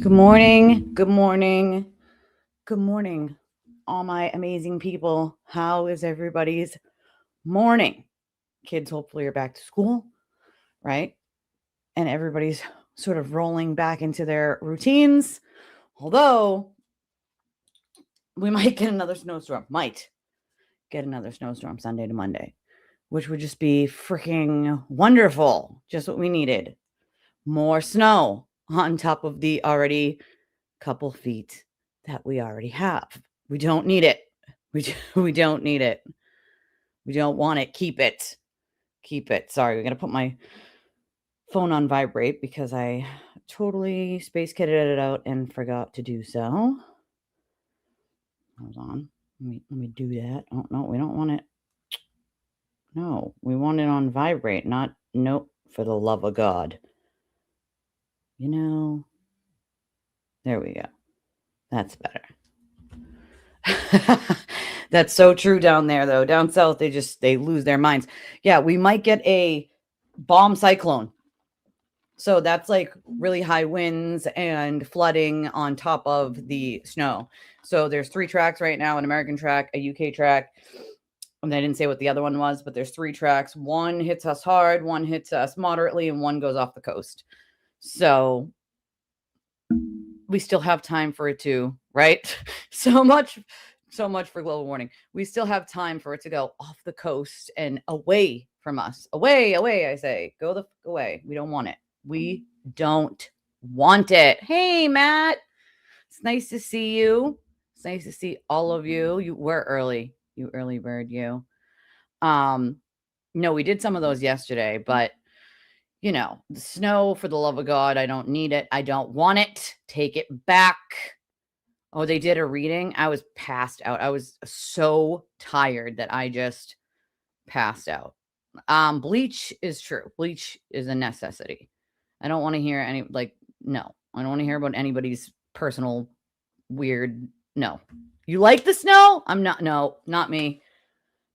Good morning. Good morning. Good morning, all my amazing people. How is everybody's morning? Kids hopefully are back to school, right? And everybody's sort of rolling back into their routines. Although we might get another snowstorm. Might get another snowstorm Sunday to Monday, which would just be freaking wonderful. Just what we needed. More snow on top of the already couple feet that we already have. We don't need it. We don't need it. We don't want it. Keep it. Keep it. Sorry, we're going to put my phone on vibrate because I totally space kitted it out and forgot to do so. Hold on. Let me do that. Oh, no, we don't want it. No, we want it on vibrate, not nope, for the love of God. You know, there we go. That's better. That's so true down there, though. Down south, they lose their minds. Yeah, we might get a bomb cyclone. So that's like really high winds and flooding on top of the snow. So there's 3 tracks right now, an American track, a UK track. And I didn't say what the other one was, but there's 3 tracks. One hits us hard, one hits us moderately, and one goes off the coast. So we still have time for it to, right? So much for global warming. We still have time for it to go off the coast and away from us. Away, I say. Go the fuck away. We don't want it. We don't want it. Hey, Matt. It's nice to see you. It's nice to see all of you. You were early. You early bird, you. No, we did some of those yesterday, but the snow, for the love of God, I don't need it. I don't want it. Take it back. Oh, they did a reading. I was passed out. I was so tired that I just passed out. Bleach is true. Bleach is a necessity. I don't want to hear no. I don't want to hear about anybody's personal weird. No. You like the snow? Not me.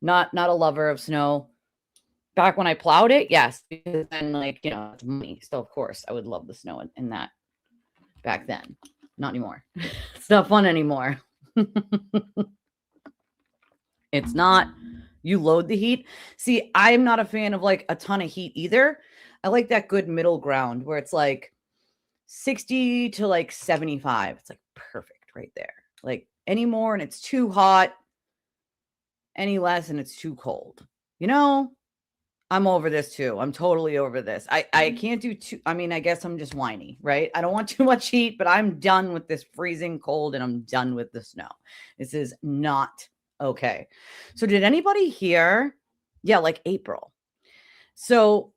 Not a lover of snow. Back when I plowed it, yes, because then it's money. So of course I would love the snow in that back then. Not anymore. It's not fun anymore. It's not. You load the heat. See, I'm not a fan of like a ton of heat either. I like that good middle ground where it's like 60 to like 75. It's like perfect right there. Like any more and it's too hot, any less and it's too cold. I'm over this too. I'm totally over this. I can't do too. I mean, I guess I'm just whiny, right? I don't want too much heat, but I'm done with this freezing cold and I'm done with the snow. This is not okay. So did anybody hear? Yeah, like April. So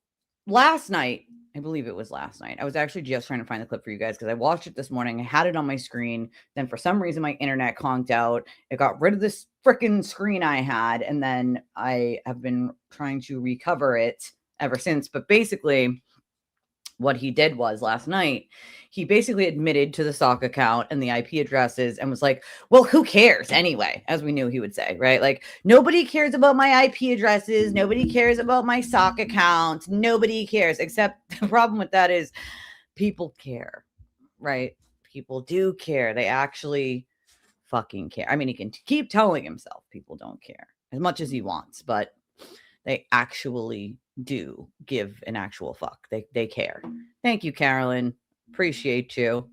last night, I believe it was last night. I was actually just trying to find the clip for you guys because I watched it this morning. I had it on my screen. Then for some reason, my internet conked out. It got rid of this freaking screen I had. And then I have been trying to recover it ever since. But basically, what he did was last night, he basically admitted to the sock account and the IP addresses and was like, well, who cares anyway, as we knew he would say, right? Like, nobody cares about my IP addresses. Nobody cares about my sock account. Nobody cares, except the problem with that is people care, right? People do care. They actually fucking care. I mean, he can keep telling himself people don't care as much as he wants, but they actually do give an actual fuck. They care. Thank you, Carolyn. Appreciate you.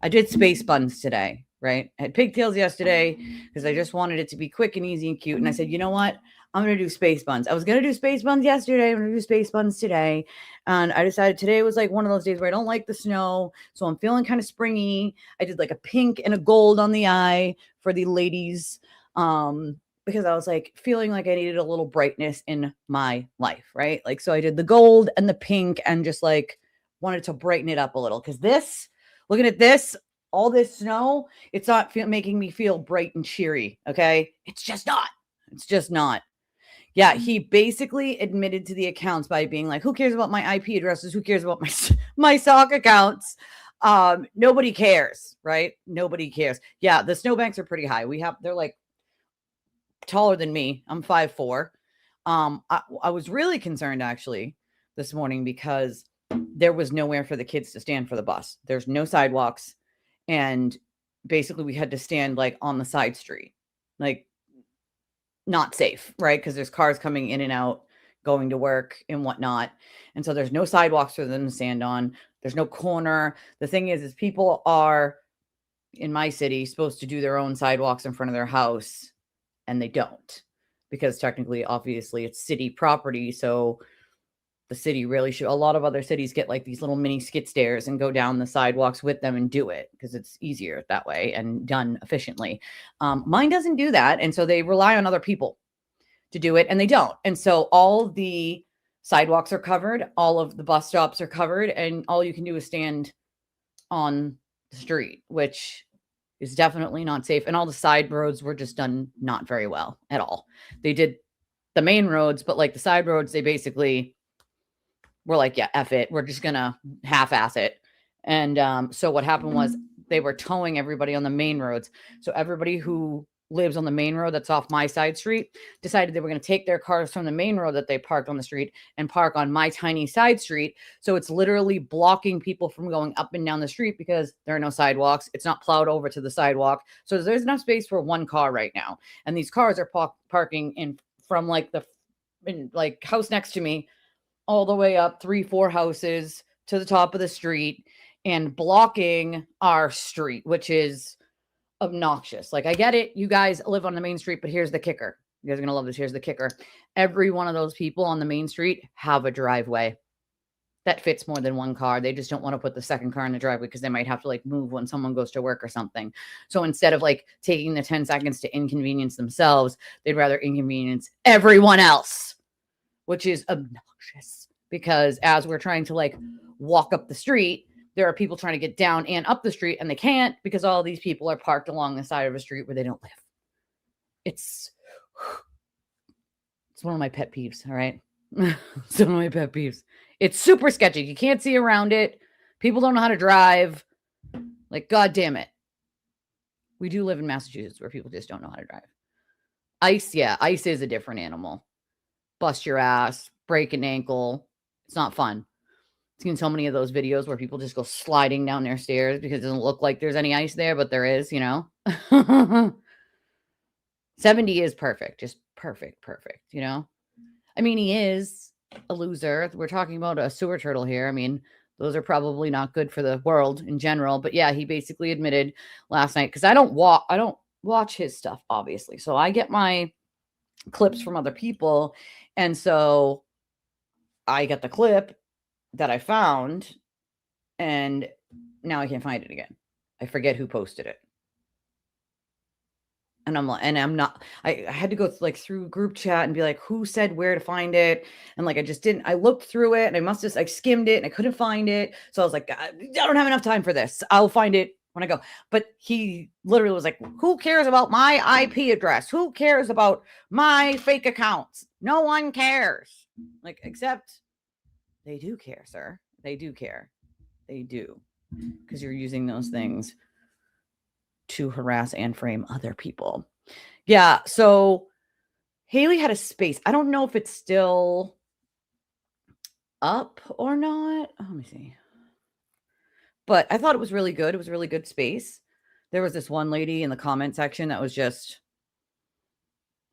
I did space buns today, right? I had pigtails yesterday because I just wanted it to be quick and easy and cute. And I said, you know what? I'm going to do space buns. I was going to do space buns yesterday. I'm going to do space buns today. And I decided today was like one of those days where I don't like the snow. So I'm feeling kind of springy. I did like a pink and a gold on the eye for the ladies. Because I was like feeling like I needed a little brightness in my life, right? Like, so I did the gold and the pink and just like wanted to brighten it up a little. Because looking at this, all this snow, it's not making me feel bright and cheery, okay? It's just not. It's just not. Yeah, he basically admitted to the accounts by being like, who cares about my IP addresses? Who cares about my sock accounts? Nobody cares, right? Nobody cares. Yeah, the snowbanks are pretty high. They're like taller than me. I'm 5'4". I was really concerned actually this morning because there was nowhere for the kids to stand for the bus. There's no sidewalks. And basically we had to stand like on the side street, like not safe, right? Because there's cars coming in and out, going to work and whatnot. And so there's no sidewalks for them to stand on. There's no corner. The thing is people are in my city supposed to do their own sidewalks in front of their house, and they don't, because technically, obviously, it's city property. So the city really should. A lot of other cities get like these little mini skid stairs and go down the sidewalks with them and do it because it's easier that way and done efficiently. Mine doesn't do that, and so they rely on other people to do it, and they don't. And so all the sidewalks are covered, all of the bus stops are covered, and all you can do is stand on the street, which is definitely not safe. And all the side roads were just done not very well at all. They did the main roads, but like the side roads, they basically were like, yeah, F it. We're just going to half-ass it. And so what happened was they were towing everybody on the main roads. So everybody who lives on the main road that's off my side street decided they were going to take their cars from the main road that they parked on the street and park on my tiny side street. So it's literally blocking people from going up and down the street because there are no sidewalks. It's not plowed over to the sidewalk. So there's enough space for one car right now. And these cars are parking in from like the house next to me all the way up 3-4 houses to the top of the street and blocking our street, which is obnoxious. Like, I get it. You guys live on the main street, but here's the kicker. You guys are going to love this. Here's the kicker. Every one of those people on the main street have a driveway that fits more than one car. They just don't want to put the second car in the driveway because they might have to like move when someone goes to work or something. So instead of like taking the 10 seconds to inconvenience themselves, they'd rather inconvenience everyone else, which is obnoxious because as we're trying to like walk up the street, there are people trying to get down and up the street and they can't because all these people are parked along the side of a street where they don't live. It's one of my pet peeves. All right. It's one of my pet peeves. It's super sketchy. You can't see around it. People don't know how to drive. Like, God damn it. We do live in Massachusetts where people just don't know how to drive. Ice, yeah. Ice is a different animal. Bust your ass, break an ankle. It's not fun. I've seen so many of those videos where people just go sliding down their stairs because it doesn't look like there's any ice there, but there is, you know. 70 is perfect. Just perfect, you know. I mean, he is a loser. We're talking about a sewer turtle here. I mean, those are probably not good for the world in general. But yeah, he basically admitted last night, because I don't watch his stuff, obviously. So I get my clips from other people. And so I get the clip that I found, and now I can't find it again. I forget who posted it. And I had to go through group chat and be like, who said where to find it? And like, I looked through it and I skimmed it and I couldn't find it. So I was like, I don't have enough time for this. I'll find it when I go. But he literally was like, who cares about my IP address? Who cares about my fake accounts? No one cares. Like, except they do care, sir. They do care. They do. Because you're using those things to harass and frame other people. Yeah, so Haley had a space. I don't know if it's still up or not. Let me see. But I thought it was really good. It was a really good space. There was this one lady in the comment section that was just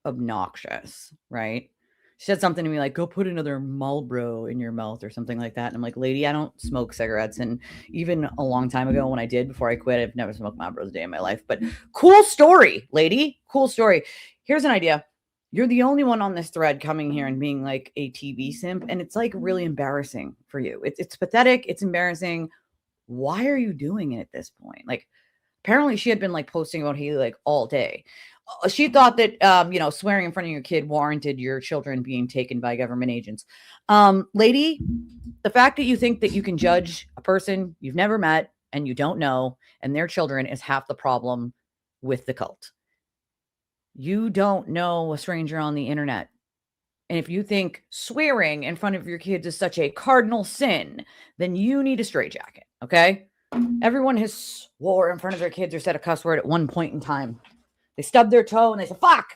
obnoxious, right? She said something to me like, go put another Marlboro in your mouth or something like that. And I'm like, lady, I don't smoke cigarettes. And even a long time ago when I did, before I quit, I've never smoked Marlboros a day in my life. But cool story, lady. Cool story. Here's an idea. You're the only one on this thread coming here and being like a TV simp. And it's like really embarrassing for you. It's pathetic. It's embarrassing. Why are you doing it at this point? Like, apparently she had been like posting about Haley like all day. She thought that, swearing in front of your kid warranted your children being taken by government agents. Lady, the fact that you think that you can judge a person you've never met and you don't know and their children is half the problem with the cult. You don't know a stranger on the internet. And if you think swearing in front of your kids is such a cardinal sin, then you need a straitjacket, okay? Everyone has swore in front of their kids or said a cuss word at one point in time. They stubbed their toe and they said, fuck.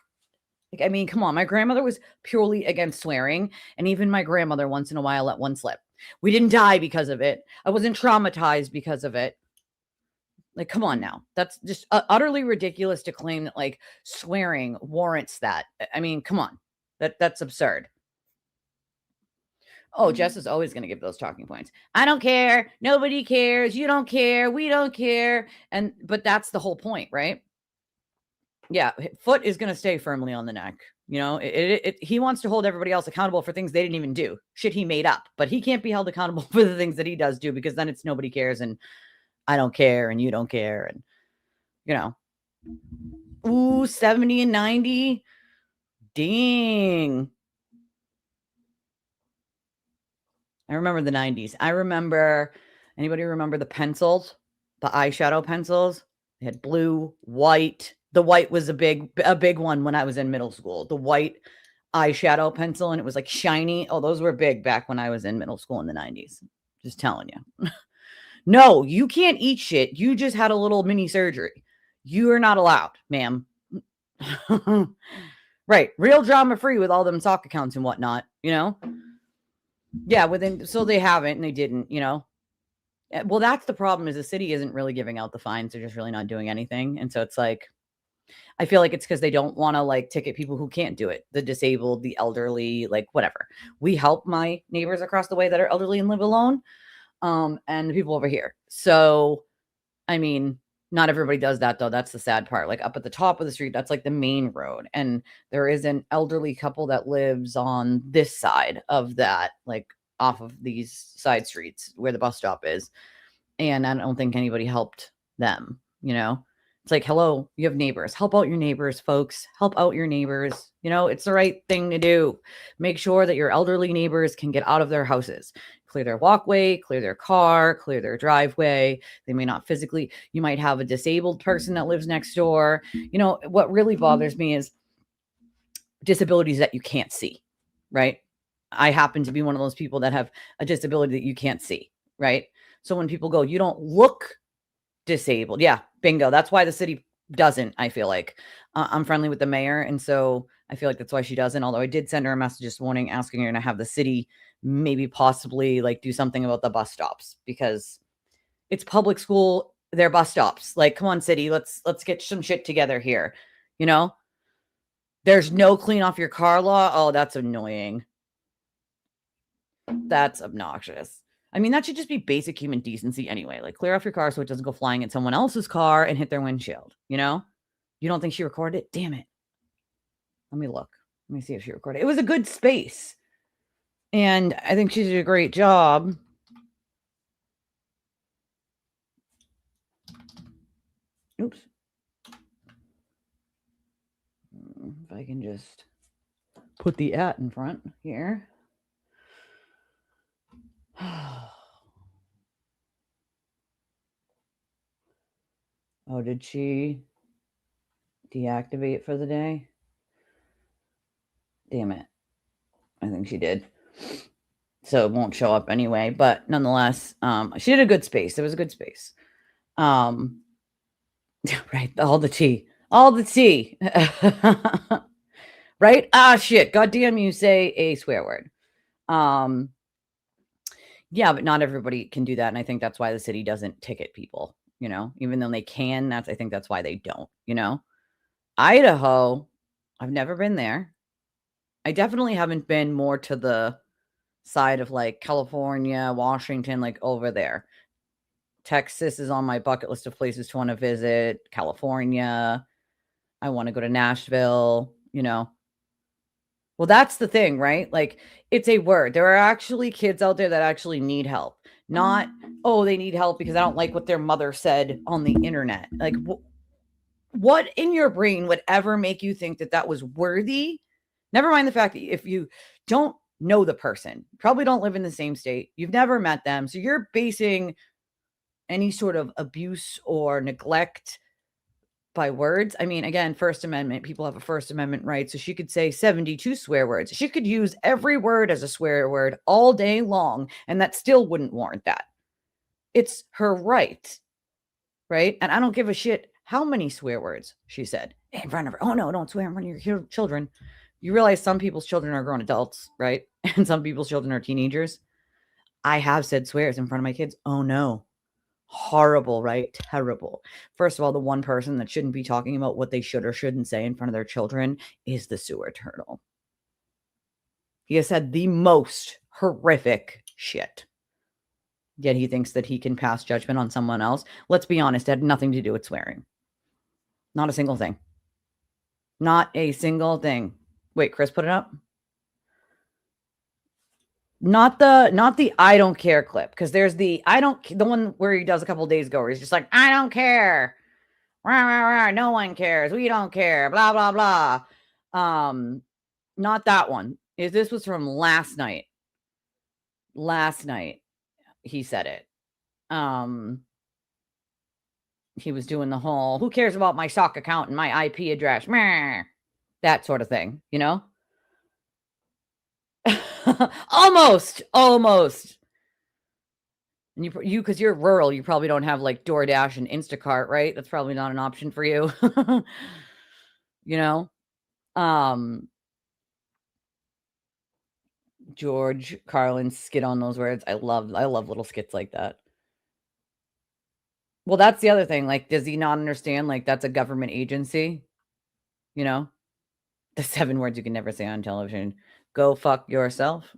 Like, I mean, come on. My grandmother was purely against swearing. And even my grandmother once in a while let one slip. We didn't die because of it. I wasn't traumatized because of it. Like, come on now. That's just utterly ridiculous to claim that like swearing warrants that. I mean, come on. That's absurd. Oh, Jess is always going to give those talking points. I don't care. Nobody cares. You don't care. We don't care. But that's the whole point, right? Yeah, foot is going to stay firmly on the neck. You know, he wants to hold everybody else accountable for things they didn't even do. Shit he made up. But he can't be held accountable for the things that he does do, because then it's nobody cares and I don't care and you don't care. And, you know, ooh, 70 and 90. Dang. I remember the 90s. Anybody remember the pencils? The eyeshadow pencils? They had blue, white. The white was a big one when I was in middle school. The white eyeshadow pencil, and it was like shiny. Oh, those were big back when I was in middle school in the 90s. Just telling you. No, you can't eat shit. You just had a little mini surgery. You are not allowed, ma'am. Right. Real drama free with all them sock accounts and whatnot, you know? Yeah, so they haven't and they didn't, you know? Well, that's the problem, is the city isn't really giving out the fines. They're just really not doing anything. And so it's like, I feel like it's because they don't want to like ticket people who can't do it. The disabled, the elderly, like whatever. We help my neighbors across the way that are elderly and live alone. And the people over here. So, I mean, not everybody does that though. That's the sad part. Like up at the top of the street, that's like the main road. And there is an elderly couple that lives on this side of that, like off of these side streets where the bus stop is. And I don't think anybody helped them, you know? It's like, hello, you have neighbors. Help out your neighbors, folks. Help out your neighbors. You know, it's the right thing to do. Make sure that your elderly neighbors can get out of their houses. Clear their walkway, clear their car, clear their driveway. They may not physically, you might have a disabled person that lives next door. You know, what really bothers me is disabilities that you can't see, right? I happen to be one of those people that have a disability that you can't see, right? So when people go, you don't look disabled. Yeah, bingo. That's why the city doesn't, I feel like. I'm friendly with the mayor, and so I feel like that's why she doesn't. Although I did send her a message this morning asking her to have the city maybe possibly like do something about the bus stops, because it's public school, they're bus stops. Like, come on, city, let's get some shit together here. You know? There's no clean off your car law. Oh, that's annoying. That's obnoxious. I mean, that should just be basic human decency anyway. Like, clear off your car so it doesn't go flying at someone else's car and hit their windshield, you know? You don't think she recorded it? Damn it. Let me look. Let me see if she recorded it. It was a good space. And I think she did a great job. Oops. If I can just put the @ in front here. Oh, did she deactivate for the day? Damn it. I think she did. So it won't show up anyway, but nonetheless, she did a good space. It was a good space. Right. All the tea. Right? Ah, shit. Goddamn, you say a swear word. Yeah, but not everybody can do that. And I think that's why the city doesn't ticket people, you know, even though they can. I think that's why they don't, you know. Idaho, I've never been there. I definitely haven't been more to the side of like California, Washington, like over there. Texas is on my bucket list of places to want to visit. California. I want to go to Nashville, you know. Well, that's the thing, right? Like, it's a word. There are actually kids out there that actually need help. Not, oh, they need help because I don't like what their mother said on the internet. Like, what in your brain would ever make you think that that was worthy? Never mind the fact that if you don't know the person, probably don't live in the same state, you've never met them, so you're basing any sort of abuse or neglect by words. I mean, again, First Amendment, people have a First Amendment right. So she could say 72 swear words. She could use every word as a swear word all day long, and that still wouldn't warrant that. It's her right. Right? And I don't give a shit how many swear words she said in front of her. Oh, no, don't swear in front of your children. You realize some people's children are grown adults, right? And some people's children are teenagers. I have said swears in front of my kids. Oh, no. Horrible, right? Terrible. First of all, the one person that shouldn't be talking about what they should or shouldn't say in front of their children is the sewer turtle. He has said the most horrific shit. Yet he thinks that he can pass judgment on someone else. Let's be honest, it had nothing to do with swearing. Not a single thing. Not a single thing. Wait, Chris, put it up. Not the I don't care clip, because there's the one where he does a couple days ago where he's just like, I don't care. Rah, rah, rah, no one cares. We don't care. Blah, blah, blah. Not that one. This was from last night. Last night he said it. He was doing the whole, who cares about my sock account and my IP address? Meh. That sort of thing, you know? almost. And you, because you're rural, you probably don't have like DoorDash and Instacart, right? That's probably not an option for you. You know? George Carlin's skit on those words. I love little skits like that. Well, that's the other thing. Like, does he not understand? Like, that's a government agency, you know? The 7 words you can never say on television. Go fuck yourself,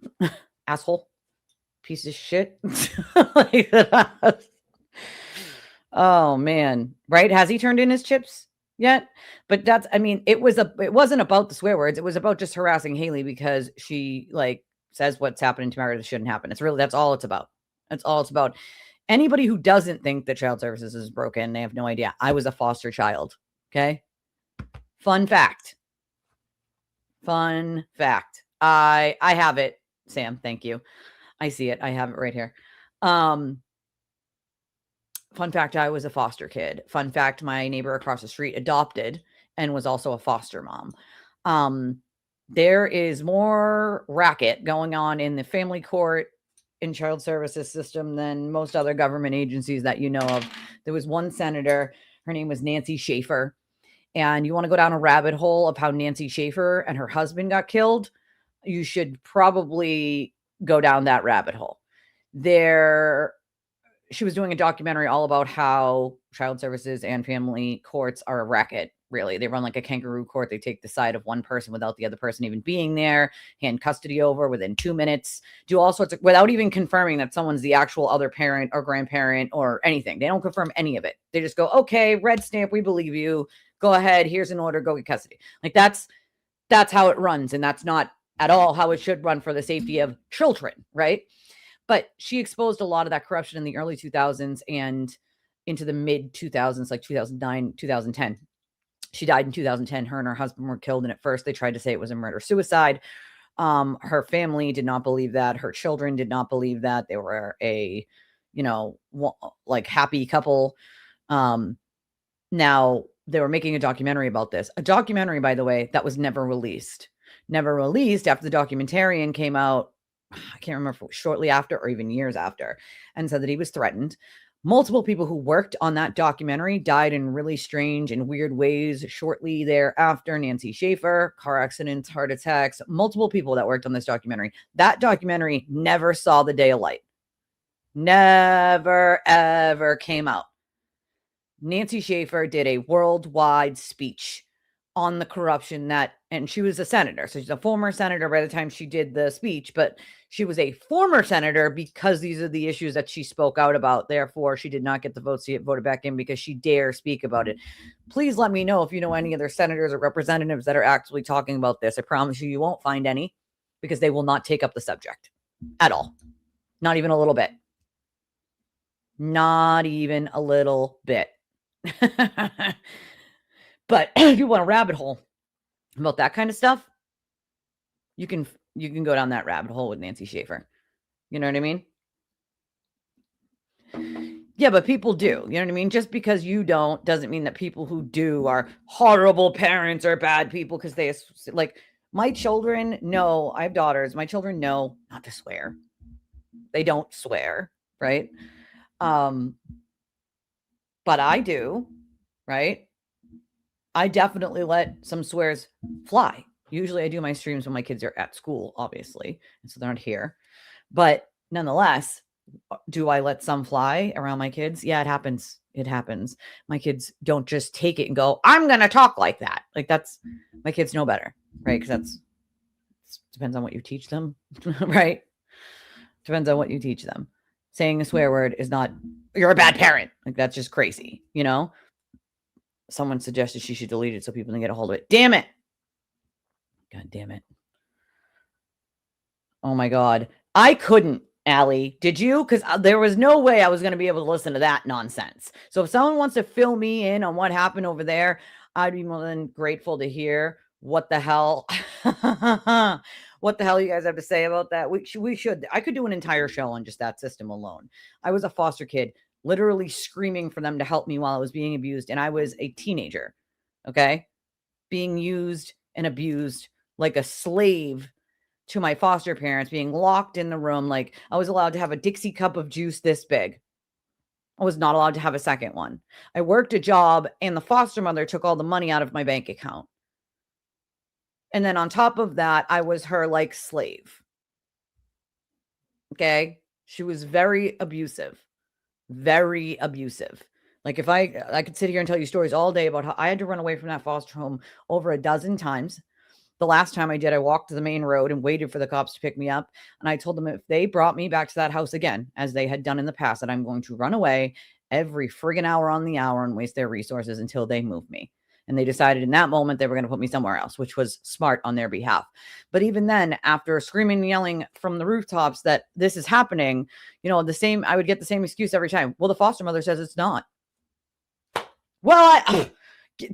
asshole, piece of shit. Like that. Oh man, right? Has he turned in his chips yet? But that's, I mean, it wasn't about the swear words. It was about just harassing Haley because she like says what's happening to Meredith shouldn't happen. That's all it's about. That's all it's about. Anybody who doesn't think that child services is broken, they have no idea. I was a foster child. Okay. Fun fact. I have it, Sam. Thank you. I see it. I have it right here. Fun fact, I was a foster kid. Fun fact, my neighbor across the street adopted and was also a foster mom. There is more racket going on in the family court and child services system than most other government agencies that you know of. There was one senator, her name was Nancy Schaefer. And you want to go down a rabbit hole of how Nancy Schaefer and her husband got killed, you should probably go down that rabbit hole. She was doing a documentary all about how child services and family courts are a racket, really. They run like a kangaroo court. They take the side of one person without the other person even being there, hand custody over within 2 minutes, do all sorts of, without even confirming that someone's the actual other parent or grandparent or anything. They don't confirm any of it. They just go, okay, red stamp, we believe you. Go ahead. Here's an order. Go get custody. Like that's how it runs. And that's not at all how it should run for the safety of children. Right. But she exposed a lot of that corruption in the early 2000s and into the mid 2000s, like 2009, 2010. She died in 2010. Her and her husband were killed. And at first they tried to say it was a murder-suicide. Her family did not believe that. Her children did not believe that. They were a, like happy couple. Now, they were making a documentary about this. A documentary, by the way, that was never released. Never released after the documentarian came out, I can't remember if it was shortly after or even years after, and said that he was threatened. Multiple people who worked on that documentary died in really strange and weird ways shortly thereafter. Nancy Schaefer, car accidents, heart attacks, multiple people that worked on this documentary. That documentary never saw the day of light. Never, ever came out. Nancy Schaefer did a worldwide speech on the corruption and she was a senator. So she's a former senator by the time she did the speech, but she was a former senator because these are the issues that she spoke out about. Therefore, she did not get the votes to get voted back in because she dare speak about it. Please let me know if you know any other senators or representatives that are actually talking about this. I promise you won't find any because they will not take up the subject at all. Not even a little bit. Not even a little bit. But if you want a rabbit hole about that kind of stuff, you can go down that rabbit hole with Nancy Schaefer. You know what I mean? Yeah, but people do. You know what I mean? Just because you don't doesn't mean that people who do are horrible parents or bad people because they like my children know, I have daughters. My children know not to swear. They don't swear, right? But I do, right? I definitely let some swears fly. Usually I do my streams when my kids are at school, obviously, and so they're not here. But nonetheless, Do I let some fly around my kids? Yeah, it happens. It happens. My kids don't just take it and go, I'm going to talk like that. Like that's, my kids know better, right? Because that's, depends on what you teach them, right? Depends on what you teach them. Saying a swear word is not, you're a bad parent. Like that's just crazy, you know? Someone suggested she should delete it so people can get a hold of it. Damn it. God damn it. Oh my God. I couldn't, Allie. Did you? Because there was no way I was going to be able to listen to that nonsense. So if someone wants to fill me in on what happened over there, I'd be more than grateful to hear what the hell, what the hell you guys have to say about that. We should. I could do an entire show on just that system alone. I was a foster kid, literally screaming for them to help me while I was being abused. And I was a teenager, okay? Being used and abused like a slave to my foster parents, being locked in the room. Like I was allowed to have a Dixie cup of juice this big. I was not allowed to have a second one. I worked a job and the foster mother took all the money out of my bank account. And then on top of that, I was her like slave. Okay. She was very abusive, very abusive. Like if I could sit here and tell you stories all day about how I had to run away from that foster home over a dozen times. The last time I did, I walked to the main road and waited for the cops to pick me up. And I told them if they brought me back to that house again, as they had done in the past, that I'm going to run away every friggin' hour on the hour and waste their resources until they move me. And they decided in that moment they were going to put me somewhere else, which was smart on their behalf. But even then, after screaming and yelling from the rooftops that this is happening, I would get the same excuse every time. Well, the foster mother says it's not. Well,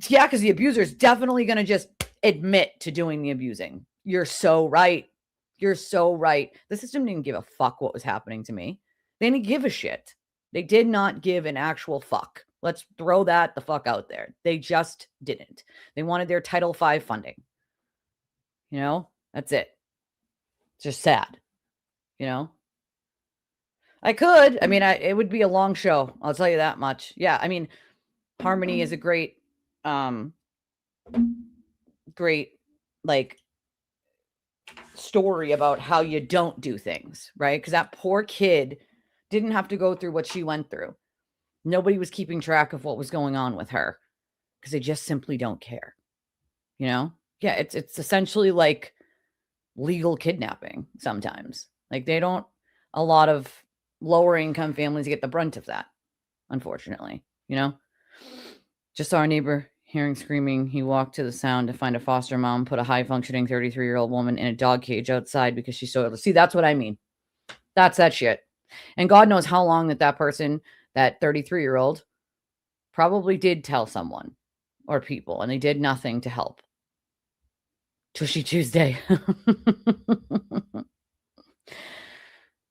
yeah, because the abuser is definitely going to just admit to doing the abusing. You're so right. You're so right. The system didn't give a fuck what was happening to me. They didn't give a shit. They did not give an actual fuck. Let's throw that the fuck out there. They just didn't. They wanted their Title V funding. That's it. It's just sad. I could. I mean, it would be a long show. I'll tell you that much. Yeah. I mean, Harmony is a great, like story about how you don't do things, right? Because that poor kid didn't have to go through what she went through. Nobody was keeping track of what was going on with her because they just simply don't care. Yeah, it's essentially like legal kidnapping sometimes. Like a lot of lower income families get the brunt of that, unfortunately. Just saw our neighbor hearing screaming. He walked to the sound to find a foster mom, put a high functioning 33-year-old woman in a dog cage outside because she's so ill. See, that's what I mean. That's that shit. And God knows how long that person, that 33-year-old, probably did tell someone or people, and they did nothing to help. Tushy Tuesday.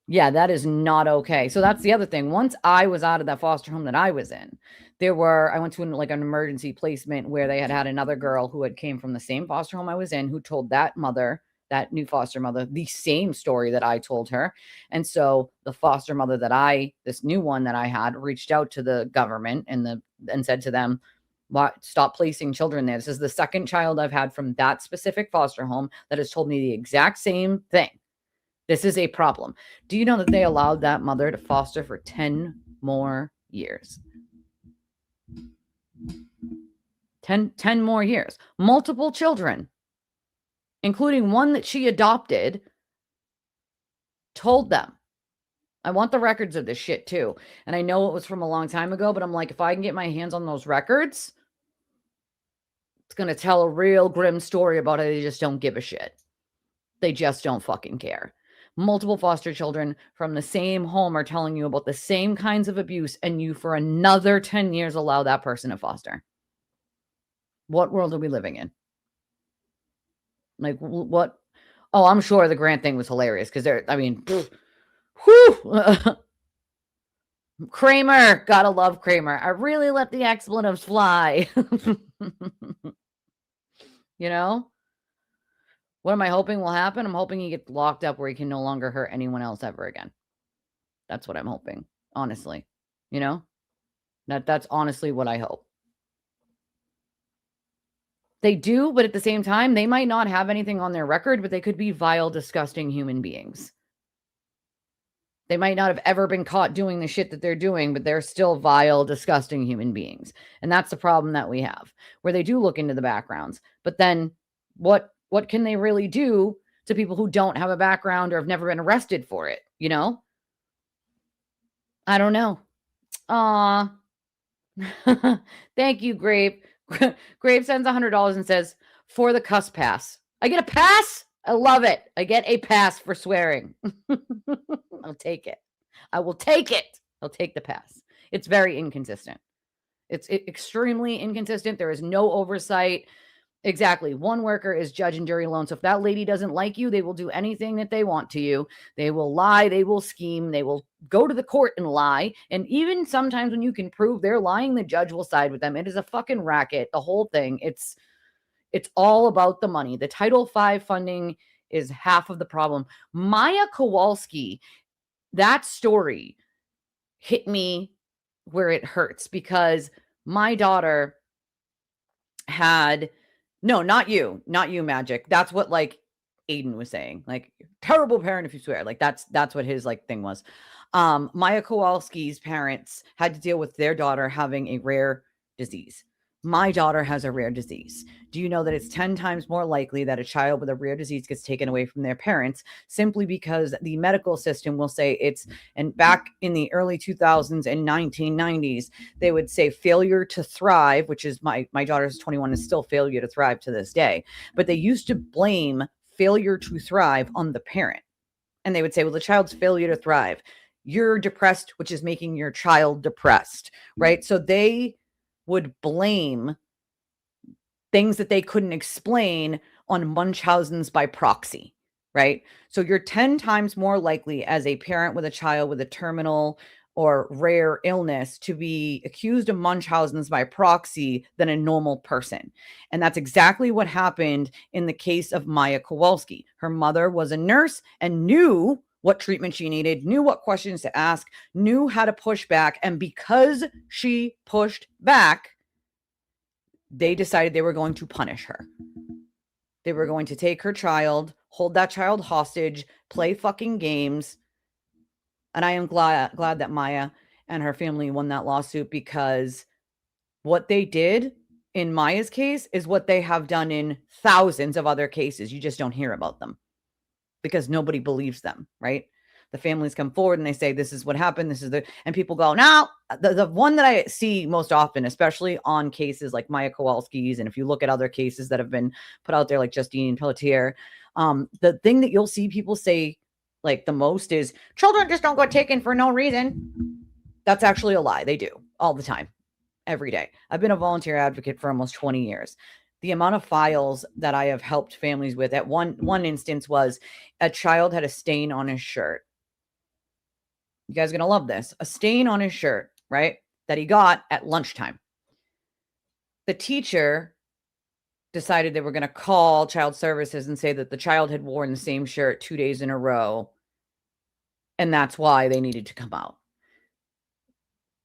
Yeah, that is not okay. So that's the other thing. Once I was out of that foster home that I was in, I went to an emergency placement where they had another girl who had came from the same foster home I was in, who told that new foster mother, the same story that I told her. And so the foster mother this new one that I had, reached out to the government and said to them, stop placing children there. This is the second child I've had from that specific foster home that has told me the exact same thing. This is a problem. Do you know that they allowed that mother to foster for 10 more years? 10 more years. Multiple children, including one that she adopted, told them. I want the records of this shit too. And I know it was from a long time ago, but I'm like, if I can get my hands on those records, it's going to tell a real grim story about how they just don't give a shit. They just don't fucking care. Multiple foster children from the same home are telling you about the same kinds of abuse, and you for another 10 years allow that person to foster. What world are we living in? Like what? Oh, I'm sure the Grant thing was hilarious because Kramer, gotta love Kramer. I really let the expletives fly. What am I hoping will happen? I'm hoping he gets locked up where he can no longer hurt anyone else ever again. That's what I'm hoping, honestly. That's honestly what I hope. They do, but at the same time, they might not have anything on their record, but they could be vile, disgusting human beings. They might not have ever been caught doing the shit that they're doing, but they're still vile, disgusting human beings. And that's the problem that we have, where they do look into the backgrounds. But then what can they really do to people who don't have a background or have never been arrested for it, you know? I don't know. Aw. Thank you, Grape. Grape sends $100 and says, for the cuss pass. I get a pass? I love it. I get a pass for swearing. I'll take it. I will take it. I'll take the pass. It's very inconsistent. It's extremely inconsistent. There is no oversight. Exactly. One worker is judge and jury alone. So if that lady doesn't like you, they will do anything that they want to you. They will lie. They will scheme. They will go to the court and lie. And even sometimes when you can prove they're lying, the judge will side with them. It is a fucking racket. The whole thing. It's all about the money. The Title V funding is half of the problem. Maya Kowalski, that story hit me where it hurts because my daughter had, no, not you, Magic. That's what like Aiden was saying, like terrible parent if you swear. Like that's what his like thing was. Maya Kowalski's parents had to deal with their daughter having a rare disease. My daughter has a rare disease. Do you know that it's 10 times more likely that a child with a rare disease gets taken away from their parents simply because the medical system will say it's, and back in the early 2000s and 1990s, they would say failure to thrive, which is my daughter's 21 is still failure to thrive to this day. But they used to blame failure to thrive on the parent. And they would say, well, the child's failure to thrive. You're depressed, which is making your child depressed, right? So they would blame things that they couldn't explain on Munchausen's by proxy, right? So you're 10 times more likely as a parent with a child with a terminal or rare illness to be accused of Munchausen's by proxy than a normal person. And that's exactly what happened in the case of Maya Kowalski. Her mother was a nurse and knew what treatment she needed, knew what questions to ask, knew how to push back. And because she pushed back, they decided they were going to punish her. They were going to take her child, hold that child hostage, play fucking games. And I am glad that Maya and her family won that lawsuit because what they did in Maya's case is what they have done in thousands of other cases. You just don't hear about them because nobody believes them, right? The families come forward and they say, this is what happened. This is and people go, no, the one that I see most often, especially on cases like Maya Kowalski's. And if you look at other cases that have been put out there, like Justine Pelletier, the thing that you'll see people say like the most is children just don't get taken for no reason. That's actually a lie. They do all the time, every day. I've been a volunteer advocate for almost 20 years. The amount of files that I have helped families with at one instance was a child had a stain on his shirt. You guys are going to love this. A stain on his shirt, right? That he got at lunchtime. The teacher decided they were going to call child services and say that the child had worn the same shirt 2 days in a row. And that's why they needed to come out.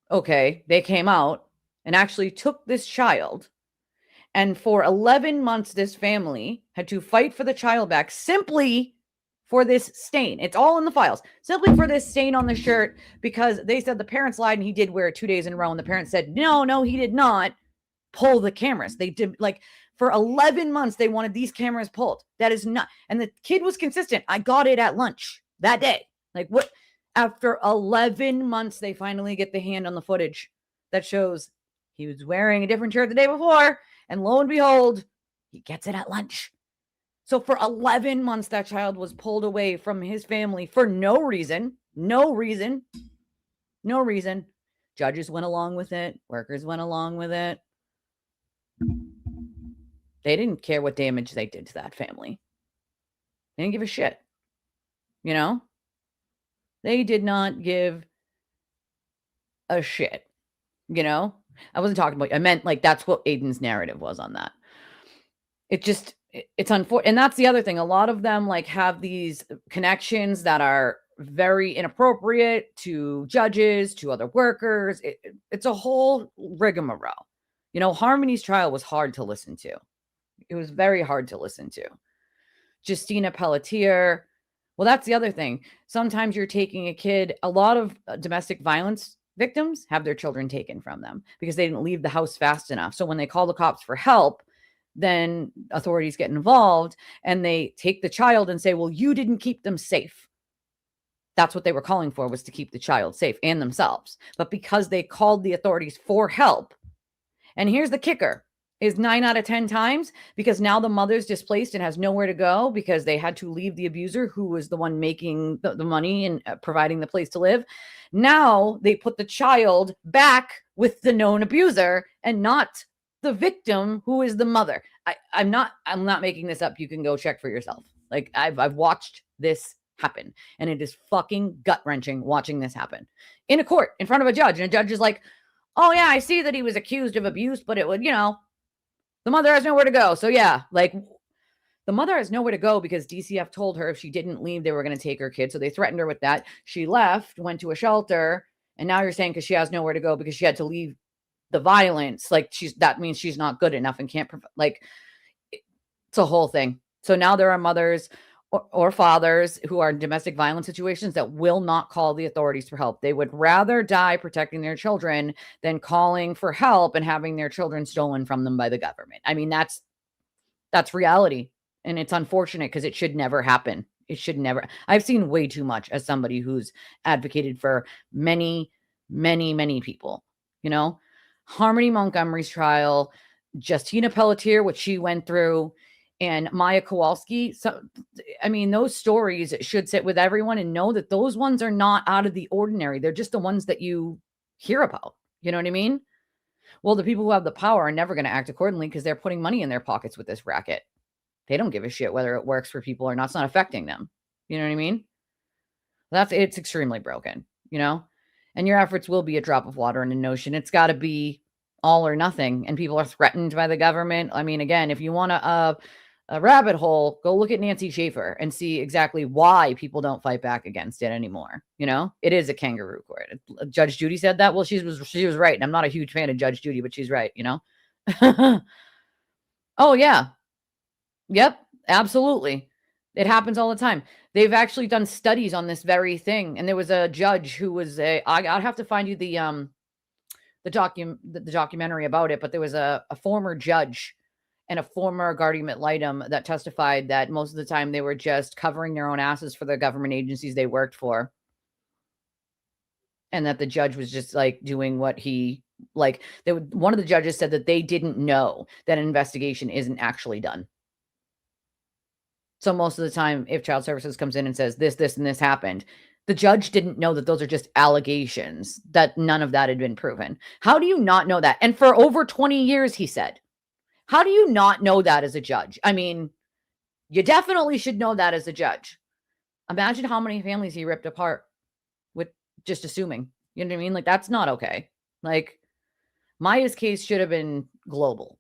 Okay, they came out and actually took this child. And for 11 months, this family had to fight for the child back simply for this stain. It's all in the files. Simply for this stain on the shirt because they said the parents lied and he did wear it 2 days in a row. And the parents said, no, he did not pull the cameras. They did like for 11 months, they wanted these cameras pulled. That is not. And the kid was consistent. I got it at lunch that day. Like what? After 11 months, they finally get the hand on the footage that shows he was wearing a different shirt the day before. And lo and behold, he gets it at lunch. So for 11 months, that child was pulled away from his family for no reason. Judges went along with it. Workers went along with it. They didn't care what damage they did to that family. They didn't give a shit. You know? They did not give a shit. You know? I wasn't talking about, I meant like that's what Aiden's narrative was on that. It's unfortunate. And that's the other thing. A lot of them like have these connections that are very inappropriate to judges, to other workers. It's a whole rigmarole. You know, Harmony's trial was hard to listen to. It was very hard to listen to. Justina Pelletier Well, that's the other thing. Sometimes you're taking a kid, a lot of domestic violence victims have their children taken from them because they didn't leave the house fast enough. So when they call the cops for help, then authorities get involved and they take the child and say, well, you didn't keep them safe. That's what they were calling for, was to keep the child safe and themselves. But because they called the authorities for help, and here's the kicker, is 9 out of 10 times, because now the mother's displaced and has nowhere to go because they had to leave the abuser who was the one making the money and providing the place to live. Now they put the child back with the known abuser and not the victim, who is the mother. I'm not making this up. You can go check for yourself. Like I've watched this happen, and it is fucking gut-wrenching watching this happen in a court in front of a judge. And a judge is like, oh yeah, I see that he was accused of abuse, but it would, the mother has nowhere to go. So yeah, like the mother has nowhere to go because DCF told her if she didn't leave, they were going to take her kid. So they threatened her with that. She left, went to a shelter. And now you're saying because she has nowhere to go because she had to leave the violence, like that means she's not good enough and can't like, it's a whole thing. So now there are mothers or fathers who are in domestic violence situations that will not call the authorities for help. They would rather die protecting their children than calling for help and having their children stolen from them by the government. I mean, that's reality. And it's unfortunate because it should never happen. It should never. I've seen way too much as somebody who's advocated for many, many, many people, Harmony Montgomery's trial, Justina Pelletier, what she went through, and Maya Kowalski. So, I mean, those stories should sit with everyone and know that those ones are not out of the ordinary. They're just the ones that you hear about. You know what I mean? Well, the people who have the power are never going to act accordingly because they're putting money in their pockets with this racket. They don't give a shit whether it works for people or not. It's not affecting them. You know what I mean? It's extremely broken, and your efforts will be a drop of water in an ocean. It's got to be all or nothing. And people are threatened by the government. I mean, again, if you want a rabbit hole, go look at Nancy Schaefer and see exactly why people don't fight back against it anymore. It is a kangaroo court. Judge Judy said that. Well, she was right. And I'm not a huge fan of Judge Judy, but she's right, Oh, yeah. Yep, absolutely. It happens all the time. They've actually done studies on this very thing. And there was a judge who was I'll have to find you the documentary about it, but there was a former judge and a former guardian ad litem that testified that most of the time they were just covering their own asses for the government agencies they worked for. And that the judge was just like doing what one of the judges said that they didn't know that an investigation isn't actually done. So most of the time, if child services comes in and says this, and this happened, the judge didn't know that those are just allegations, that none of that had been proven. How do you not know that? And for over 20 years, he said, how do you not know that as a judge? I mean, you definitely should know that as a judge. Imagine how many families he ripped apart with just assuming. You know what I mean? Like, that's not okay. Like, Maya's case should have been global.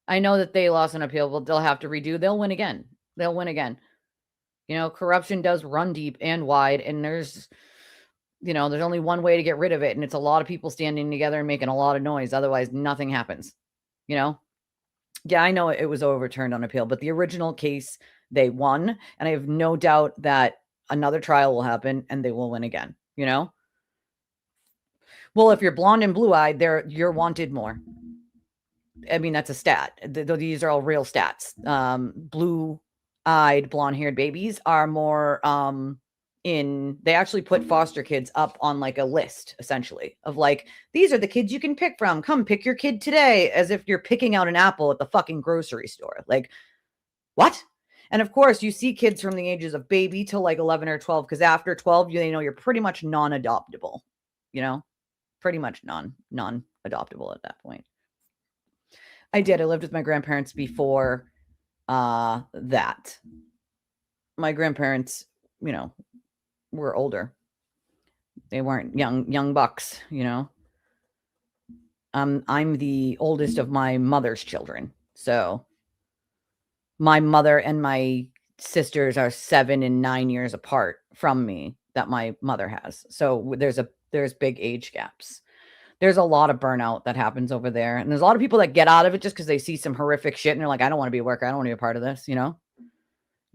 I know that they lost an appeal, but they'll have to redo. They'll win again. They'll win again. Corruption does run deep and wide, and there's only one way to get rid of it, and it's a lot of people standing together and making a lot of noise. Otherwise, nothing happens. Yeah, I know it was overturned on appeal, but the original case, they won, and I have no doubt that another trial will happen and they will win again. Well, if you're blonde and blue-eyed, you're wanted more. I mean, that's a stat. These are all real stats. Blue-eyed, blonde-haired babies are more they actually put foster kids up on like a list, essentially, of like, these are the kids you can pick from. Come pick your kid today, as if you're picking out an apple at the fucking grocery store. Like, what? And of course, you see kids from the ages of baby to like 11 or 12, because after 12, you're pretty much non-adoptable, pretty much non-adoptable at that point. I lived with my grandparents before that. My grandparents, were older. They weren't young bucks, I'm the oldest of my mother's children. So my mother and my sisters are 7 and 9 years apart from me that my mother has. So there's big age gaps. There's a lot of burnout that happens over there. And there's a lot of people that get out of it just because they see some horrific shit and they're like, I don't want to be a worker. I don't want to be a part of this,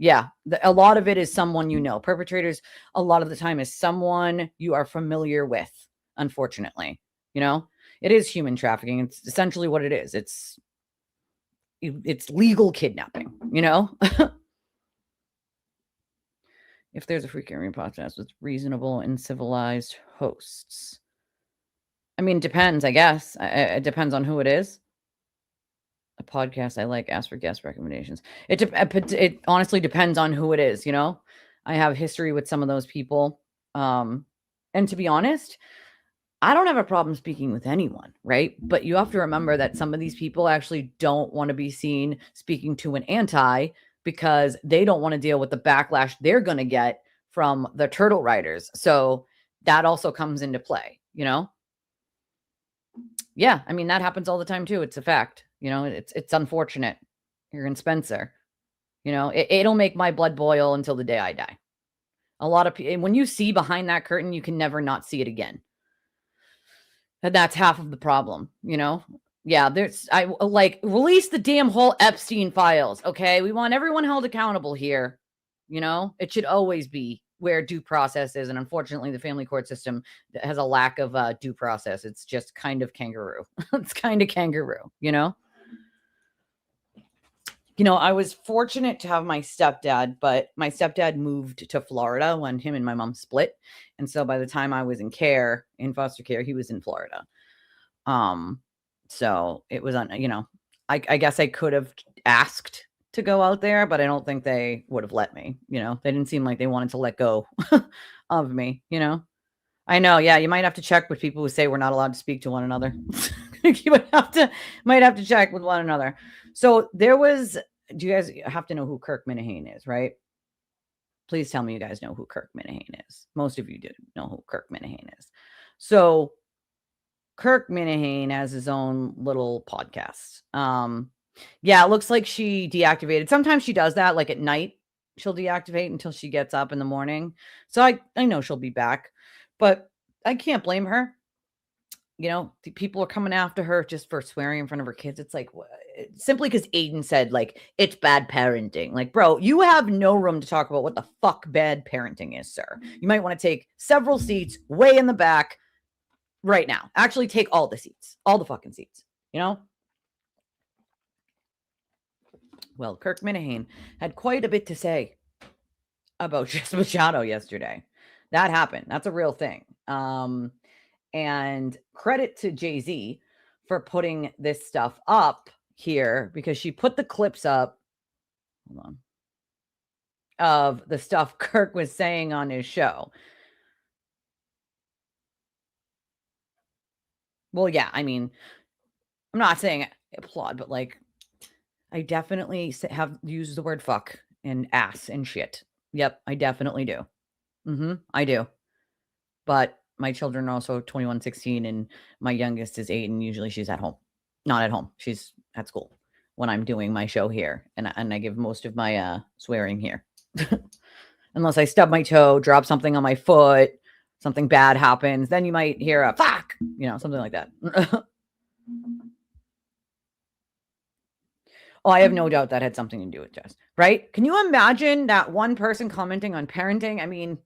Yeah, a lot of it is someone you know. Perpetrators, a lot of the time, is someone you are familiar with, unfortunately. You know, it is human trafficking. It's essentially what it is. It's legal kidnapping, you know? If there's a freaking Arena podcast with reasonable and civilized hosts. I mean, depends, I guess. It depends on who it is. A podcast I like, ask for guest recommendations. It honestly depends on who it is, you know? I have history with some of those people. And to be honest, I don't have a problem speaking with anyone, right? But you have to remember that some of these people actually don't want to be seen speaking to an anti because they don't want to deal with the backlash they're going to get from the turtle riders. So that also comes into play, you know? Yeah, I mean, that happens all the time too. It's a fact. You know, it's unfortunate. You're in Spencer. You know, it'll make my blood boil until the day I die. A lot of people, when you see behind that curtain, you can never not see it again. And that's half of the problem, you know? Yeah, I like release the damn whole Epstein files, okay? We want everyone held accountable here. You know, it should always be where due process is. And unfortunately, the family court system has a lack of due process. It's just kind of kangaroo. It's kind of kangaroo, you know? You know, I was fortunate to have my stepdad, but my stepdad moved to Florida when him and my mom split. And so by the time I was in foster care, he was in Florida. So it was you know, I guess I could have asked to go out there, but I don't think they would have let me, you know. They didn't seem like they wanted to let go of me, you know. I know, yeah, you might have to check with people who say we're not allowed to speak to one another. You might have to check with one another. So do you guys have to know who Kirk Minihane is, right? Please tell me you guys know who Kirk Minihane is. Most of you do know who Kirk Minihane is. So Kirk Minihane has his own little podcast. Yeah, it looks like she deactivated. Sometimes she does that, like at night, she'll deactivate until she gets up in the morning. So I know she'll be back, but I can't blame her. You know, people are coming after her just for swearing in front of her kids. It's like, simply because Aiden said, like, it's bad parenting. Like, bro, you have no room to talk about what the fuck bad parenting is, sir. You might want to take several seats way in the back right now. Actually, take all the seats, all the fucking seats, you know? Well, Kirk Minihane had quite a bit to say about Jess Machado yesterday. That happened. That's a real thing. And credit to Jay-Z for putting this stuff up here because she put the clips up. Hold on. Of the stuff Kirk was saying on his show. Well, yeah, I mean, I'm not saying I applaud, but like, I definitely have used the word fuck and ass and shit. Yep, I definitely do. I do. But my children are also 21, 16, and my youngest is 8, and usually she's at home. Not at home. She's at school when I'm doing my show here, and I give most of my swearing here. Unless I stub my toe, drop something on my foot, something bad happens, then you might hear a fuck, you know, something like that. Oh, I have no doubt that had something to do with Jess, right? Can you imagine that one person commenting on parenting? I mean,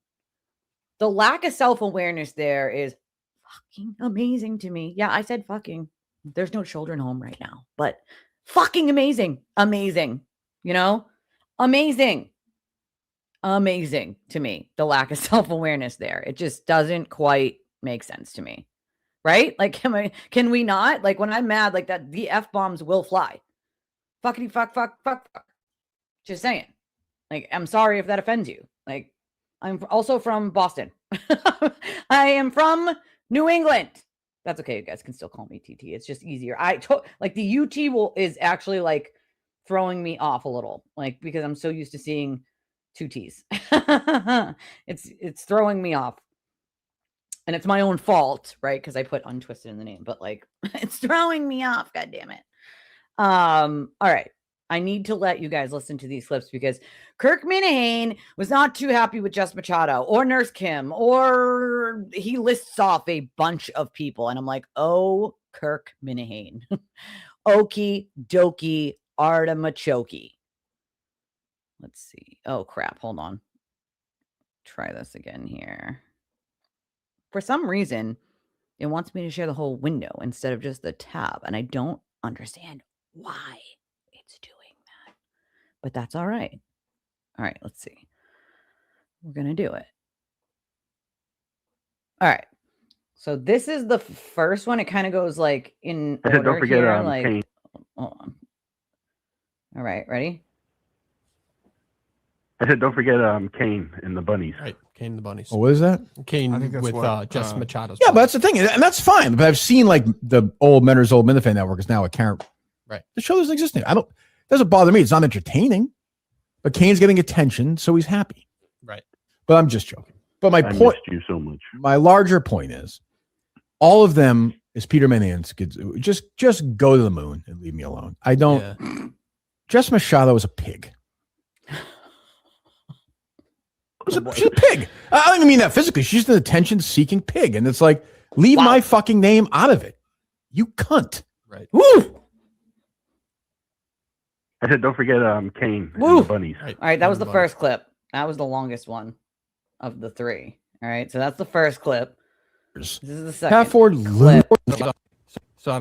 the lack of self-awareness there is fucking amazing to me. Yeah, I said fucking. There's no children home right now, but fucking amazing. Amazing. You know? Amazing. Amazing to me. The lack of self-awareness there. It just doesn't quite make sense to me. Right? Like, can we not? Like, when I'm mad like that, the F-bombs will fly. Fuckity fuck, fuck, fuck, fuck. Just saying. Like, I'm sorry if that offends you. Like, I'm also from Boston. I am from New England. That's okay. You guys can still call me TT. It's just easier. Like the UT is actually like throwing me off a little, like because I'm so used to seeing two T's. It's throwing me off, and it's my own fault, right? Because I put untwisted in the name, but like it's throwing me off. God damn it. All right. I need to let you guys listen to these clips because Kirk Minihane was not too happy with Jess Machado or Nurse Kim, or he lists off a bunch of people. And I'm like, oh, Kirk Minihane. Okie dokie artimachoke. Let's see. Oh, crap. Hold on. Try this again here. For some reason, it wants me to share the whole window instead of just the tab, and I don't understand why it's doing that. But that's all right. All right, let's see. We're going to do it. All right. So this is the first one. It kind of goes like in order. Don't forget here, like Kane. Hold on. All right, ready? I said, don't forget Kane and the bunnies. Right, Kane and the bunnies. Oh, what is that? Kane with Jess Machado's. Yeah, but that's the thing, and that's fine. But I've seen like the old Menner's Old Minifan Network is now a Karen. Right. The show doesn't exist anymore. It doesn't bother me. It's not entertaining, but Kane's getting attention, so he's happy. Right. But I'm just joking. But my point, missed you so much. My larger point is, all of them is Peter Minahan's kids. Just go to the moon and leave me alone. I don't. Yeah. Jess Machado is a pig. She's a pig. I don't even mean that physically. She's an attention-seeking pig, and it's like, leave my fucking name out of it. You cunt. Right. Woo. I said, don't forget Kane and the bunnies. Right. All right, that was the first clip. That was the longest one of the three. All right, so that's the first clip. This is the second. Pat Ford clip.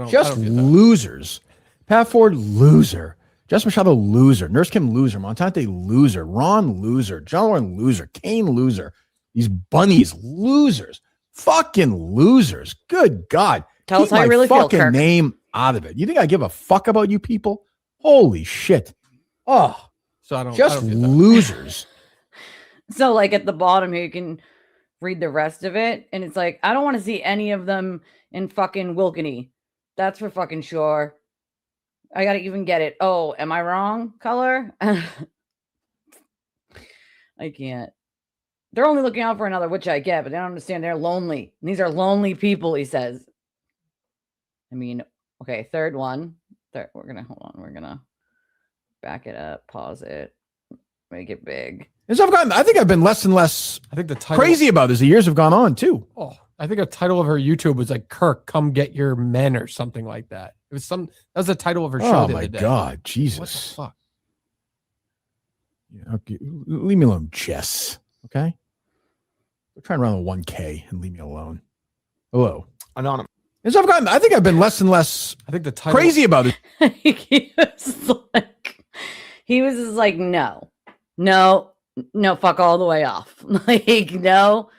Just losers. Pat Ford loser. Jess Machado loser. Nurse Kim loser. Montante loser. Ron loser. John Warren loser. Kane loser. These bunnies losers. Fucking losers. Good God. Tell us how you really feel, Kirk. Fucking name out of it. You think I give a fuck about you people? Holy shit. Oh. So I don't just losers. So like at the bottom here, you can read the rest of it. And it's like, I don't want to see any of them in fucking Wilkeny. That's for fucking sure. I gotta even get it. Oh, am I wrong, color? I can't. They're only looking out for another, which I get, but they don't understand they're lonely. And these are lonely people, he says. I mean, okay, third one. We're gonna back it up, pause it, make it big. I think I've been less and less crazy about this. The years have gone on too. Oh, I think a title of her YouTube was like, Kirk, come get your men or something like that. It was that was the title of her show. Oh my God, Jesus. What the fuck? Yeah, okay. Leave me alone, Jess. Okay? We're trying around the 1K and leave me alone. Hello. Anonymous. I think I've been less and less crazy about it. he was just like, no, fuck all the way off. Like, no,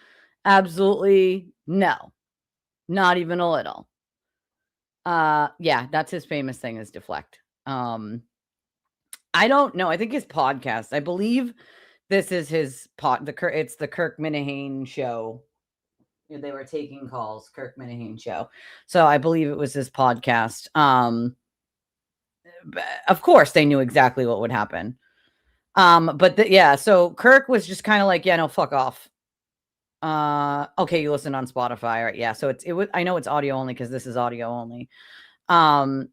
absolutely no, not even a little. Yeah, that's his famous thing is deflect. I don't know. I think his podcast, I believe this is his it's the Kirk Minihane show. They were taking calls, Kirk Minihane show. So I believe it was his podcast. Of course they knew exactly what would happen. But so Kirk was just kind of like, yeah, no, fuck off. Okay, you listen on Spotify, right? Yeah, so I know it's audio only because this is audio only. Well,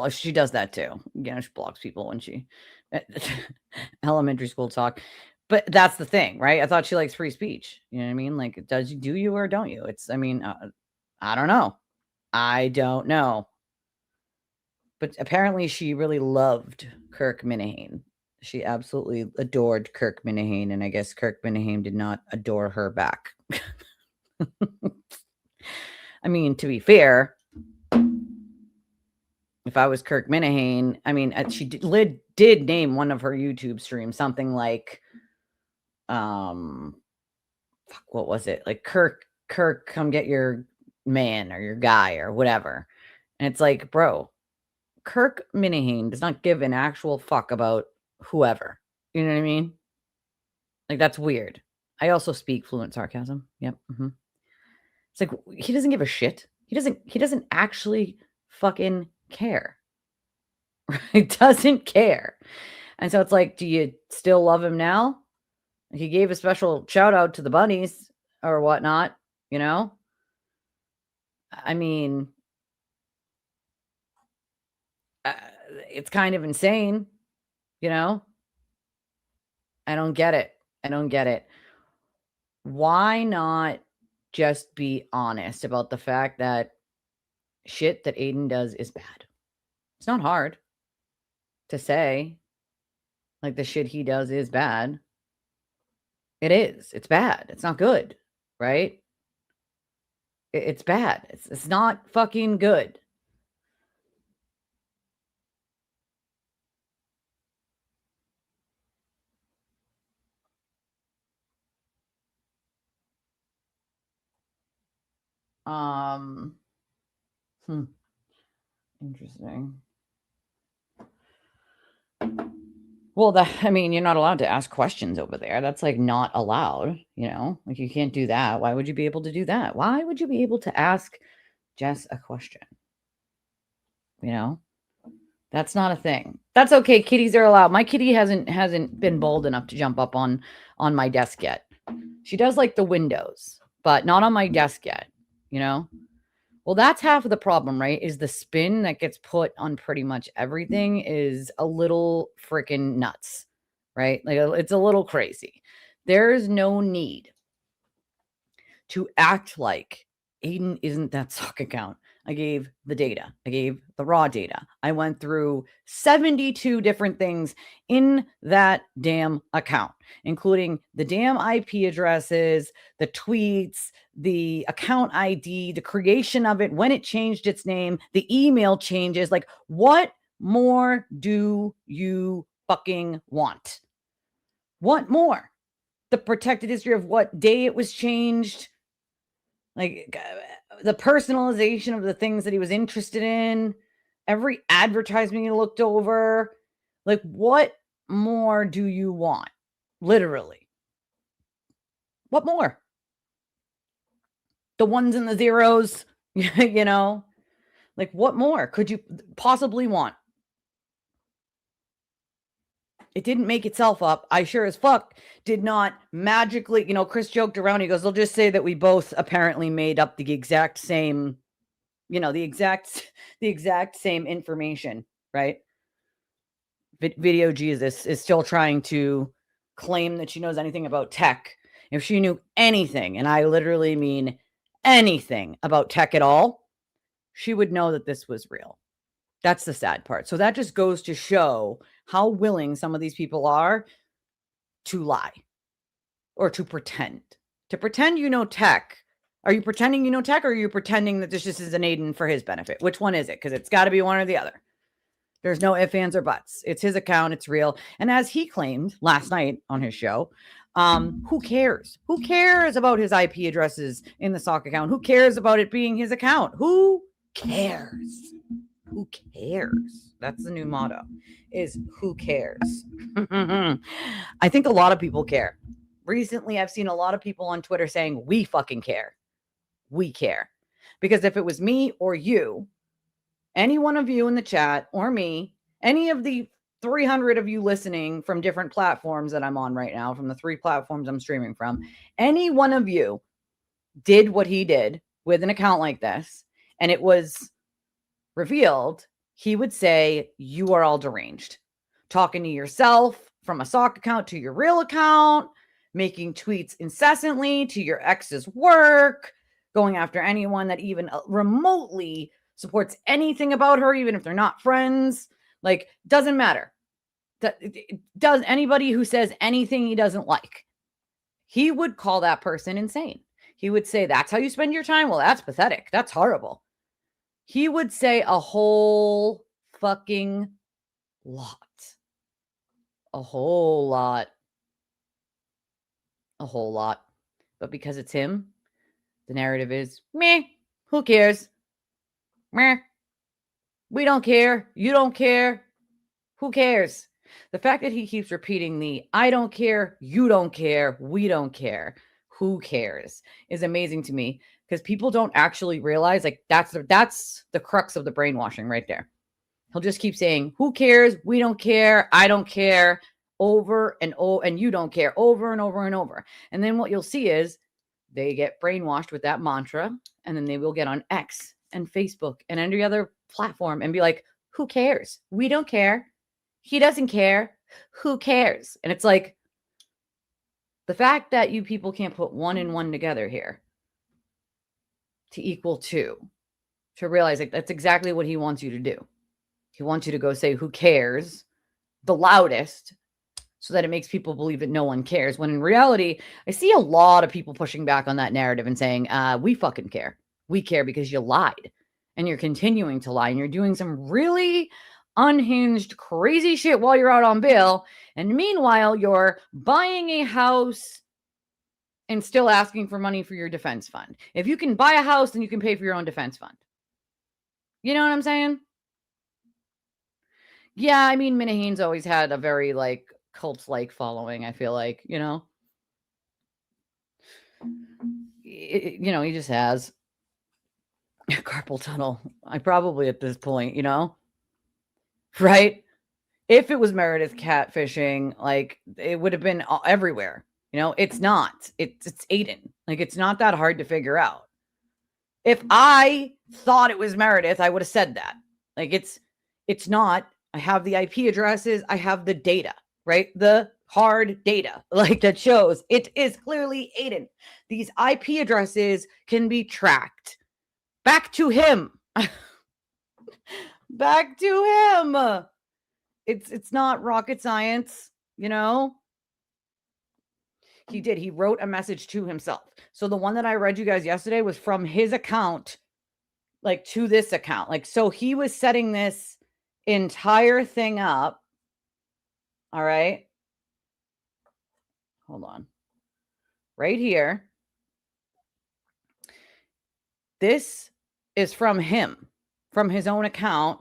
she does that too. You know, she blocks people when she elementary school talk. But that's the thing, right? I thought she likes free speech. You know what I mean? Like, do you or don't you? I don't know. I don't know. But apparently she really loved Kirk Minihane. She absolutely adored Kirk Minihane, and I guess Kirk Minihane did not adore her back. I mean, to be fair, if I was Kirk Minihane, I mean, she did name one of her YouTube streams something like, what was it? Like Kirk, come get your man or your guy or whatever. And it's like, bro, Kirk Minihane does not give an actual fuck about whoever. You know what I mean? Like, that's weird. I also speak fluent sarcasm. Yep. Mm-hmm. It's like, he doesn't give a shit. He doesn't actually fucking care. He doesn't care. And so it's like, do you still love him now? He gave a special shout out to the bunnies or whatnot, you know? I mean, it's kind of insane, you know? I don't get it. Why not just be honest about the fact that shit that Aiden does is bad? It's not hard to say. Like the shit he does is bad. It is. It's bad. It's not good, right? It's bad. It's not fucking good. Interesting. Well, I mean, you're not allowed to ask questions over there. That's like not allowed, you know? Like you can't do that. Why would you be able to do that? Why would you be able to ask Jess a question? You know? That's not a thing. That's okay. Kitties are allowed. My kitty hasn't been bold enough to jump up on my desk yet. She does like the windows, but not on my desk yet, you know? Well, that's half of the problem, right? Is the spin that gets put on pretty much everything is a little freaking nuts, right? Like it's a little crazy. There's no need to act like Aiden isn't that sock account. I gave the data. I gave the raw data. I went through 72 different things in that damn account, including the damn IP addresses, the tweets, the account ID, the creation of it, when it changed its name, the email changes. Like, what more do you fucking want? What more? The protected history of what day it was changed, like the personalization of the things that he was interested in, every advertisement he looked over. Like, what more do you want? Literally. What more? The ones and the zeros, you know? Like, what more could you possibly want? It didn't make itself up. I sure as fuck did not magically, you know, Chris joked around. He goes, they'll just say that we both apparently made up the exact same, you know, the exact same information, right? Video Jesus is still trying to claim that she knows anything about tech. If she knew anything, and I literally mean anything about tech at all, she would know that this was real. That's the sad part. So that just goes to show how willing some of these people are to lie or to pretend. To pretend you know tech. Are you pretending you know tech, or are you pretending that this just is an Aiden for his benefit? Which one is it? Because it's got to be one or the other. There's no ifs, ands, or buts. It's his account. It's real. And as he claimed last night on his show, who cares? Who cares about his IP addresses in the sock account? Who cares about it being his account? Who cares? Who cares? That's the new motto, is who cares? I think a lot of people care. Recently, I've seen a lot of people on Twitter saying, we fucking care. We care. Because if it was me or you, any one of you in the chat or me, any of the 300 of you listening from different platforms that I'm on right now, from the 3 platforms I'm streaming from, any one of you did what he did with an account like this, and it was revealed, he would say, you are all deranged. Talking to yourself from a sock account to your real account, making tweets incessantly to your ex's work, going after anyone that even remotely supports anything about her, even if they're not friends. Like, doesn't matter. Does anybody who says anything he doesn't like, he would call that person insane. He would say, that's how you spend your time? Well, that's pathetic. That's horrible. He would say a whole fucking lot. A whole lot. A whole lot. But because it's him, the narrative is, meh, who cares? Meh. We don't care. You don't care. Who cares? The fact that he keeps repeating the I don't care, you don't care, we don't care, who cares, is amazing to me, because people don't actually realize, like, that's the crux of the brainwashing right there. He'll just keep saying, who cares? We don't care. I don't care, over and over, and you don't care, over and over and over. And then what you'll see is they get brainwashed with that mantra, and then they will get on X and Facebook and every other platform and be like, who cares? We don't care. He doesn't care. Who cares? And it's like, the fact that you people can't put 1 and 1 together here to equal 2, to realize, like, that's exactly what he wants you to do. He wants you to go say, who cares, the loudest, so that it makes people believe that no one cares. When in reality, I see a lot of people pushing back on that narrative and saying, we fucking care. We care because you lied and you're continuing to lie and you're doing some really unhinged, crazy shit while you're out on bail. And meanwhile, you're buying a house and still asking for money for your defense fund. If you can buy a house, then you can pay for your own defense fund. You know what I'm saying? Yeah, I mean, Minahane's always had a very, like, cult-like following, I feel like, you know? You know, he just has. Carpal tunnel. I probably at this point, you know? Right? If it was Meredith catfishing, like, it would have been everywhere. You know, it's not. It's Aiden. Like, it's not that hard to figure out. If I thought it was Meredith, I would have said that. Like, it's not. I have the IP addresses. I have the data, right? The hard data, like, that shows it is clearly Aiden. These IP addresses can be tracked back to him. Back to him. It's not rocket science, you know? He did. He wrote a message to himself. So the one that I read you guys yesterday was from his account, like, to this account. Like, so he was setting this entire thing up. All right. Hold on. Right here. This is from him, from his own account,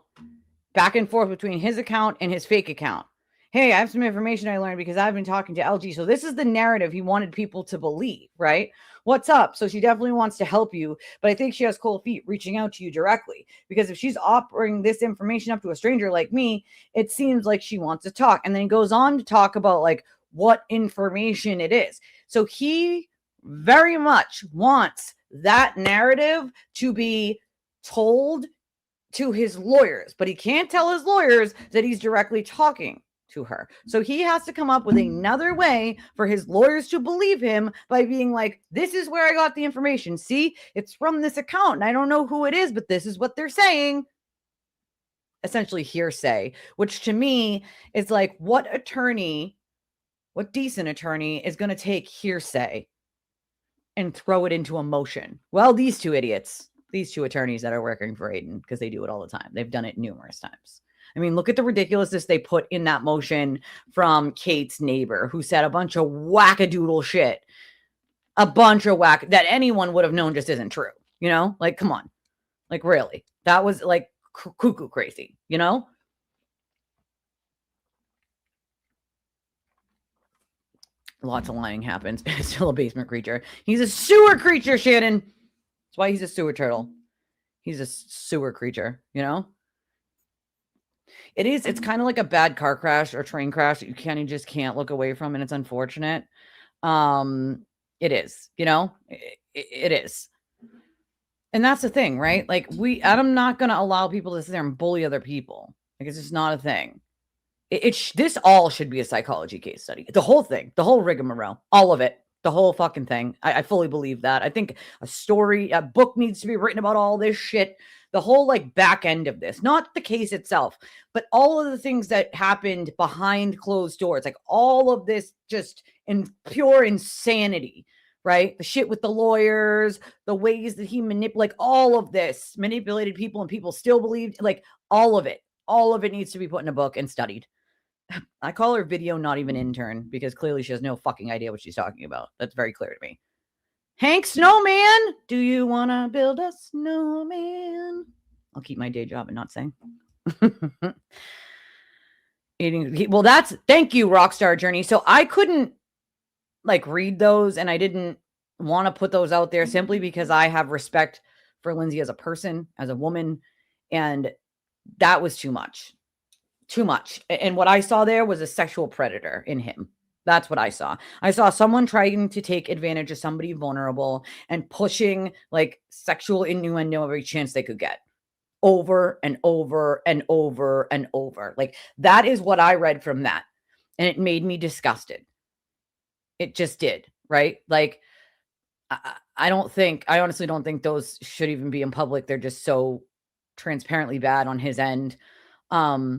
back and forth between his account and his fake account. Hey, I have some information I learned because I've been talking to LG. So this is the narrative he wanted people to believe, right? What's up? So she definitely wants to help you, but I think she has cold feet reaching out to you directly, because if she's offering this information up to a stranger like me, it seems like she wants to talk. And then he goes on to talk about, like, what information it is. So he very much wants that narrative to be told to his lawyers, but he can't tell his lawyers that he's directly talking to her. So he has to come up with another way for his lawyers to believe him by being like, this is where I got the information. See, it's from this account and I don't know who it is, but this is what they're saying. Essentially hearsay, which to me is like, what decent attorney is going to take hearsay and throw it into a motion? Well, these two idiots, these two attorneys that are working for Aiden, because they do it all the time. They've done it numerous times. I mean, look at the ridiculousness they put in that motion from Kate's neighbor, who said a bunch of wackadoodle shit. A bunch of that anyone would have known just isn't true. You know? Like, come on. Like, really? That was, like, cuckoo crazy, you know? Lots of lying happens. It's still a basement creature. He's a sewer creature, Shannon. That's why he's a sewer turtle. He's a sewer creature, you know? It's kind of like a bad car crash or train crash that you just can't look away from, and it's unfortunate. It is, you know? It is. And that's the thing, right? Like, I'm not going to allow people to sit there and bully other people. Like, it's just not a thing. This all should be a psychology case study. The whole thing, the whole rigmarole, all of it, the whole fucking thing. I fully believe that. I think a book needs to be written about all this shit. The whole, like, back end of this, not the case itself, but all of the things that happened behind closed doors, like all of this just in pure insanity, right? The shit with the lawyers, the ways that he like all of this manipulated people and people still believed, like all of it needs to be put in a book and studied. I call her video not even intern because clearly she has no fucking idea what she's talking about. That's very clear to me. Hank Snowman, do you want to build a snowman? I'll keep my day job and not sing. Well, thank you, Rockstar Journey. So I couldn't, like, read those, and I didn't want to put those out there simply because I have respect for Lindsay as a person, as a woman, and that was too much. Too much. And what I saw there was a sexual predator in him. That's what I saw. I saw someone trying to take advantage of somebody vulnerable and pushing, like, sexual innuendo every chance they could get, over and over and over and over. Like, that is what I read from that. And it made me disgusted. It just did, right? Like, I honestly don't think those should even be in public. They're just so transparently bad on his end. I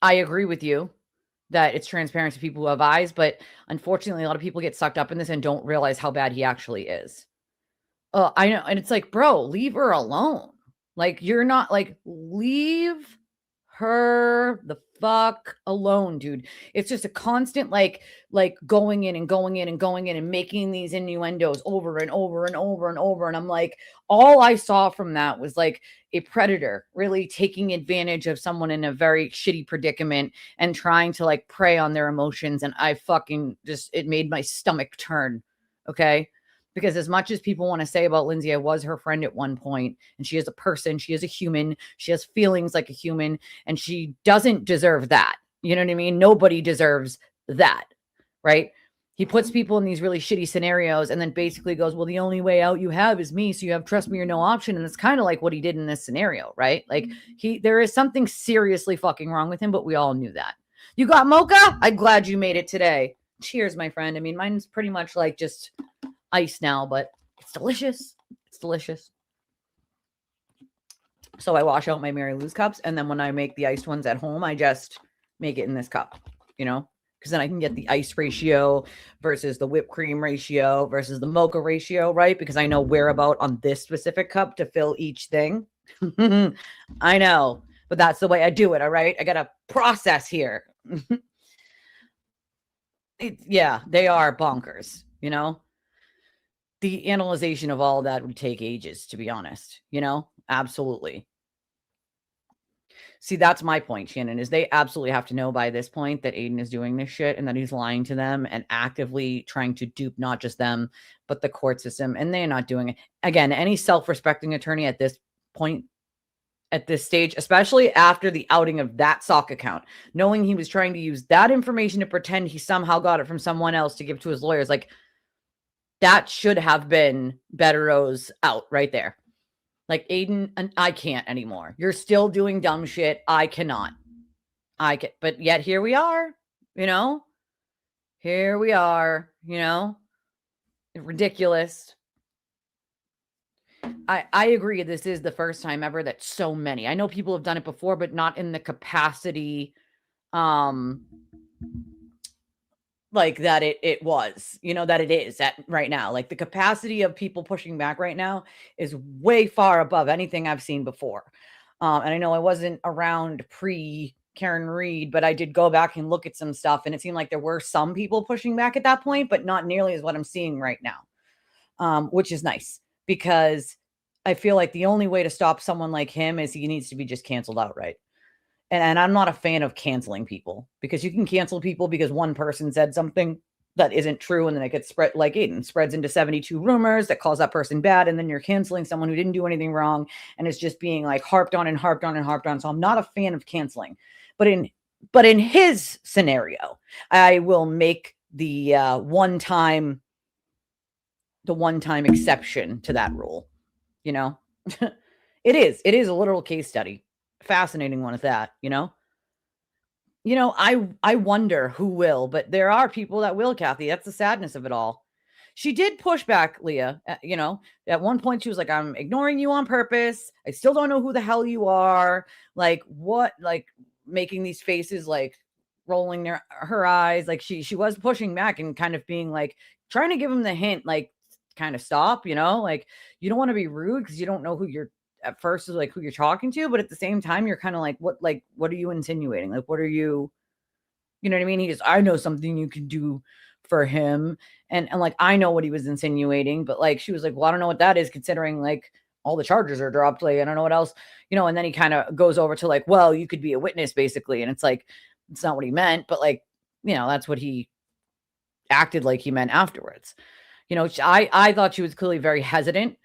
agree with you. that it's transparent to people who have eyes, but unfortunately, a lot of people get sucked up in this and don't realize how bad he actually is. I know. And it's like, bro, leave her alone. Like, you're not like, leave her the fuck alone, dude. It's just a constant like going in and going in and going in and making these innuendos over and over and over and over. And I'm like, all I saw from that was like a predator really taking advantage of someone in a very shitty predicament and trying to like prey on their emotions. And I fucking just, it made my stomach turn. Okay. Because as much as people want to say about Lindsay, I was her friend at one point, and she is a person, she is a human, she has feelings like a human, and she doesn't deserve that. You know what I mean? Nobody deserves that, right? He puts people in these really shitty scenarios and then basically goes, well, the only way out you have is me, so you have trust me or no option. And it's kind of like what he did in this scenario, right? Like there is something seriously fucking wrong with him, but we all knew that. You got mocha? I'm glad you made it today. Cheers, my friend. I mean, mine's pretty much like just ice now, but it's delicious. It's delicious. So I wash out my Mary Lou's cups, and then when I make the iced ones at home, I just make it in this cup, you know, because then I can get the ice ratio versus the whipped cream ratio versus the mocha ratio, right? Because I know where about on this specific cup to fill each thing. I know, but that's the way I do it. All right. I got a process here. Yeah, they are bonkers, you know. The analyzation of all that would take ages, to be honest, you know, absolutely. See, that's my point, Shannon, is they absolutely have to know by this point that Aiden is doing this shit and that he's lying to them and actively trying to dupe not just them, but the court system. And they're not doing it. Again, any self-respecting attorney at this point, at this stage, especially after the outing of that sock account, knowing he was trying to use that information to pretend he somehow got it from someone else to give to his lawyers, like, that should have been Bettero's out right there. Like, Aiden, and I can't anymore. You're still doing dumb shit. I cannot. But yet here we are, you know? Here we are, you know? Ridiculous. I agree. This is the first time ever that so many, I know people have done it before, but not in the capacity, like that it was, you know, that it is at right now. Like the capacity of people pushing back right now is way far above anything I've seen before. And I know I wasn't around pre Karen Reed, but I did go back and look at some stuff, and it seemed like there were some people pushing back at that point, but not nearly as what I'm seeing right now, which is nice because I feel like the only way to stop someone like him is he needs to be just canceled outright. And I'm not a fan of canceling people because you can cancel people because one person said something that isn't true. And then it gets spread like Aiden spreads into 72 rumors that calls that person bad. And then you're canceling someone who didn't do anything wrong. And it's just being like harped on and harped on and harped on. So I'm not a fan of canceling, but in his scenario, I will make the one-time exception to that rule, you know. It is a literal case study. Fascinating one at that, you know. I wonder who will, but there are people that will, Kathy. That's the sadness of it all. She did push back, Leah. You know, at one point she was like, I'm ignoring you on purpose. I still don't know who the hell you are. Like what, like making these faces, like rolling her eyes. Like she was pushing back and kind of being like, trying to give him the hint, like kind of stop, you know, like you don't want to be rude because you don't know who you're at first is like who you're talking to, but at the same time, you're kind of like, what are you insinuating? Like, what are you know what I mean? He goes, I know something you can do for him. And like, I know what he was insinuating, but like, she was like, well, I don't know what that is considering like all the charges are dropped. Like, I don't know what else, you know? And then he kind of goes over to like, well, you could be a witness basically. And it's like, it's not what he meant, but like, you know, that's what he acted like he meant afterwards. You know, I thought she was clearly very hesitant.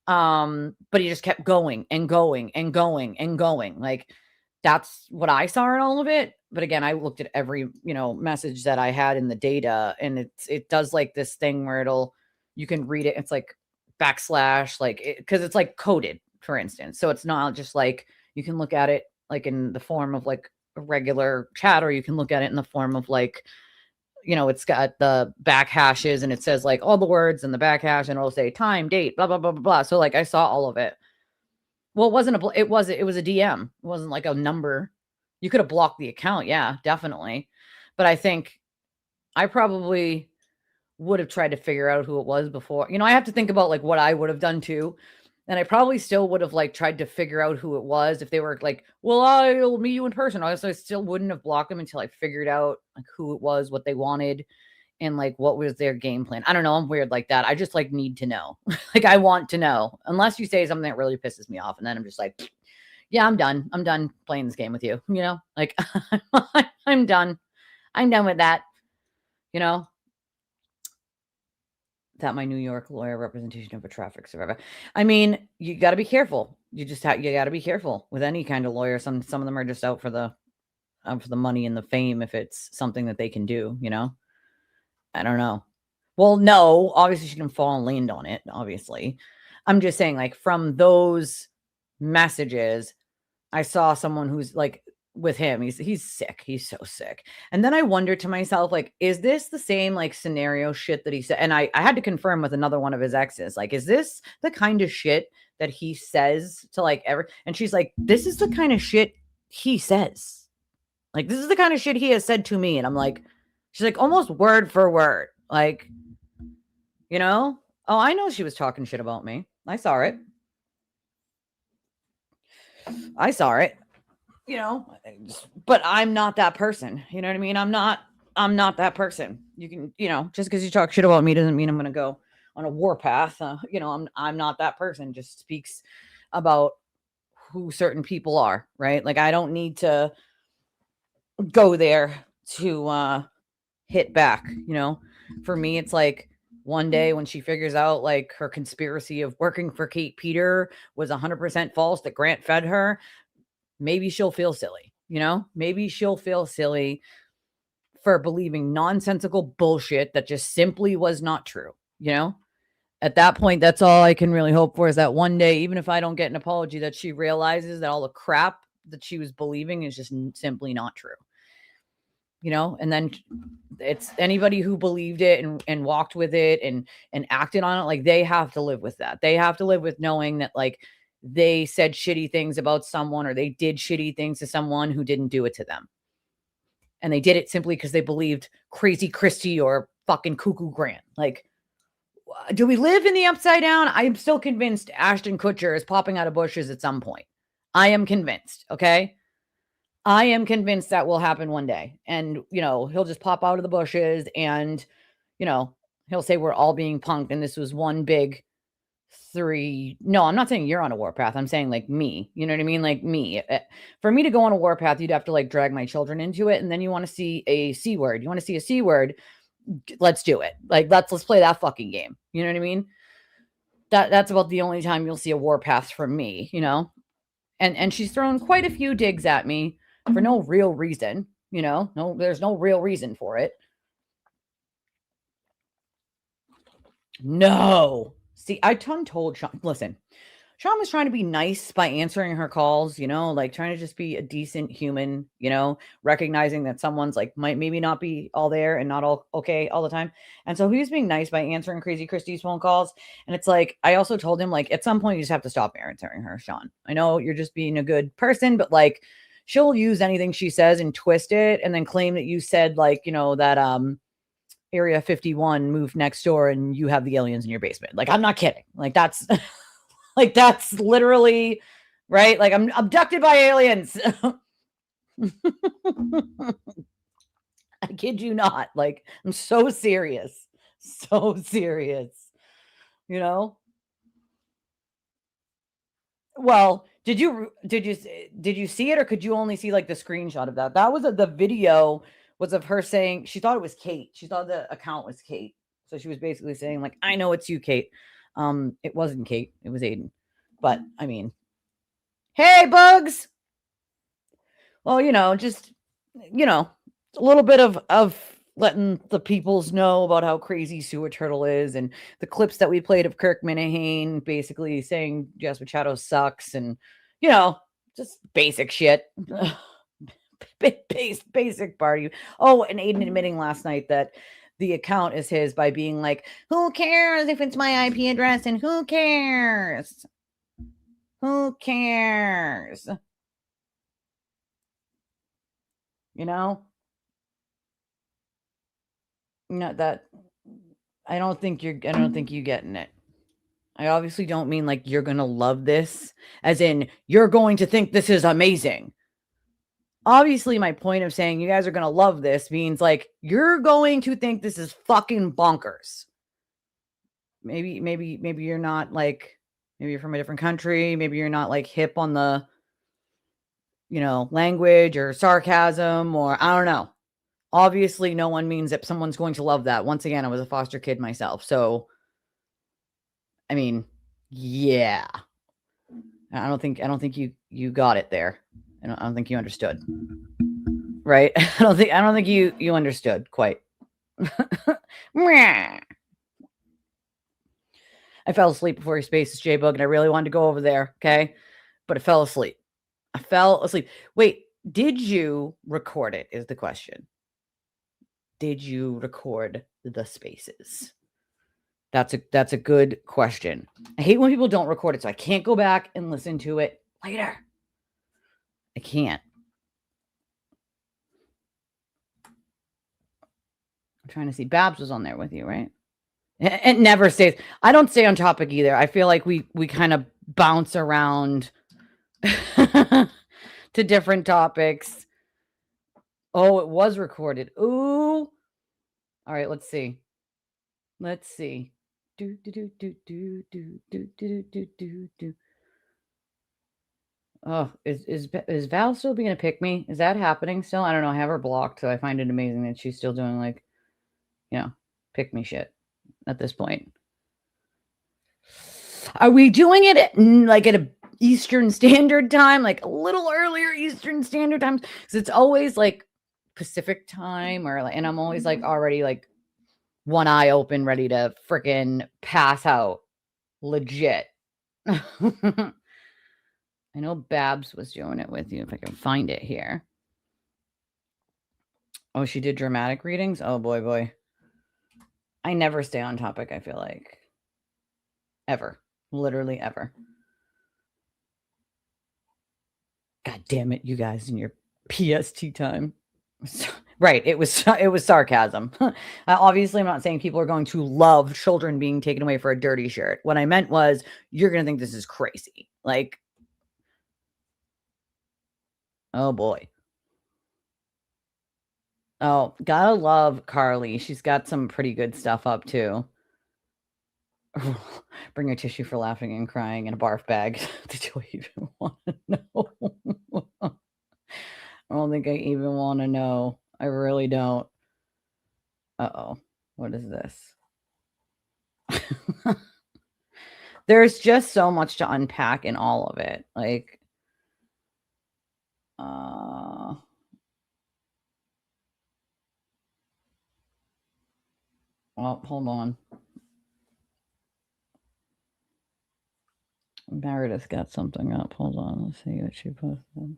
But he just kept going and going and going and going. Like that's what I saw in all of it. But again, I looked at every, you know, message that I had in the data, and it does like this thing where you can read it. It's like backslash, like, because it's like coded, for instance. So it's not just like, you can look at it like in the form of like a regular chat, or you can look at it in the form of like, you know, it's got the back hashes and it says like all the words in the back hash, and it'll say time, date, blah, blah, blah, blah, blah. So like I saw all of it. Well, it wasn't it was a DM. It wasn't like a number. You could have blocked the account. Yeah, definitely. But I think I probably would have tried to figure out who it was before. You know, I have to think about like what I would have done too. And I probably still would have like tried to figure out who it was if they were like, well, I'll meet you in person. I still wouldn't have blocked them until I figured out like who it was, what they wanted, and like what was their game plan. I don't know. I'm weird like that. I just like need to know. Like I want to know. Unless you say something that really pisses me off, and then I'm just like, yeah, I'm done. I'm done playing this game with you. You know, like I'm done. I'm done with that. You know, that my New York lawyer representation of a traffic survivor. I mean, you got to be careful. You got to be careful with any kind of lawyer. Some of them are just out for the money and the fame if it's something that they can do, you know? I don't know. Well, no, obviously she didn't fall and land on it, obviously. I'm just saying, like, from those messages, I saw someone who's like with him. He's sick. He's so sick. And then I wondered to myself, like, is this the same like scenario shit that he said? And I had to confirm with another one of his exes, like, is this the kind of shit that he says to like and she's like, this is the kind of shit he says. Like, this is the kind of shit he has said to me. And I'm like, she's like, almost word for word. Like, you know? Oh, I know she was talking shit about me. I saw it. You know, but I'm not that person. You know what I mean? I'm not that person. You can, you know, just because you talk shit about me doesn't mean I'm going to go on a warpath. You know, I'm not that person. Just speaks about who certain people are, right? Like, I don't need to go there to hit back, you know? For me, it's like one day when she figures out like her conspiracy of working for Kate Peter was 100% false, that Grant fed her, maybe she'll feel silly, you know? Maybe she'll feel silly for believing nonsensical bullshit that just simply was not true, you know? At that point, that's all I can really hope for, is that one day, even if I don't get an apology, that she realizes that all the crap that she was believing is just simply not true. You know, and then it's anybody who believed it and walked with it and acted on it, like, they have to live with that. They have to live with knowing that like they said shitty things about someone, or they did shitty things to someone who didn't do it to them. And they did it simply because they believed Crazy Christie or fucking Cuckoo Grant. Like, do we live in the upside down? I'm still convinced Ashton Kutcher is popping out of bushes at some point. I am convinced. Okay. I am convinced that will happen one day. And, you know, he'll just pop out of the bushes and, you know, he'll say we're all being punked and this was one big three. No, I'm not saying you're on a warpath. I'm saying like me. You know what I mean? Like me. For me to go on a warpath, you'd have to like drag my children into it. And then you want to see a C word. You want to see a C word. Let's do it. Like, let's play that fucking game. You know what I mean? That's about the only time you'll see a warpath from me, you know? And she's thrown quite a few digs at me for no real reason, you know? No, there's no real reason for it. No. See, I told Sean, listen, Sean was trying to be nice by answering her calls, you know, like trying to just be a decent human, you know, recognizing that someone's like might maybe not be all there and not all okay all the time. And so he was being nice by answering Crazy Christie's phone calls. And it's like, I also told him, like, at some point you just have to stop answering her, Sean. I know you're just being a good person, but like, she'll use anything she says and twist it and then claim that you said, like, you know, that Area 51 moved next door and you have the aliens in your basement. Like, I'm not kidding. Like, that's like, that's literally right. Like, I'm abducted by aliens. I kid you not. Like, I'm so serious. So serious. You know? Well, did you see it, or could you only see like the screenshot of that? That was the video was of her saying she thought it was Kate. She thought the account was Kate. So she was basically saying like, I know it's you, Kate. It wasn't Kate, it was Aiden. But I mean, hey, Bugs. Well, you know, just, you know, a little bit of letting the peoples know about how crazy Sewer Turtle is, and the clips that we played of Kirk Minihane basically saying Jess Machado sucks, and, you know, just basic shit. Basic party. Oh, and Aiden admitting last night that the account is his by being like, who cares if it's my IP address, and who cares? Who cares? You know? No, that I don't think you getting it. I obviously don't mean like you're gonna love this, as in you're going to think this is amazing. Obviously, my point of saying you guys are gonna love this means like you're going to think this is fucking bonkers. Maybe you're not like, maybe you're from a different country, maybe you're not like hip on the, language or sarcasm, or I don't know. Obviously, no one means that someone's going to love that. Once again, I was a foster kid myself, so I mean, yeah. I don't think you got it there. I don't think you understood. Right? I don't think you understood quite. I fell asleep before your spaces, J-Bug, and I really wanted to go over there, okay? But I fell asleep. Wait, did you record it is the question. Did you record the spaces? That's a good question. I hate when people don't record it, so I can't go back and listen to it later. I can't. I'm trying to see. Babs was on there with you, right? It never stays. I don't stay on topic either. I feel like we kind of bounce around to different topics. Oh, it was recorded. Ooh. All right, let's see. Do. Oh, is Val still being a pick me? Is that happening still? I don't know. I have her blocked, so I find it amazing that she's still doing like, pick me shit at this point. Are we doing it at a Eastern Standard Time, like a little earlier Eastern Standard Time? Because it's always like Pacific Time, and I'm always like already like one eye open, ready to freaking pass out. Legit. I know Babs was doing it with you, if I can find it here. Oh, she did dramatic readings? Oh, boy. I never stay on topic, I feel like. Ever. Literally ever. God damn it, you guys in your PST time. Right, it was sarcasm. Obviously, I'm not saying people are going to love children being taken away for a dirty shirt. What I meant was, you're going to think this is crazy. Like, oh boy. Oh, gotta love Carly. She's got some pretty good stuff up too. Bring a tissue for laughing and crying and a barf bag. Did you even want to know? I don't think I even want to know. I really don't. Uh-oh. What is this? There's just so much to unpack in all of it. Like, oh, hold on. Meredith got something up. Hold on. Let's see what she posted.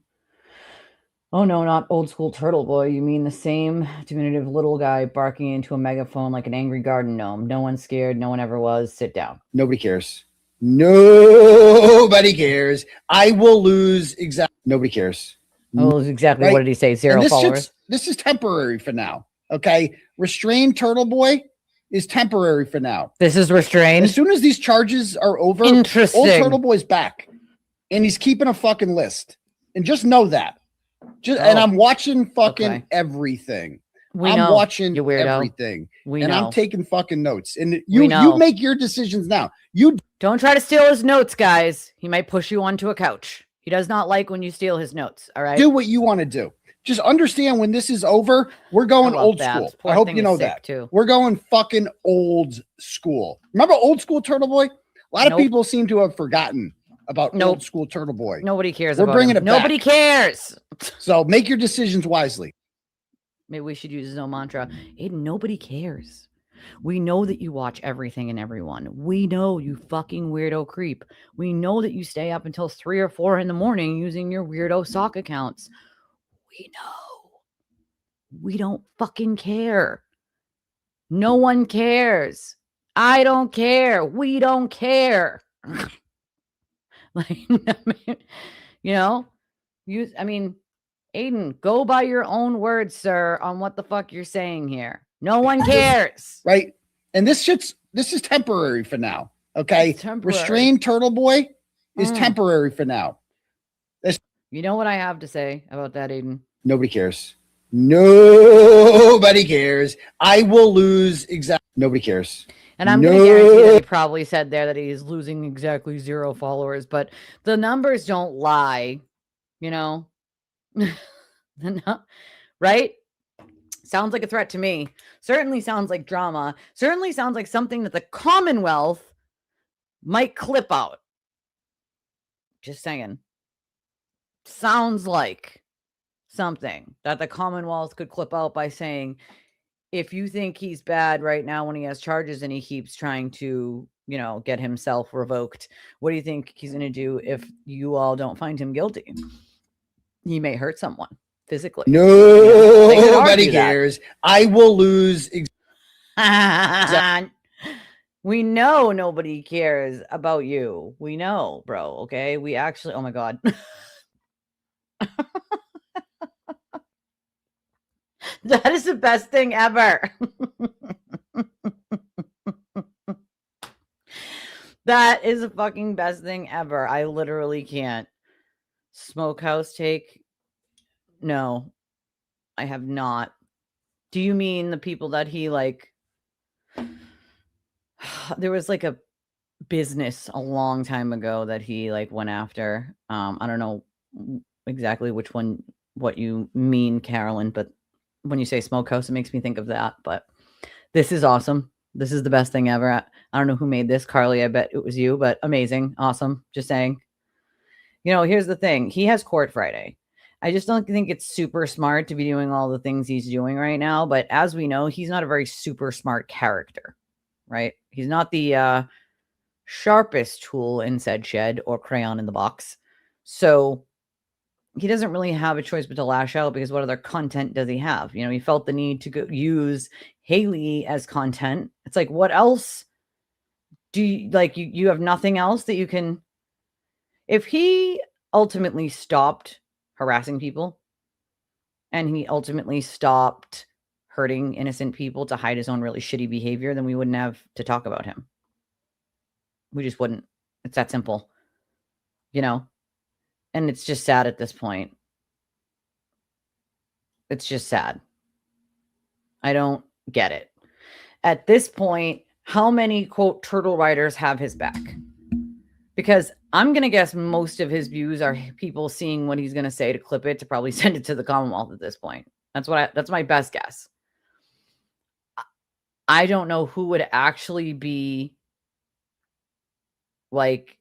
Oh, no, not old school Turtleboy. You mean the same diminutive little guy barking into a megaphone like an angry garden gnome. No one's scared. No one ever was. Sit down. Nobody cares. Nobody cares. I will lose. Nobody cares. Oh, exactly. Right? What did he say? Zero followers? This is temporary for now. Okay. Restrained Turtleboy is temporary for now. This is restrained. As soon as these charges are over, interesting. Old Turtleboy's back. And he's keeping a fucking list. And just know that. And I'm watching fucking everything. I'm watching you weirdo. Everything. And I'm taking fucking notes. And you make your decisions now. You don't try to steal his notes, guys. He might push you onto a couch. He does not like when you steal his notes. All right. Do what you want to do. Just understand when this is over, we're going old school. I hope you know that. Too. We're going fucking old school. Remember old school Turtleboy? A lot of people seem to have forgotten about old school Turtleboy. Nobody cares about bringing it back. Nobody cares. So make your decisions wisely. Maybe we should use his own mantra. Nobody cares. We know that you watch everything and everyone. We know you fucking weirdo creep. We know that you stay up until 3 or 4 in the morning using your weirdo sock accounts. We know. We don't fucking care. No one cares. I don't care. We don't care. Like, Aiden, go by your own words, sir, on what the fuck you're saying here. No one cares. Right? And this is temporary for now. Okay. Restrained Turtleboy is temporary for now. You know what I have to say about that, Aiden? Nobody cares. Nobody cares. I will lose exactly. Nobody cares. And I'm going to guarantee that he probably said there that he's losing exactly 0 followers, but the numbers don't lie, you know? Right? Sounds like a threat to me. Certainly sounds like drama. Certainly sounds like something that the Commonwealth might clip out. Just saying. Sounds like something that the Commonwealth could clip out by saying, if you think he's bad right now when he has charges and he keeps trying to, you know, get himself revoked, what do you think he's going to do if you all don't find him guilty? He may hurt someone physically. Nobody cares. I will lose. We know nobody cares about you. We know, bro. Okay. We actually, oh my God. That is the best thing ever. That is the fucking best thing ever. I literally can't. Smokehouse take? No, I have not. Do you mean the people that he like? There was like a business a long time ago that he like went after. I don't know exactly which one, what you mean, Carolyn, but when you say Smokehouse, it makes me think of that. But this is awesome. This is the best thing ever. I don't know who made this. Carly, I bet it was you, but amazing. Awesome. Just saying. You know, here's the thing. He has court Friday. I just don't think it's super smart to be doing all the things he's doing right now. But as we know, he's not a very super smart character, right? He's not the sharpest tool in said shed or crayon in the box. So he doesn't really have a choice but to lash out, because what other content does he have? You know, he felt the need to use Haley as content. It's like, what else do you like? You have nothing else that you can. If he ultimately stopped harassing people and he ultimately stopped hurting innocent people to hide his own really shitty behavior, then we wouldn't have to talk about him. We just wouldn't. It's that simple, you know? And it's just sad at this point. It's just sad. I don't get it. At this point, how many, quote, turtle riders have his back? Because I'm going to guess most of his views are people seeing what he's going to say to clip it to probably send it to the Commonwealth at this point. That's my best guess. I don't know who would actually be like,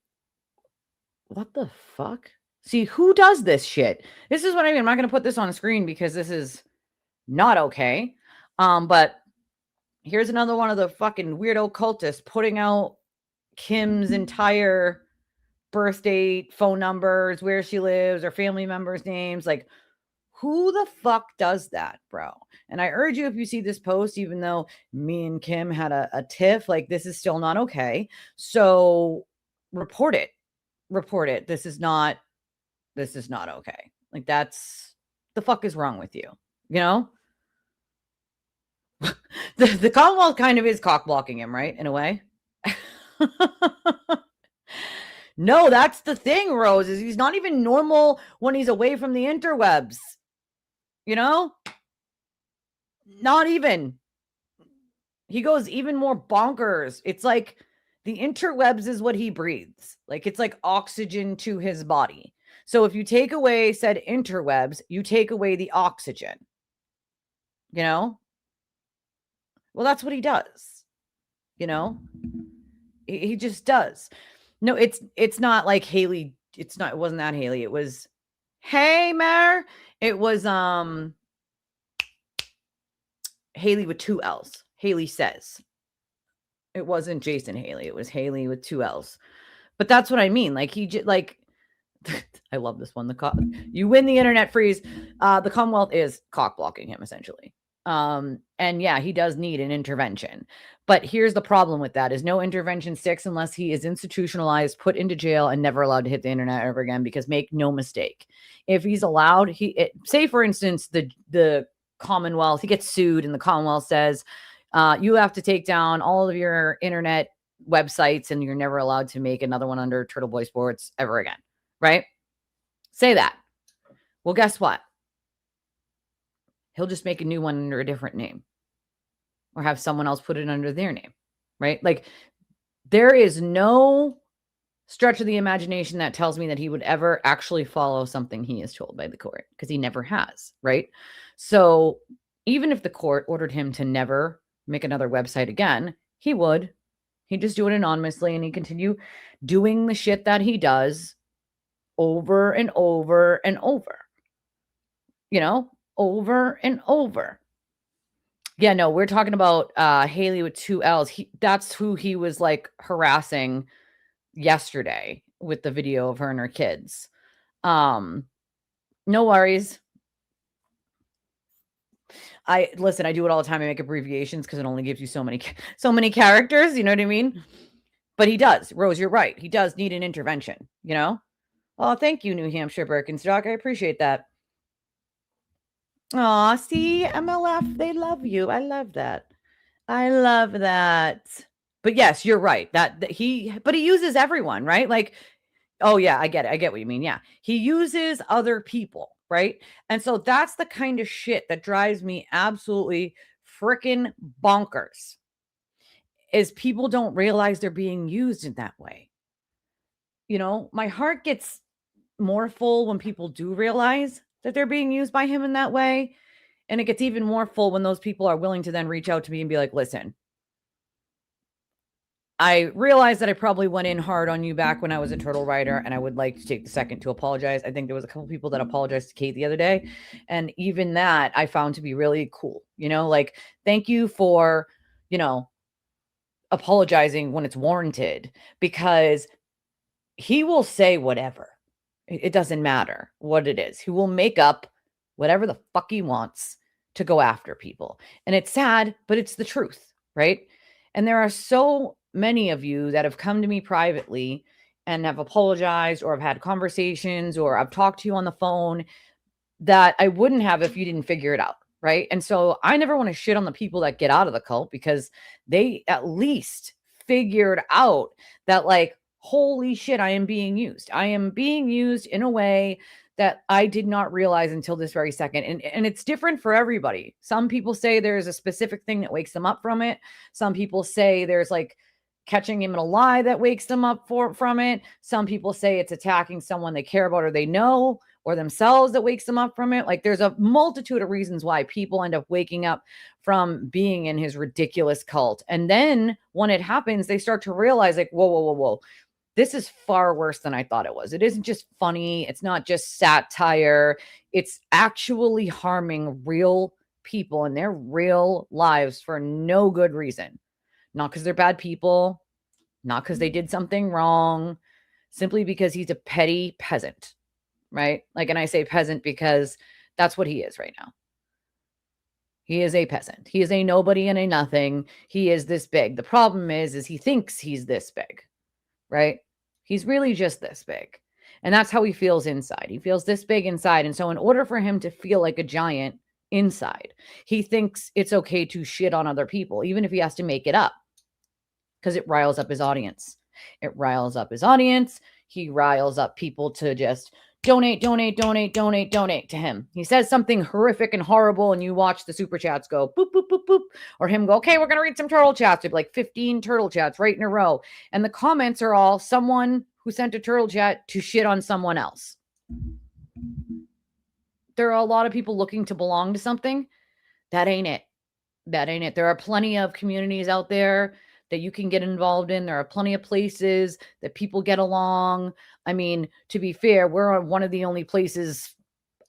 what the fuck? See, who does this shit? This is what I mean. I'm not going to put this on the screen because this is not okay. But here's another one of the fucking weirdo cultists putting out Kim's entire birth date, phone numbers, where she lives, or family members' names. Like, who the fuck does that, bro? And I urge you, if you see this post, even though me and Kim had a tiff, like, this is still not okay. So report it. Report it. This is not okay. Like, that's the fuck is wrong with you? You know? the Commonwealth kind of is cock blocking him, right? In a way. No, that's the thing, Rose, is he's not even normal when he's away from the interwebs. You know? Not even. He goes even more bonkers. It's like the interwebs is what he breathes. Like, it's like oxygen to his body. So if you take away said interwebs, you take away the oxygen. You know? Well, that's what he does. You know? He just does. No, it's not like Haley. It wasn't that Haley. It was, hey, Mayor. It was Haley with 2 L's. Haley says. It wasn't Jason Haley. It was Haley with 2 L's. But that's what I mean. Like, he just like, I love this one. You win the internet freeze. The Commonwealth is cock blocking him essentially. And yeah, he does need an intervention. But here's the problem with that is no intervention sticks unless he is institutionalized, put into jail, and never allowed to hit the internet ever again. Because make no mistake, if he's allowed, say for instance, the Commonwealth. He gets sued and the Commonwealth says, you have to take down all of your internet websites and you're never allowed to make another one under Turtleboy Sports ever again. Right? Say that. Well, guess what? He'll just make a new one under a different name or have someone else put it under their name. Right? Like, there is no stretch of the imagination that tells me that he would ever actually follow something he is told by the court, because he never has, right? So even if the court ordered him to never make another website again, he would. He'd just do it anonymously and he'd continue doing the shit that he does over and over and over. You know, over and over. Yeah, no, we're talking about Haley with 2 L's. That's who he was like harassing yesterday with the video of her and her kids. No worries. I do it all the time. I make abbreviations because it only gives you so many characters, you know what I mean? But he does. Rose, you're right. He does need an intervention, you know? Oh, thank you, New Hampshire Birkenstock. I appreciate that. Aw, see, MLF, they love you. I love that. But yes, you're right. But he uses everyone, right? Like, oh yeah, I get it. I get what you mean. Yeah. He uses other people, right? And so that's the kind of shit that drives me absolutely freaking bonkers, is people don't realize they're being used in that way. You know, my heart gets more full when people do realize that they're being used by him in that way. And it gets even more full when those people are willing to then reach out to me and be like, listen, I realized that I probably went in hard on you back when I was a turtle writer, and I would like to take the second to apologize. I think there was a couple people that apologized to Kate the other day, and even that I found to be really cool. You know, like, thank you for, you know, apologizing when it's warranted, because he will say whatever. It doesn't matter what it is. He will make up whatever the fuck he wants to go after people. And it's sad, but it's the truth, right? And there are so many of you that have come to me privately and have apologized, or have had conversations, or I've talked to you on the phone that I wouldn't have if you didn't figure it out, right? And so I never want to shit on the people that get out of the cult, because they at least figured out that, like, holy shit, I am being used. I am being used in a way that I did not realize until this very second. And it's different for everybody. Some people say there's a specific thing that wakes them up from it. Some people say there's like catching him in a lie that wakes them up from it. Some people say it's attacking someone they care about or they know, or themselves, that wakes them up from it. Like, there's a multitude of reasons why people end up waking up from being in his ridiculous cult. And then when it happens, they start to realize, like, whoa. This is far worse than I thought it was. It isn't just funny. It's not just satire. It's actually harming real people in their real lives for no good reason. Not because they're bad people, not because they did something wrong, simply because he's a petty peasant, right? Like, and I say peasant because that's what he is right now. He is a peasant. He is a nobody and a nothing. He is this big. The problem is he thinks he's this big, right? He's really just this big. And that's how he feels inside. He feels this big inside. And so in order for him to feel like a giant inside, he thinks it's okay to shit on other people, even if he has to make it up, because it riles up his audience. It riles up his audience. He riles up people to just donate to him. He says something horrific and horrible, and you watch the super chats go boop, boop, boop, boop, or him go, okay, we're going to read some turtle chats. It'd be like 15 turtle chats right in a row. And the comments are all someone who sent a turtle chat to shit on someone else. There are a lot of people looking to belong to something. That ain't it. There are plenty of communities out there that you can get involved in. There are plenty of places that people get along. I mean, to be fair, we're on one of the only places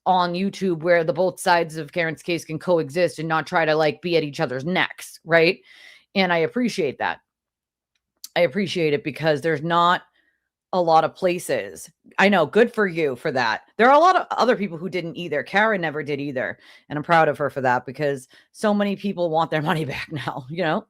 on YouTube where the both sides of Karen's case can coexist and not try to like be at each other's necks, right? And I appreciate that. I appreciate it, because there's not a lot of places. I know, good for you for that. There are a lot of other people who didn't either. Karen never did either. And I'm proud of her for that, because so many people want their money back now, you know?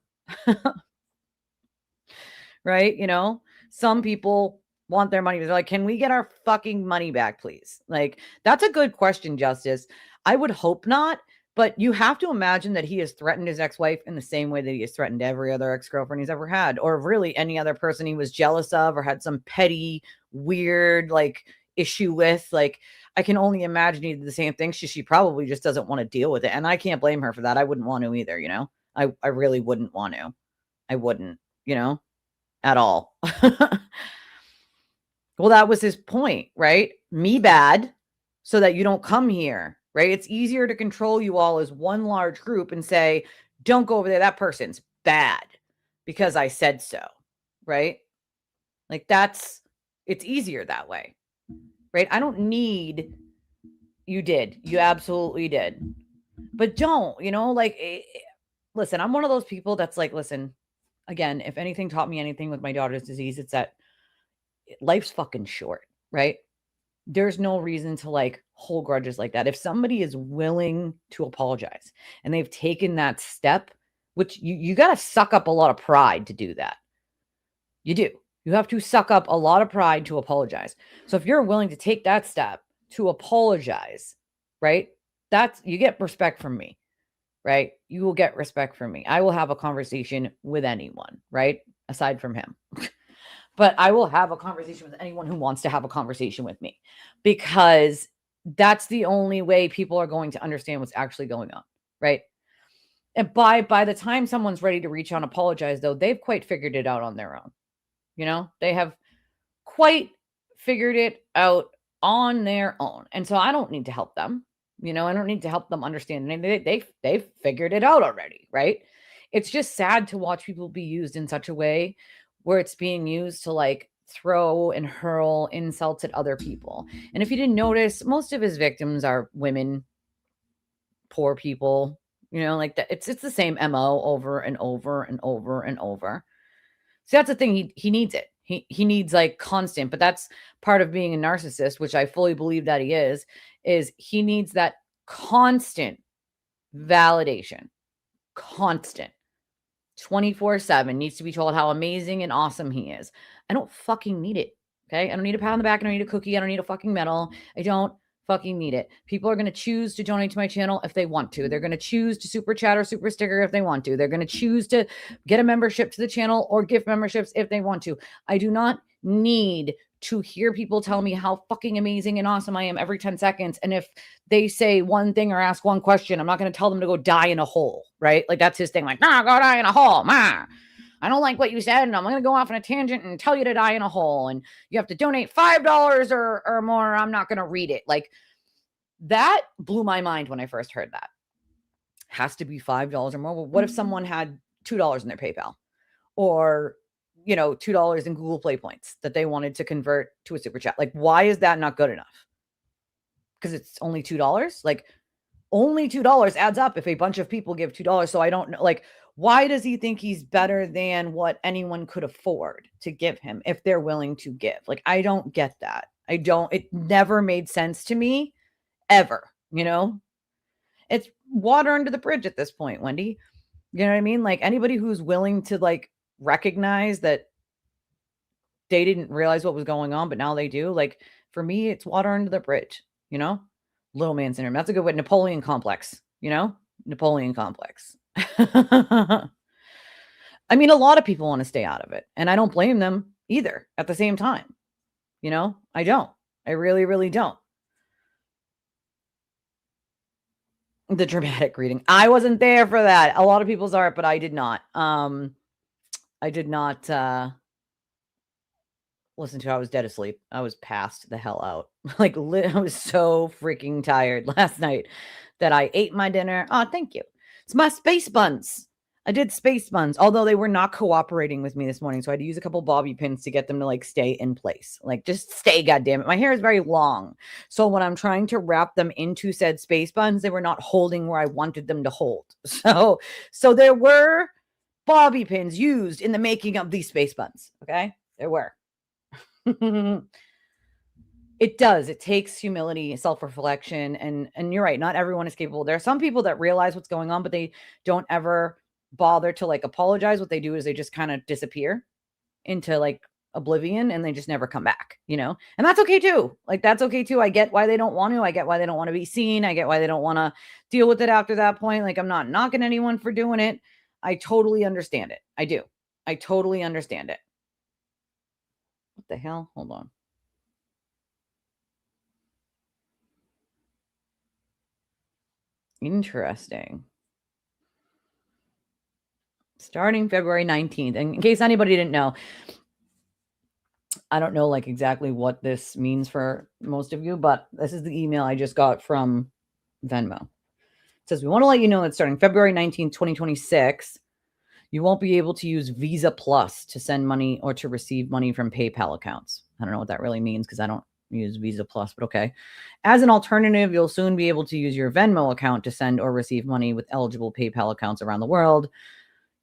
Right? You know, some people want their money. They're like, can we get our fucking money back, please? Like, that's a good question, Justice. I would hope not, But you have to imagine that he has threatened his ex-wife in the same way that he has threatened every other ex-girlfriend he's ever had, or really any other person he was jealous of or had some petty, weird, like, issue with. Like, I can only imagine he did the same thing. She probably just doesn't want to deal with it. And I can't blame her for that. I wouldn't want to either, you know? I really wouldn't want to. I wouldn't, you know, at all. Well, that was his point, right? Me bad so that you don't come here, right? It's easier to control you all as one large group and say, don't go over there. That person's bad because I said so, right? Like it's easier that way, right? I don't need, you did. You absolutely did. But don't, you know, like, listen, I'm one of those people that's like, listen, again, if anything taught me anything with my daughter's disease, it's that life's fucking short, right? There's no reason to like hold grudges like that. If somebody is willing to apologize and they've taken that step, which you got to suck up a lot of pride to do that. You do. You have to suck up a lot of pride to apologize. So if you're willing to take that step to apologize, right? You get respect from me, right? You will get respect from me. I will have a conversation with anyone, right? Aside from him. But I will have a conversation with anyone who wants to have a conversation with me, because that's the only way people are going to understand what's actually going on, right? And by the time someone's ready to reach out and apologize, though, they've quite figured it out on their own. You know, they have quite figured it out on their own. And so I don't need to help them. You know, I don't need to help them understand. And they've figured it out already, right? It's just sad to watch people be used in such a way where it's being used to like throw and hurl insults at other people. And if you didn't notice, most of his victims are women, poor people, you know, like that. It's the same MO over and over and over and over. So that's the thing. He needs it. He needs like constant, but that's part of being a narcissist, which I fully believe that he is he needs that constant validation, constant. 24/7 needs to be told how amazing and awesome he is. I don't fucking need it. Okay. I don't need a pat on the back. I don't need a cookie. I don't need a fucking medal. I don't fucking need it. People are going to choose to donate to my channel if they want to. They're going to choose to super chat or super sticker if they want to. They're going to choose to get a membership to the channel or gift memberships if they want to. I do not need to hear people tell me how fucking amazing and awesome I am every 10 seconds. And if they say one thing or ask one question, I'm not going to tell them to go die in a hole, right? Like that's his thing. Like, nah, go die in a hole. Ma, I don't like what you said. And I'm going to go off on a tangent and tell you to die in a hole. And you have to donate $5 or more. I'm not going to read it. Like that blew my mind when I first heard that. Has to be $5 or more. Well, what if someone had $2 in their PayPal or, you know, $2 in Google Play points that they wanted to convert to a super chat? Like, why is that not good enough? Because it's only $2. Like, only $2 adds up if a bunch of people give $2. So I don't know, like, why does he think he's better than what anyone could afford to give him if they're willing to give? Like, I don't get that. It never made sense to me ever, you know? It's water under the bridge at this point, Wendy. You know what I mean? Like anybody who's willing to like recognize that they didn't realize what was going on, but now they do. Like for me, it's water under the bridge, you know? Little man syndrome. That's a good way. Napoleon complex, you know? Napoleon complex. I mean, a lot of people want to stay out of it, and I don't blame them either at the same time. You know, I don't. I really, really don't. The dramatic reading. I wasn't there for that. A lot of people's art, but I did not. I did not listen to it. I was dead asleep. I was passed the hell out. Like I was so freaking tired last night that I ate my dinner. Oh, thank you. It's my space buns. I did space buns, although they were not cooperating with me this morning. So I had to use a couple bobby pins to get them to like stay in place. Like just stay, goddammit. My hair is very long. So when I'm trying to wrap them into said space buns, they were not holding where I wanted them to hold. So there were bobby pins used in the making of these space buns. Okay. There were. It does. It takes humility, self-reflection. And you're right. Not everyone is capable. There are some people that realize what's going on, but they don't ever bother to like apologize. What they do is they just kind of disappear into like oblivion and they just never come back, you know? And that's okay too. Like, that's okay too. I get why they don't want to. I get why they don't want to be seen. I get why they don't want to deal with it after that point. Like, I'm not knocking anyone for doing it. I totally understand it. I do. I totally understand it. What the hell? Hold on. Interesting. Starting February 19th. And in case anybody didn't know, I don't know like exactly what this means for most of you, but this is the email I just got from Venmo. It says, we want to let you know that starting February 19th, 2026, you won't be able to use Visa Plus to send money or to receive money from PayPal accounts. I don't know what that really means because I don't use Visa Plus, but okay. As an alternative, you'll soon be able to use your Venmo account to send or receive money with eligible PayPal accounts around the world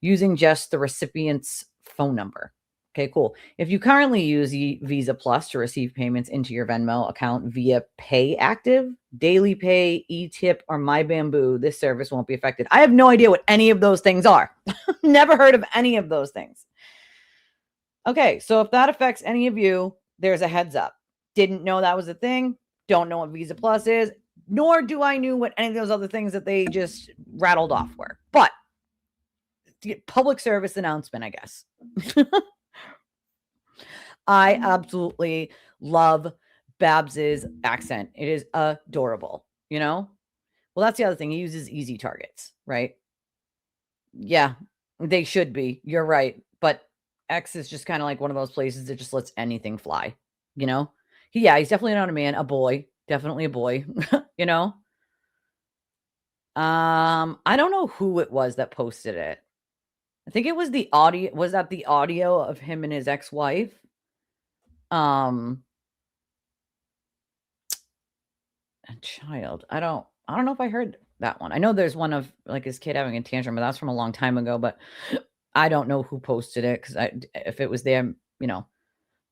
using just the recipient's phone number. Okay, cool. If you currently use Visa Plus to receive payments into your Venmo account via Pay Active, Daily Pay, eTip, or MyBamboo, this service won't be affected. I have no idea what any of those things are. Never heard of any of those things. Okay, so if that affects any of you, there's a heads up. Didn't know that was a thing. Don't know what Visa Plus is, nor do I know what any of those other things that they just rattled off were. But public service announcement, I guess. I absolutely love Babs's accent. It is adorable, you know? Well, that's the other thing. He uses easy targets, right? Yeah, they should be. You're right. But X is just kind of like one of those places that just lets anything fly, you know? He's definitely not a man, a boy. Definitely a boy, you know? I don't know who it was that posted it. I think it was the audio. Was that the audio of him and his ex-wife? A child. I don't know if I heard that one. I know there's one of like his kid having a tantrum, but that's from a long time ago. But I don't know who posted it because if it was there, you know,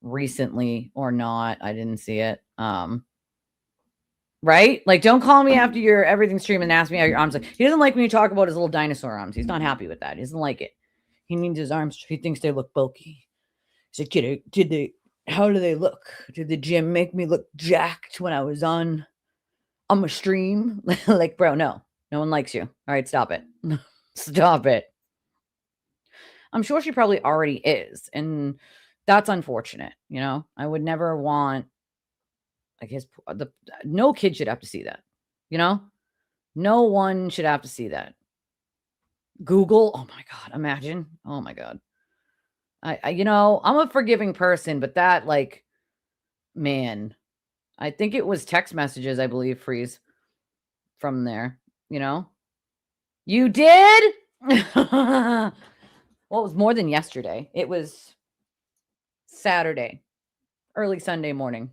recently or not, I didn't see it. Right? Like, don't call me after your everything stream and ask me how your arms. Like, he doesn't like when you talk about his little dinosaur arms. He's not happy with that. He doesn't like it. He needs his arms. He thinks they look bulky. He's like, how do they look? Did the gym make me look jacked when I was on a stream? Like, bro, no one likes you. All right, stop it. Stop it. I'm sure she probably already is. And that's unfortunate. You know, I would never want, like, no kid should have to see that. You know, no one should have to see that. Google. Oh my God. Imagine. Oh my God. I you know, I'm a forgiving person, but that, like, man, I think it was text messages, I believe, freeze from there, you know? You did? Well, it was more than yesterday. It was Saturday, early Sunday morning.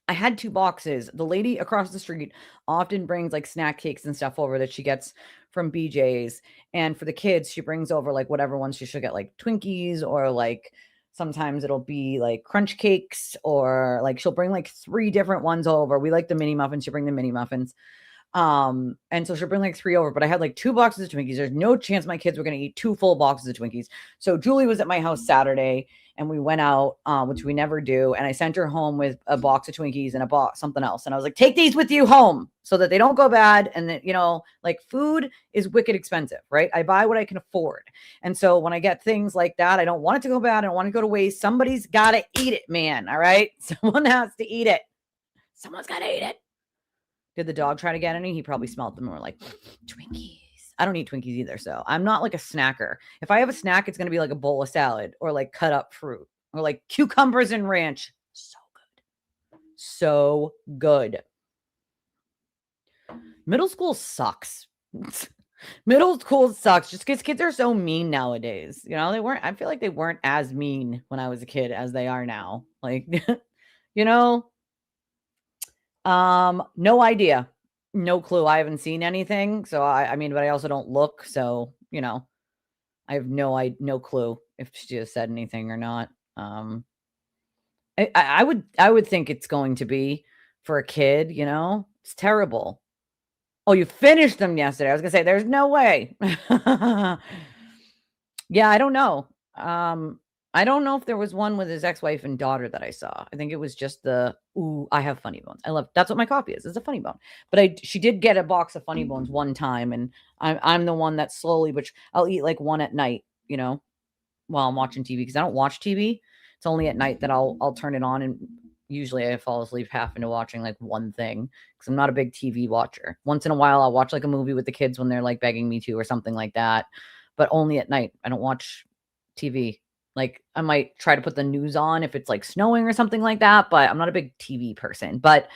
I had 2 boxes. The lady across the street often brings like snack cakes and stuff over that she gets from BJ's. And for the kids, she brings over like whatever ones she'll get, like Twinkies, or like sometimes it'll be like crunch cakes, or like she'll bring like 3 different ones over. We like the mini muffins. She'll bring the mini muffins. And so she'll bring like 3 over, but I had like 2 boxes of Twinkies. There's no chance my kids were going to eat 2 full boxes of Twinkies. So Julie was at my house Saturday and we went out, which we never do. And I sent her home with a box of Twinkies and a box, something else. And I was like, take these with you home so that they don't go bad. And that, you know, like, food is wicked expensive, right? I buy what I can afford. And so when I get things like that, I don't want it to go bad. I don't want it to go to waste. Somebody's got to eat it, man. All right. Someone has to eat it. Someone's got to eat it. Did the dog try to get any? He probably smelled them and were like, Twinkies. I don't eat Twinkies either, so I'm not like a snacker. If I have a snack, it's going to be like a bowl of salad or like cut up fruit or like cucumbers and ranch. So good. So good. Middle school sucks. Middle school sucks just because kids are so mean nowadays. You know, I feel like they weren't as mean when I was a kid as they are now. Like, you know, no idea. No clue. I haven't seen anything. So I mean, but I also don't look. So, you know, I have no clue if she has said anything or not. I would think it's going to be for a kid, you know, it's terrible. Oh, you finished them yesterday. I was gonna say, there's no way. Yeah, I don't know. I don't know if there was one with his ex-wife and daughter that I saw. I think it was just the, ooh, I have funny bones. I love, that's what my coffee is. It's a funny bone. But she did get a box of funny bones one time, and I'm the one that slowly, which I'll eat like one at night, you know, while I'm watching TV, because I don't watch TV. It's only at night that I'll turn it on, and usually I fall asleep half into watching like one thing, because I'm not a big TV watcher. Once in a while I'll watch like a movie with the kids when they're like begging me to or something like that, but only at night. I don't watch TV. Like I might try to put the news on if it's like snowing or something like that, but I'm not a big TV person. But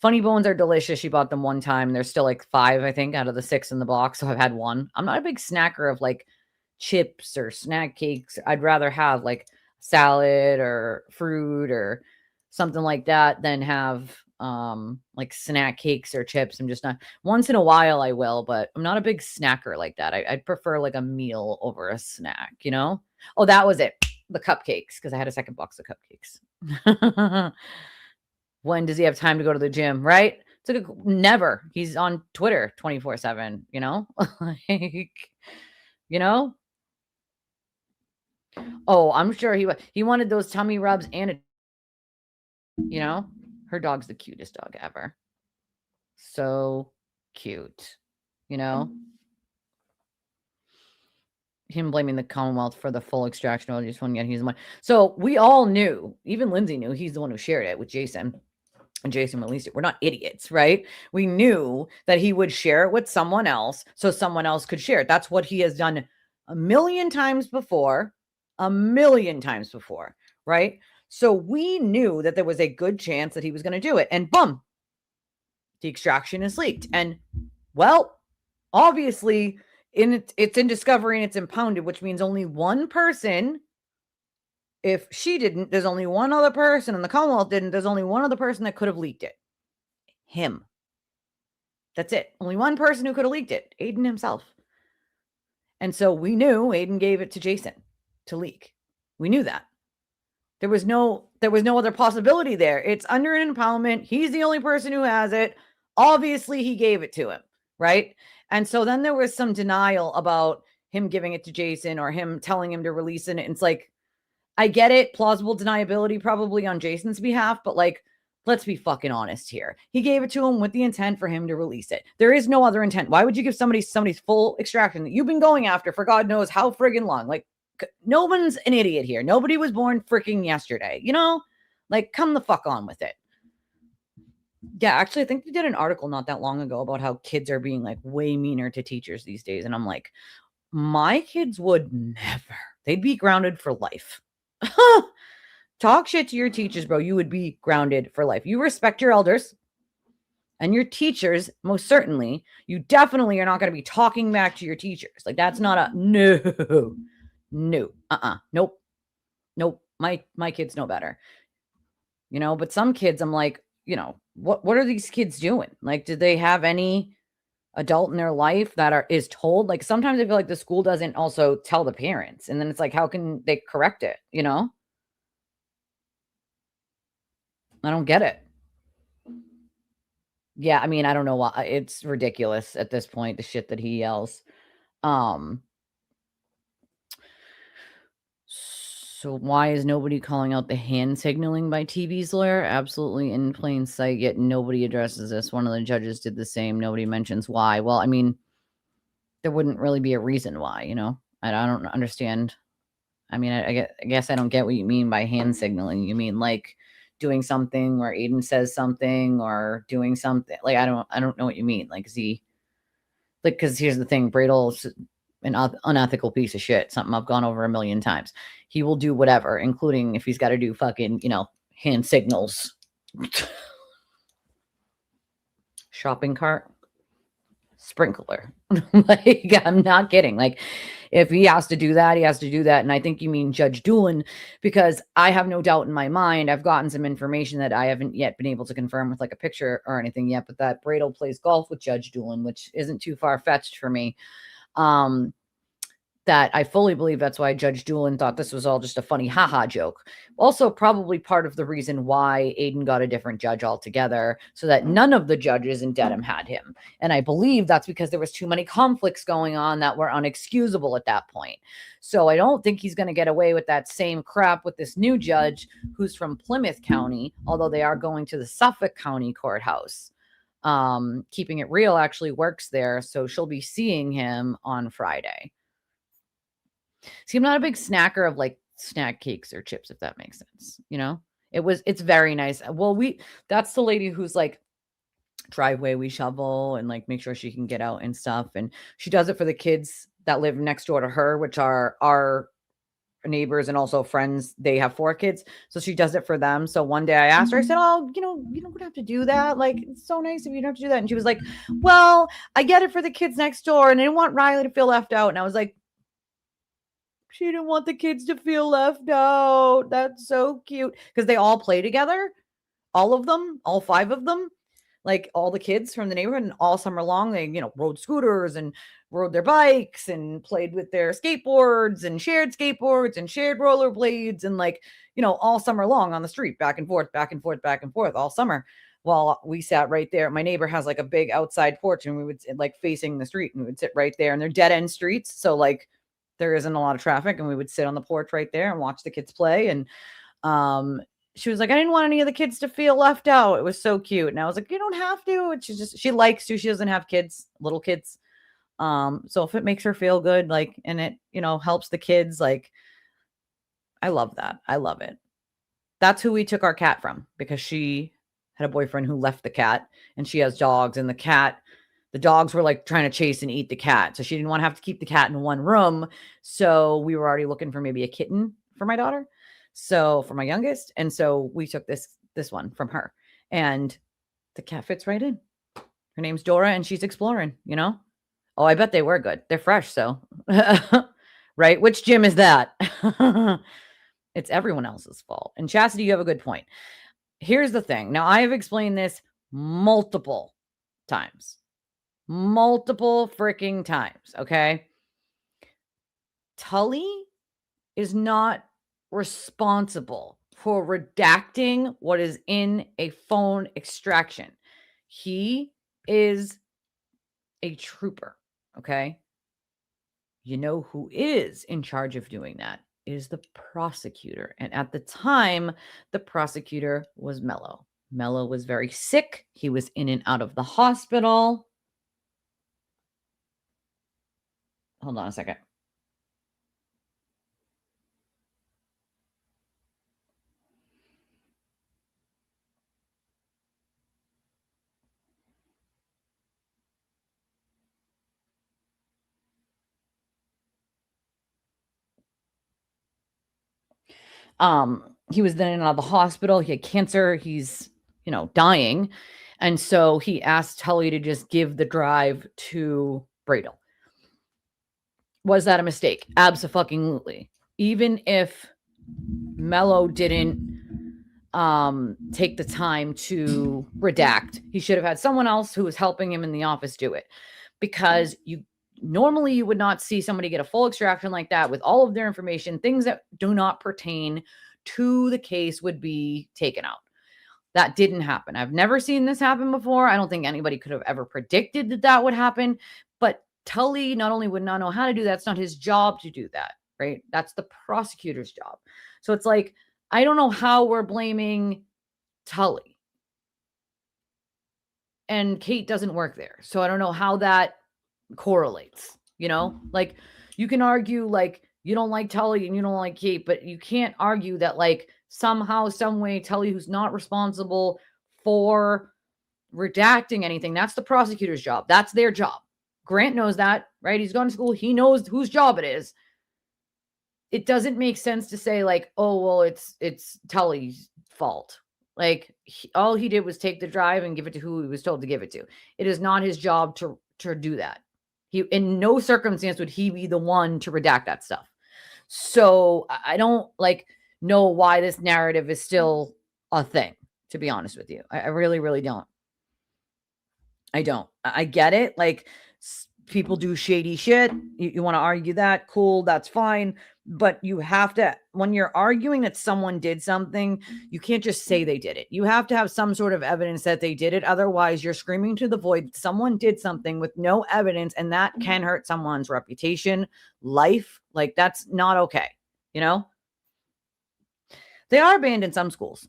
funny bones are delicious. She bought them one time. There's still like 5, I think, out of the 6 in the box. So I've had one. I'm not a big snacker of like chips or snack cakes. I'd rather have like salad or fruit or something like that than have like snack cakes or chips. I'm just not, once in a while I will, but I'm not a big snacker like that. I'd prefer like a meal over a snack, you know? Oh, that was it. The cupcakes, because I had a second box of cupcakes. When does he have time to go to the gym, right? It's like never. He's on Twitter 24/7, you know? Like, you know? Oh, I'm sure he wanted those tummy rubs and a, you know? Her dog's the cutest dog ever. So cute, you know? Him blaming the Commonwealth for the full extraction of this one, yet he's the one. So we all knew, even Lindsay knew, he's the one who shared it with Jason, and Jason released it. We're not idiots, right? We knew that he would share it with someone else so someone else could share it. That's what he has done a million times before, right? So we knew that there was a good chance that he was going to do it, and boom, the extraction is leaked. And well, obviously, it's in discovery and it's impounded, which means only one person. If she didn't, there's only one other person, and the Commonwealth didn't, there's only one other person that could have leaked it. Him. That's it. Only one person who could have leaked it. Aiden himself. And so we knew Aiden gave it to Jason to leak. We knew that. There was no other possibility there. It's under an impoundment. He's the only person who has it. Obviously, he gave it to him, right? And so then there was some denial about him giving it to Jason or him telling him to release it. And it's like, I get it. Plausible deniability probably on Jason's behalf, but like, let's be fucking honest here. He gave it to him with the intent for him to release it. There is no other intent. Why would you give somebody's full extraction that you've been going after for God knows how friggin' long? Like, no one's an idiot here. Nobody was born freaking yesterday, you know? Like, come the fuck on with it. Yeah, actually, I think they did an article not that long ago about how kids are being like way meaner to teachers these days. And I'm like, my kids would never. They'd be grounded for life. Talk shit to your teachers, bro. You would be grounded for life. You respect your elders and your teachers, most certainly. You definitely are not going to be talking back to your teachers. Like, that's not a no. Nope. My kids know better. You know, but some kids, I'm like, you know, what are these kids doing? Like, did they have any adult in their life that is told? Like, sometimes I feel like the school doesn't also tell the parents, and then it's like, how can they correct it? You know, I don't get it. Yeah, I mean, I don't know why. It's ridiculous at this point, the shit that he yells. So why is nobody calling out the hand signaling by TV's lawyer? Absolutely in plain sight, yet nobody addresses this. One of the judges did the same. Nobody mentions why. Well, I mean, there wouldn't really be a reason why, you know? I don't understand. I mean, I guess I don't get what you mean by hand signaling. You mean like doing something where Aiden says something or doing something? Like, I don't know what you mean. Like, is he... Like, because here's the thing, Bradle's an unethical piece of shit, something I've gone over a million times. He will do whatever, including if he's got to do fucking, you know, hand signals. Shopping cart. Sprinkler. Like, I'm not kidding. Like, if he has to do that, he has to do that. And I think you mean Judge Doolin, because I have no doubt in my mind, I've gotten some information that I haven't yet been able to confirm with like a picture or anything yet, but that Bradle plays golf with Judge Doolin, which isn't too far-fetched for me. that I fully believe that's why Judge Doolin thought this was all just a funny haha joke. Also, probably part of the reason why Aiden got a different judge altogether, so that none of the judges in Dedham had him. And I believe that's because there was too many conflicts going on that were unexcusable at that point. So I don't think he's going to get away with that same crap with this new judge who's from Plymouth County, although they are going to the Suffolk County courthouse. Keeping It Real actually works there, so she'll be seeing him on Friday. See, I'm not a big snacker of like snack cakes or chips, if that makes sense. You know, it's very nice. Well, that's the lady who's like driveway we shovel and like make sure she can get out and stuff. And she does it for the kids that live next door to her, which are our neighbors and also friends. They have 4 kids. So she does it for them. So one day I asked her, I said, oh, you don't have to do that. Like, it's so nice if you don't have to do that. And she was like, well, I get it for the kids next door and I didn't want Riley to feel left out. And I was like, she didn't want the kids to feel left out. That's so cute. Because they all play together. All of them. All 5 of them. Like all the kids from the neighborhood. And all summer long, they, rode scooters and rode their bikes and played with their skateboards and shared rollerblades. And like, all summer long on the street, back and forth, all summer. While we sat right there. My neighbor has like a big outside porch and we would like facing the street and we would sit right there. And they're dead end streets. So like, there isn't a lot of traffic and we would sit on the porch right there and watch the kids play. And she was like, I didn't want any of the kids to feel left out. It was so cute. And I was like, you don't have to. And she likes to. She doesn't have kids, little kids. So if it makes her feel good, like, and it, helps the kids, like, I love that. I love it. That's who we took our cat from because she had a boyfriend who left the cat and she has dogs and the dogs were like trying to chase and eat the cat. So she didn't want to have to keep the cat in one room. So we were already looking for maybe a kitten for my daughter. So for my youngest. And so we took this one from her and the cat fits right in. Her name's Dora and she's exploring, Oh, I bet they were good. They're fresh. So, right. Which gym is that? It's everyone else's fault. And Chastity, you have a good point. Here's the thing. Now I have explained this multiple times. Multiple freaking times, okay? Tully is not responsible for redacting what is in a phone extraction. He is a trooper, okay? You know who is in charge of doing that is the prosecutor. And at the time, the prosecutor was Mello. Mello was very sick. He was in and out of the hospital. Hold on a second. He was then in and out of the hospital. He had cancer. He's, dying. And so he asked Tully to just give the drive to Bradle. Was that a mistake? Abso-fucking-lutely. Even if Mello didn't take the time to redact, he should have had someone else who was helping him in the office do it. Because normally you would not see somebody get a full extraction like that with all of their information. Things that do not pertain to the case would be taken out. That didn't happen. I've never seen this happen before. I don't think anybody could have ever predicted that would happen. But Tully not only would not know how to do that, it's not his job to do that, right? That's the prosecutor's job. So it's like, I don't know how we're blaming Tully. And Kate doesn't work there. So I don't know how that correlates, like you can argue like you don't like Tully and you don't like Kate, but you can't argue that like somehow, some way Tully, who's not responsible for redacting anything, that's the prosecutor's job. That's their job. Grant knows that, right? He's gone to school. He knows whose job it is. It doesn't make sense to say like, oh, well, it's Tully's fault. Like all he did was take the drive and give it to who he was told to give it to. It is not his job to do that. He, in no circumstance would he be the one to redact that stuff. So I don't know why this narrative is still a thing, to be honest with you. I really, really don't. I don't. I get it. Like people do shady shit. You want to argue that? Cool, that's fine. But you have to, when you're arguing that someone did something, you can't just say they did it. You have to have some sort of evidence that they did it. Otherwise, you're screaming to the void that someone did something with no evidence, and that can hurt someone's reputation, life. Like, that's not okay. You know? They are banned in some schools.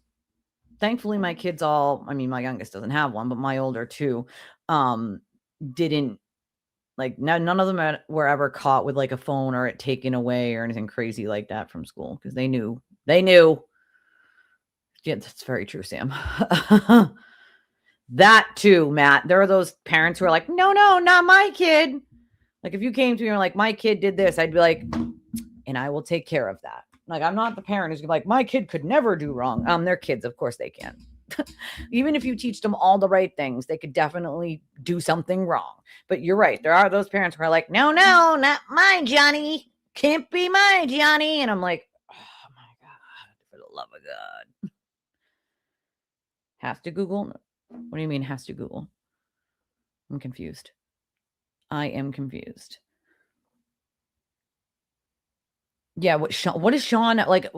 Thankfully, my kids all, I mean, my youngest doesn't have one, but my older two didn't, like, none of them were ever caught with like a phone or it taken away or anything crazy like that from school, because they knew. Yeah, that's very true, Sam. That too, Matt. There are those parents who are like, no, not my kid. Like, if you came to me and were like, my kid did this, I'd be like, and I will take care of that. Like, I'm not the parent who's like, my kid could never do wrong. They're kids. Of course they can. Even if you teach them all the right things, they could definitely do something wrong. But you're right. There are those parents who are like, no, not my Johnny. Can't be my Johnny. And I'm like, oh my God, for the love of God. Has to Google? What do you mean has to Google? I'm confused. I am confused. Yeah, what is Sean like?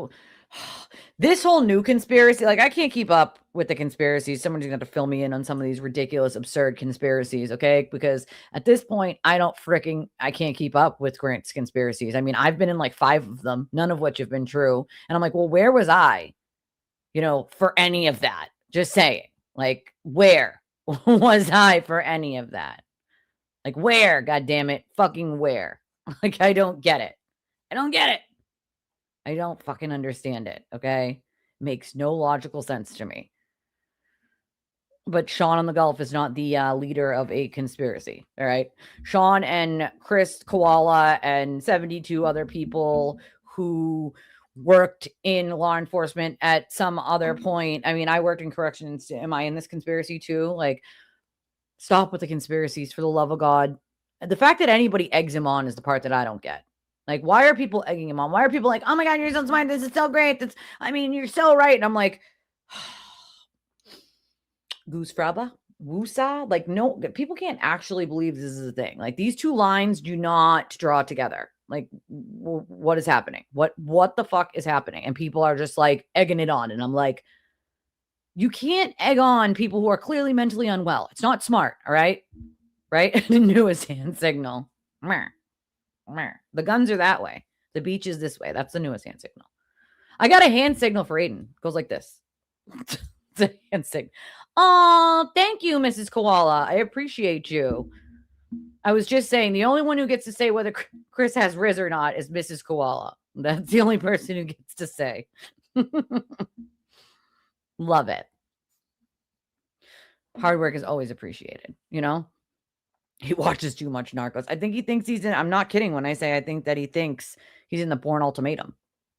This whole new conspiracy, like, I can't keep up with the conspiracies. Someone's going to fill me in on some of these ridiculous, absurd conspiracies, okay? Because at this point, I can't keep up with Grant's conspiracies. I mean, I've been in like 5 of them, none of which have been true. And I'm like, well, where was I, for any of that? Just saying, like, where was I for any of that? Like, where, God damn it, fucking where? Like, I don't get it. I don't fucking understand it, okay? Makes no logical sense to me. But Sean on the Gulf is not the leader of a conspiracy, all right? Sean and Chris Koala and 72 other people who worked in law enforcement at some other point. I mean, I worked in corrections. Am I in this conspiracy too? Like, stop with the conspiracies, for the love of God. The fact that anybody eggs him on is the part that I don't get. Like, why are people egging him on? Why are people like, oh my God, you're so smart. This is so great. You're so right. And I'm like, Goose Fraba? Woosa? Like, no, people can't actually believe this is a thing. Like, these 2 lines do not draw together. Like, what is happening? What the fuck is happening? And people are just like egging it on. And I'm like, you can't egg on people who are clearly mentally unwell. It's not smart. All right. Right? The newest hand signal. The guns are that way. The beach is this way. That's the newest hand signal. I got a hand signal for Aiden. It goes like this. It's a hand signal. Oh, thank you, Mrs. Koala. I appreciate you. I was just saying, the only one who gets to say whether Chris has Riz or not is Mrs. Koala. That's the only person who gets to say. Love it. Hard work is always appreciated, He watches too much Narcos. I think he thinks I'm not kidding when I say I think that he thinks he's in the Bourne Ultimatum,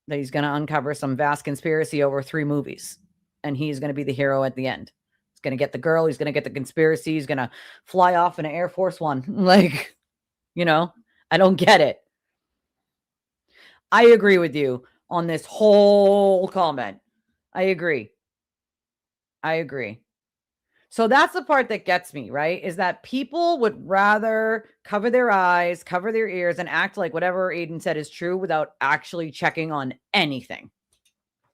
that he's going to uncover some vast conspiracy over 3 movies, and he's going to be the hero at the end. He's going to get the girl. He's going to get the conspiracy. He's going to fly off in an Air Force One. Like, I don't get it. I agree with you on this whole comment. I agree. So that's the part that gets me, right? Is that people would rather cover their eyes, cover their ears, and act like whatever Aiden said is true without actually checking on anything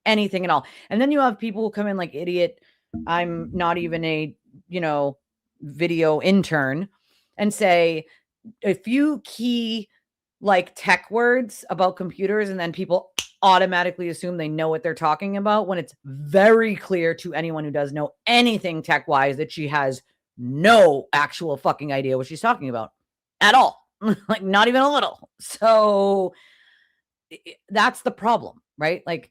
at all. And then you have people who come in like idiot. I'm not even a, video intern, and say a few key like tech words about computers, and then people automatically assume they know what they're talking about, when it's very clear to anyone who does know anything tech-wise that she has no actual fucking idea what she's talking about at all. Like, not even a little. So that's the problem, right? Like,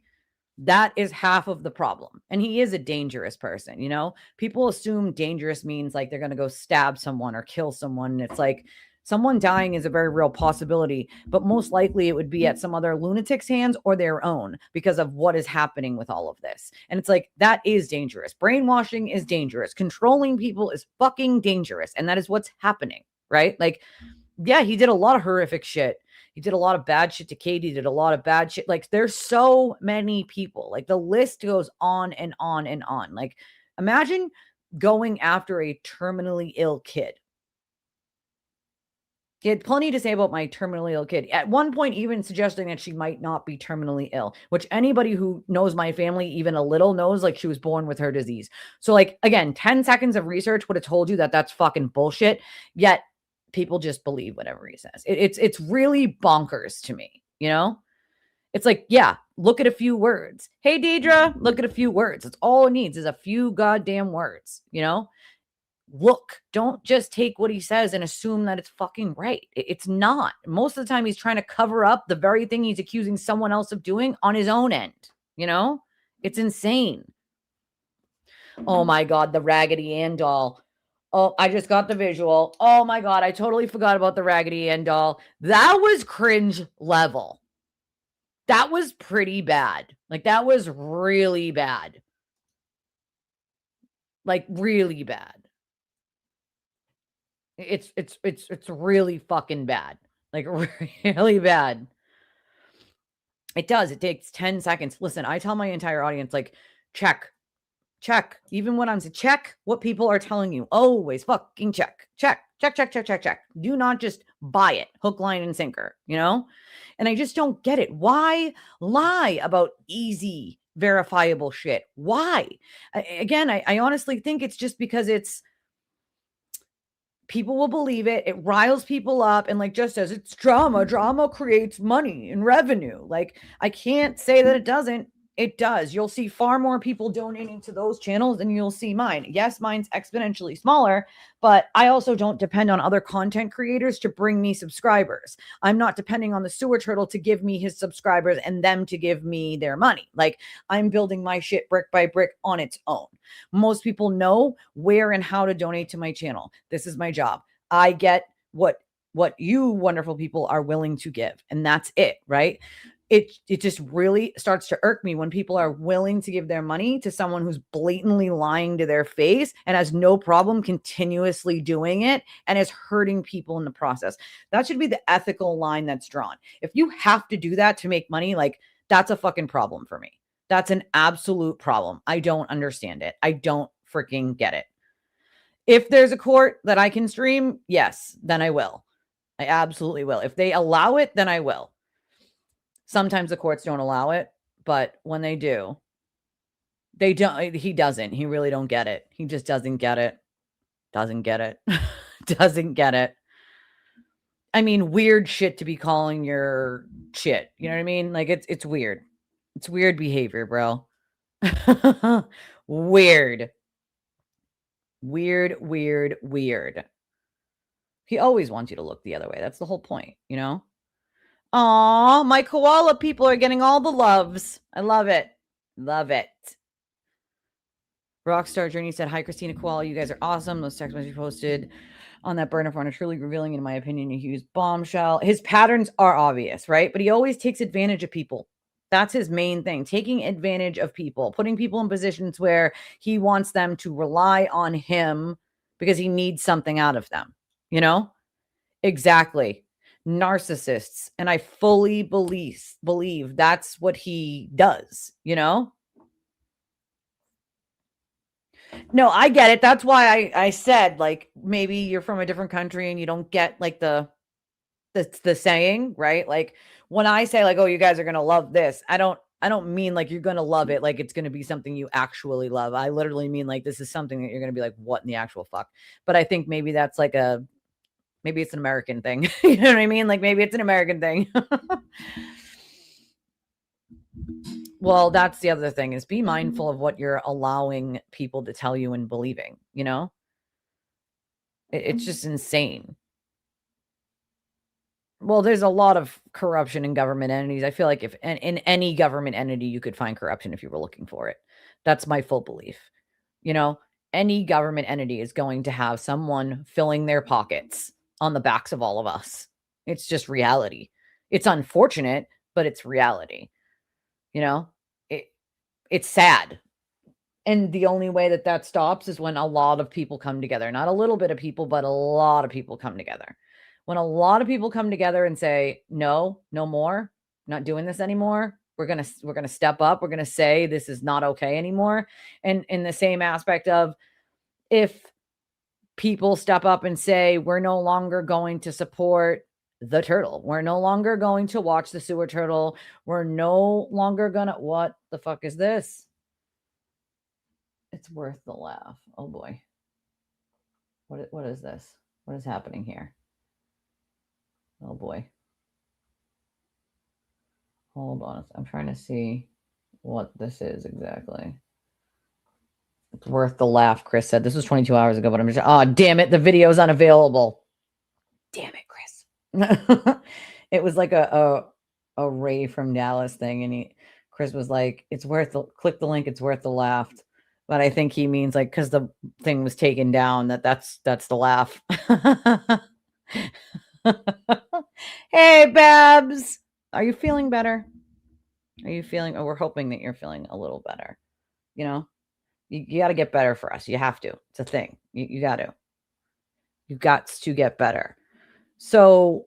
that is half of the problem. And he is a dangerous person, People assume dangerous means like they're going to go stab someone or kill someone. It's like, someone dying is a very real possibility, but most likely it would be at some other lunatic's hands or their own, because of what is happening with all of this. And it's like, that is dangerous. Brainwashing is dangerous. Controlling people is fucking dangerous. And that is what's happening, right? Like, yeah, he did a lot of horrific shit. He did a lot of bad shit to Katie, did a lot of bad shit. Like, there's so many people. Like, the list goes on and on and on. Like, imagine going after a terminally ill kid. He had plenty to say about my terminally ill kid. At one point, even suggesting that she might not be terminally ill, which anybody who knows my family even a little knows, like, she was born with her disease. So, like, again, 10 seconds of research would have told you that that's fucking bullshit. Yet people just believe whatever he says. It's really bonkers to me, you know? It's like, yeah, look at a few words. Hey, Deidre, look at a few words. That's all it needs is a few goddamn words, you know? Look, don't just take what he says and assume that it's fucking right. It's not. Most of the time, he's trying to cover up the very thing he's accusing someone else of doing on his own end. You know, it's insane. Oh my God, the Raggedy Ann doll. Oh, I just got the visual. Oh my God, I totally forgot about the Raggedy Ann doll. That was cringe level. That was pretty bad. Like, that was really bad. Like, really bad. It's really fucking bad. Like, really bad. It does. It takes 10 seconds. Listen, I tell my entire audience, like, check. Even when I'm saying check what people are telling you. Always fucking check. Do not just buy it. Hook, line, and sinker, you know? And I just don't get it. Why lie about easy, verifiable shit? Why? I honestly think it's just because people will believe it. It riles people up. And like just as it's drama, drama creates money and revenue. Like, I can't say that it doesn't. It does. You'll see far more people donating to those channels than you'll see mine. Yes, mine's exponentially smaller, but I also don't depend on other content creators to bring me subscribers. I'm not depending on the sewer turtle to give me his subscribers and them to give me their money. Like, I'm building my shit brick by brick on its own. Most people know where and how to donate to my channel. This is my job. I get what you wonderful people are willing to give, and that's it, right? It just really starts to irk me when people are willing to give their money to someone who's blatantly lying to their face and has no problem continuously doing it and is hurting people in the process. That should be the ethical line that's drawn. If you have to do that to make money, like, that's a fucking problem for me. That's an absolute problem. I don't understand it. I don't freaking get it. If there's a court that I can stream, yes, then I will. I absolutely will. If they allow it, then I will. Sometimes the courts don't allow it, but when they do, they don't. He doesn't. He really don't get it. He just doesn't get it. Doesn't get it. Doesn't get it. I mean, weird shit to be calling your shit. You know what I mean? Like, it's weird. It's weird behavior, bro. Weird. He always wants you to look the other way. That's the whole point, you know? Aw, my koala people are getting all the loves. I love it. Love it. Rockstar Journey said, hi, Christina Koala. You guys are awesome. Those text messages posted on that burner phone are truly revealing, in my opinion, a huge bombshell. His patterns are obvious, right? But he always takes advantage of people. That's his main thing. Taking advantage of people, putting people in positions where he wants them to rely on him because he needs something out of them. You know? Exactly. Narcissists, and I fully believe that's what he does, you know? No, I get it. That's why I said, like, maybe you're from a different country and you don't get like the saying, right? Like, when I say like, oh, you guys are gonna love this, I don't mean like you're gonna love it like it's gonna be something you actually love. I literally mean like this is something that you're gonna be like, what in the actual fuck? But I think maybe that's like maybe it's an American thing. You know what I mean? Like, maybe it's an American thing. Well, that's the other thing, is be mindful of what you're allowing people to tell you and believing, you know? It's just insane. Well, there's a lot of corruption in government entities. I feel like if in any government entity, you could find corruption if you were looking for it. That's my full belief. You know, any government entity is going to have someone filling their pockets on the backs of all of us. It's just reality. It's unfortunate, but it's reality. You know, it's sad. And the only way that stops is when a lot of people come together. Not a little bit of people, but a lot of people come together. When a lot of people come together and say, no more, not doing this anymore. We're going to step up. We're going to say this is not okay anymore. And in the same aspect of, if people step up and say, we're no longer going to support the turtle. We're no longer going to watch the sewer turtle. We're no longer gonna, what the fuck is this? It's worth the laugh. Oh boy. What is this? What is happening here? Oh boy. Hold on. I'm trying to see what this is exactly. It's worth the laugh, Chris said. This was 22 hours ago, but I'm just, oh, damn it. The video's unavailable. Damn it, Chris. It was like a Ray from Dallas thing. And Chris was like, it's worth the, click the link. It's worth the laugh. But I think he means like, cause the thing was taken down, that's the laugh. Hey, Babs. Are you feeling better? Are you feeling, oh, we're hoping that you're feeling a little better. You know, you got to get better for us. You have to. It's a thing. You got to. You've got to get better. So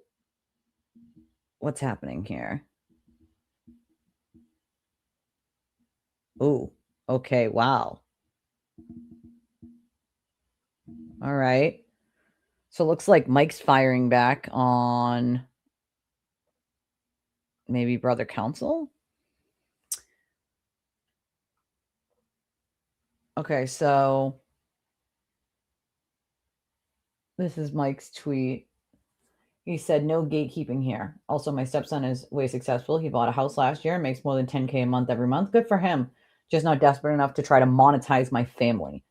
what's happening here? Ooh, okay. Wow. All right. So it looks like Mike's firing back on maybe Brother Counsel. Okay, so this is Mike's tweet. He said, no gatekeeping here. Also, my stepson is way successful. He bought a house last year and makes more than 10K a month every month. Good for him. Just not desperate enough to try to monetize my family.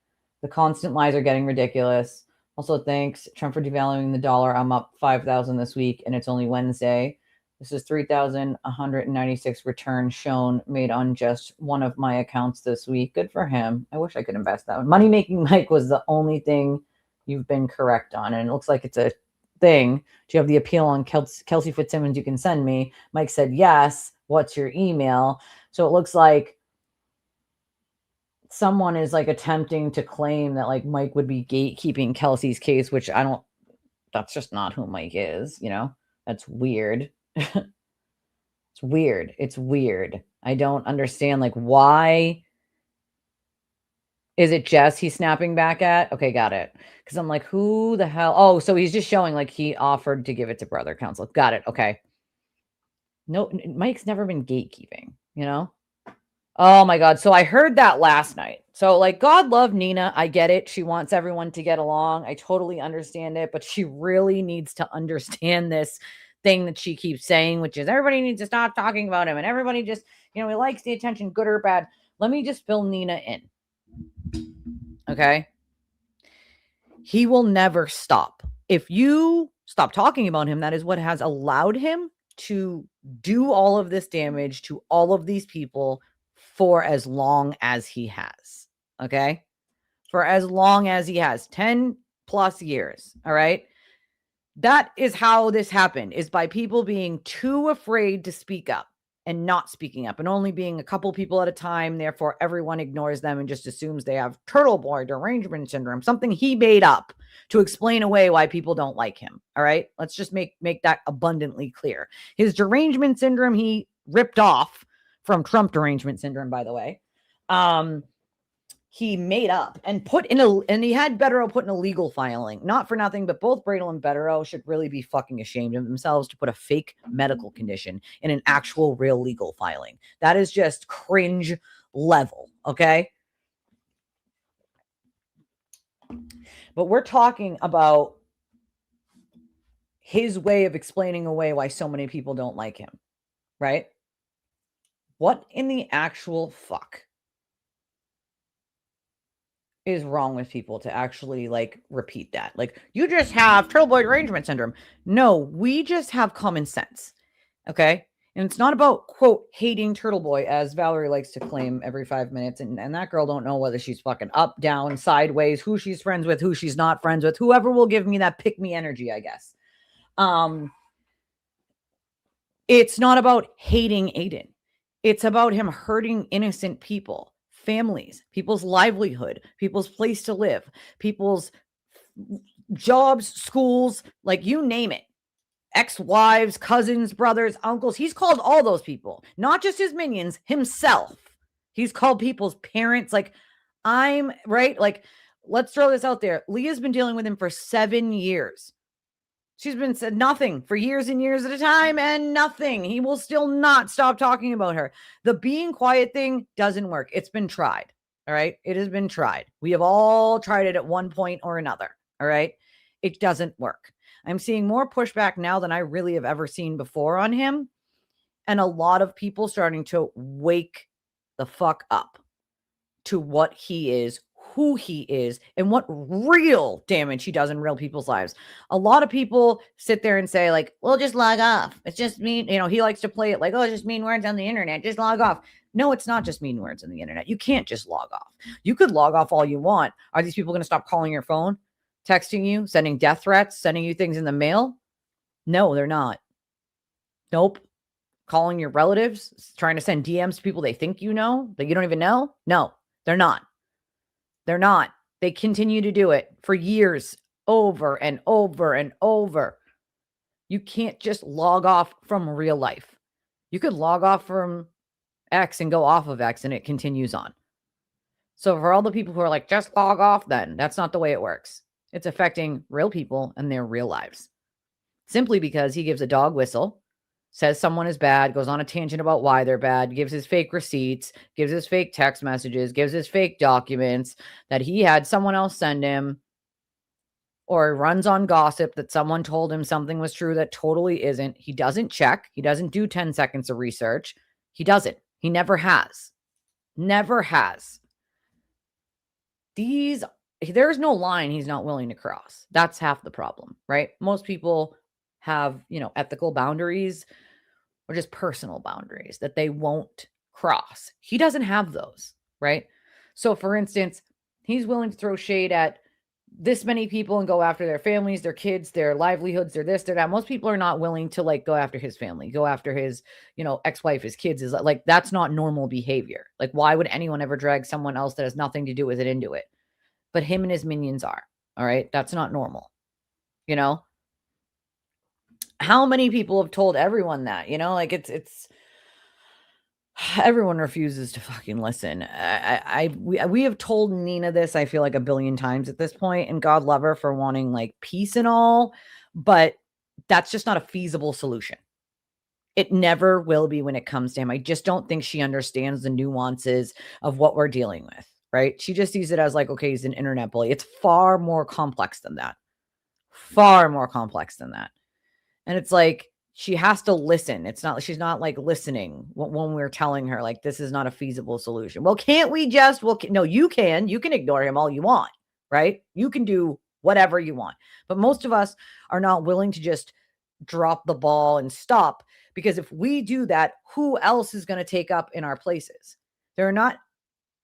The constant lies are getting ridiculous. Also, thanks, Trump, for devaluing the dollar. I'm up 5,000 this week, and it's only Wednesday. This is 3,196 returns shown made on just one of my accounts this week. Good for him. I wish I could invest that one. Money Making Mike was the only thing you've been correct on, and it looks like it's a thing. Do you have the appeal on Kelsey Fitzsimmons you can send me? Mike said, yes. What's your email? So it looks like someone is like attempting to claim that like Mike would be gatekeeping Kelsey's case, which that's just not who Mike is, you know? That's weird. It's weird. It's weird. I don't understand, like, why is it Jess he's snapping back at? Okay, got it. Because I'm like, who the hell? Oh, so he's just showing like he offered to give it to Brother Counsel. Got it. Okay. No, Mike's never been gatekeeping, you know? Oh my God. So I heard that last night. So like, God love Nina. I get it. She wants everyone to get along. I totally understand it, but she really needs to understand this thing that she keeps saying, which is everybody needs to stop talking about him. And everybody just, you know, he likes the attention, good or bad. Let me just fill Nina in. Okay. He will never stop. If you stop talking about him, that is what has allowed him to do all of this damage to all of these people for as long as he has. Okay. For as long as he has, 10 plus years. All right. That is how this happened, is by people being too afraid to speak up and not speaking up and only being a couple people at a time. Therefore, everyone ignores them and just assumes they have Turtleboy derangement syndrome, something he made up to explain away why people don't like him. All right. Let's just make that abundantly clear. His derangement syndrome, he ripped off from Trump derangement syndrome, by the way. He made up and and he had Bettero put in a legal filing, not for nothing, but both Bradel and Bettero should really be fucking ashamed of themselves to put a fake medical condition in an actual real legal filing. That is just cringe level. Okay. But we're talking about his way of explaining away why so many people don't like him, right? What in the actual fuck is wrong with people to actually like repeat that? Like, you just have Turtleboy derangement syndrome. No, we just have common sense. Okay. And it's not about, quote, hating Turtleboy, as Valerie likes to claim every 5 minutes. And that girl don't know whether she's fucking up, down, sideways, who she's friends with, who she's not friends with, whoever will give me that pick me energy, I guess. It's not about hating Aiden. It's about him hurting innocent people, families, people's livelihood, people's place to live, people's jobs, schools, like you name it. Ex-wives, cousins, brothers, uncles. He's called all those people, not just his minions, himself. He's called people's parents. Like, I'm right. Like, let's throw this out there. Leah's been dealing with him for 7 years. She's been said nothing for years and years at a time, and nothing. He will still not stop talking about her. The being quiet thing doesn't work. It's been tried. All right. It has been tried. We have all tried it at one point or another. All right. It doesn't work. I'm seeing more pushback now than I really have ever seen before on him. And a lot of people starting to wake the fuck up to what he is, who he is, and what real damage he does in real people's lives. A lot of people sit there and say, like, well, just log off. It's just mean, he likes to play it like, oh, it's just mean words on the internet. Just log off. No, it's not just mean words on the internet. You can't just log off. You could log off all you want. Are these people going to stop calling your phone, texting you, sending death threats, sending you things in the mail? No, they're not. Nope. Calling your relatives, trying to send DMs to people they think you know, that you don't even know? No, they're not. They're not. They continue to do it for years, over and over and over. You can't just log off from real life. You could log off from X and go off of X and it continues on. So for all the people who are like, just log off then, that's not the way it works. It's affecting real people and their real lives. Simply because he gives a dog whistle, says someone is bad, goes on a tangent about why they're bad, gives his fake receipts, gives his fake text messages, gives his fake documents that he had someone else send him, or runs on gossip that someone told him something was true that totally isn't. He doesn't check. He doesn't do 10 seconds of research. He doesn't. He never has. Never has. There's no line he's not willing to cross. That's half the problem, right? Most people have, ethical boundaries or just personal boundaries that they won't cross. He doesn't have those, right? So for instance, he's willing to throw shade at this many people and go after their families, their kids, their livelihoods, their this, their that. Most people are not willing to like go after his family, go after his, ex-wife, his kids. Is like, that's not normal behavior. Like, why would anyone ever drag someone else that has nothing to do with it into it? But him and his minions are, all right? That's not normal. How many people have told everyone that, like it's everyone refuses to fucking listen. We have told Nina this, I feel like, a billion times at this point, and God love her for wanting like peace and all, but that's just not a feasible solution. It never will be when it comes to him. I just don't think she understands the nuances of what we're dealing with, right? She just sees it as like, okay, he's an internet bully. It's far more complex than that. Far more complex than that. And it's like, she has to listen. She's not like listening when we're telling her like, this is not a feasible solution. Well, can't we just, no, you can ignore him all you want, right? You can do whatever you want. But most of us are not willing to just drop the ball and stop, because if we do that, who else is going to take up in our places? There are not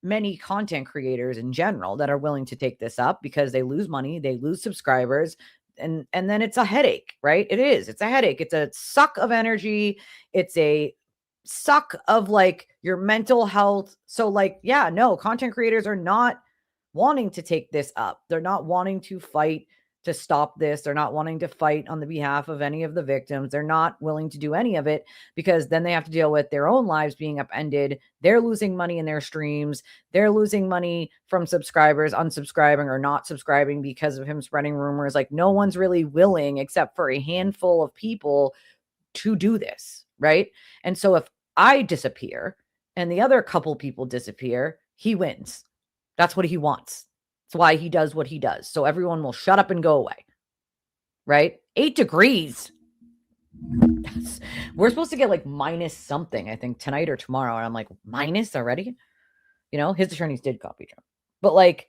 many content creators in general that are willing to take this up because they lose money, they lose subscribers. And then it's a headache, right? It's a headache. It's a suck of energy. It's a suck of like your mental health. So like, yeah, no, content creators are not wanting to take this up. They're not wanting to fight to stop this. They're not wanting to fight on the behalf of any of the victims. They're not willing to do any of it, because then they have to deal with their own lives being upended. They're losing money in their streams. They're losing money from subscribers unsubscribing or not subscribing because of him spreading rumors. Like, no one's really willing, except for a handful of people, to do this, right? And so if I disappear and the other couple people disappear, he wins. That's what he wants. That's why he does what he does. So everyone will shut up and go away, right? 8 degrees. We're supposed to get like minus something, I think, tonight or tomorrow. And I'm like, minus already? His attorneys did copy Trump. But like,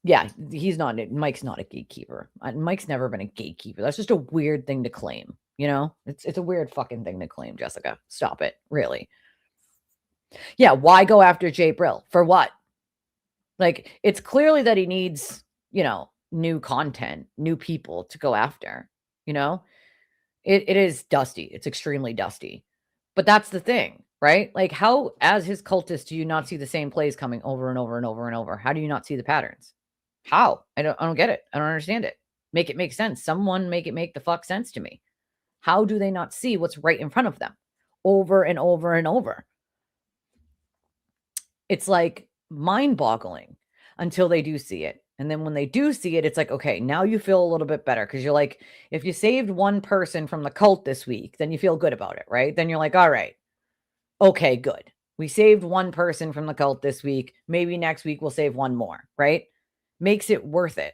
yeah, Mike's not a gatekeeper. Mike's never been a gatekeeper. That's just a weird thing to claim. It's a weird fucking thing to claim, Jessica. Stop it. Really. Yeah. Why go after Jay Brill? For what? Like, it's clearly that he needs, new content, new people to go after, it is dusty. It's extremely dusty, but that's the thing, right? Like, how, as his cultist, do you not see the same plays coming over and over and over and over? How do you not see the patterns? How? I don't get it. I don't understand it. Make it make sense. Someone make it make the fuck sense to me. How do they not see what's right in front of them over and over and over? It's like mind-boggling. until they do see it. And then when they do see it, it's like, okay, now you feel a little bit better because you're like, if you saved one person from the cult this week, then you feel good about it, right? Then you're like, all right, okay, good. We saved one person from the cult this week. Maybe next week we'll save one more, right? Makes it worth it.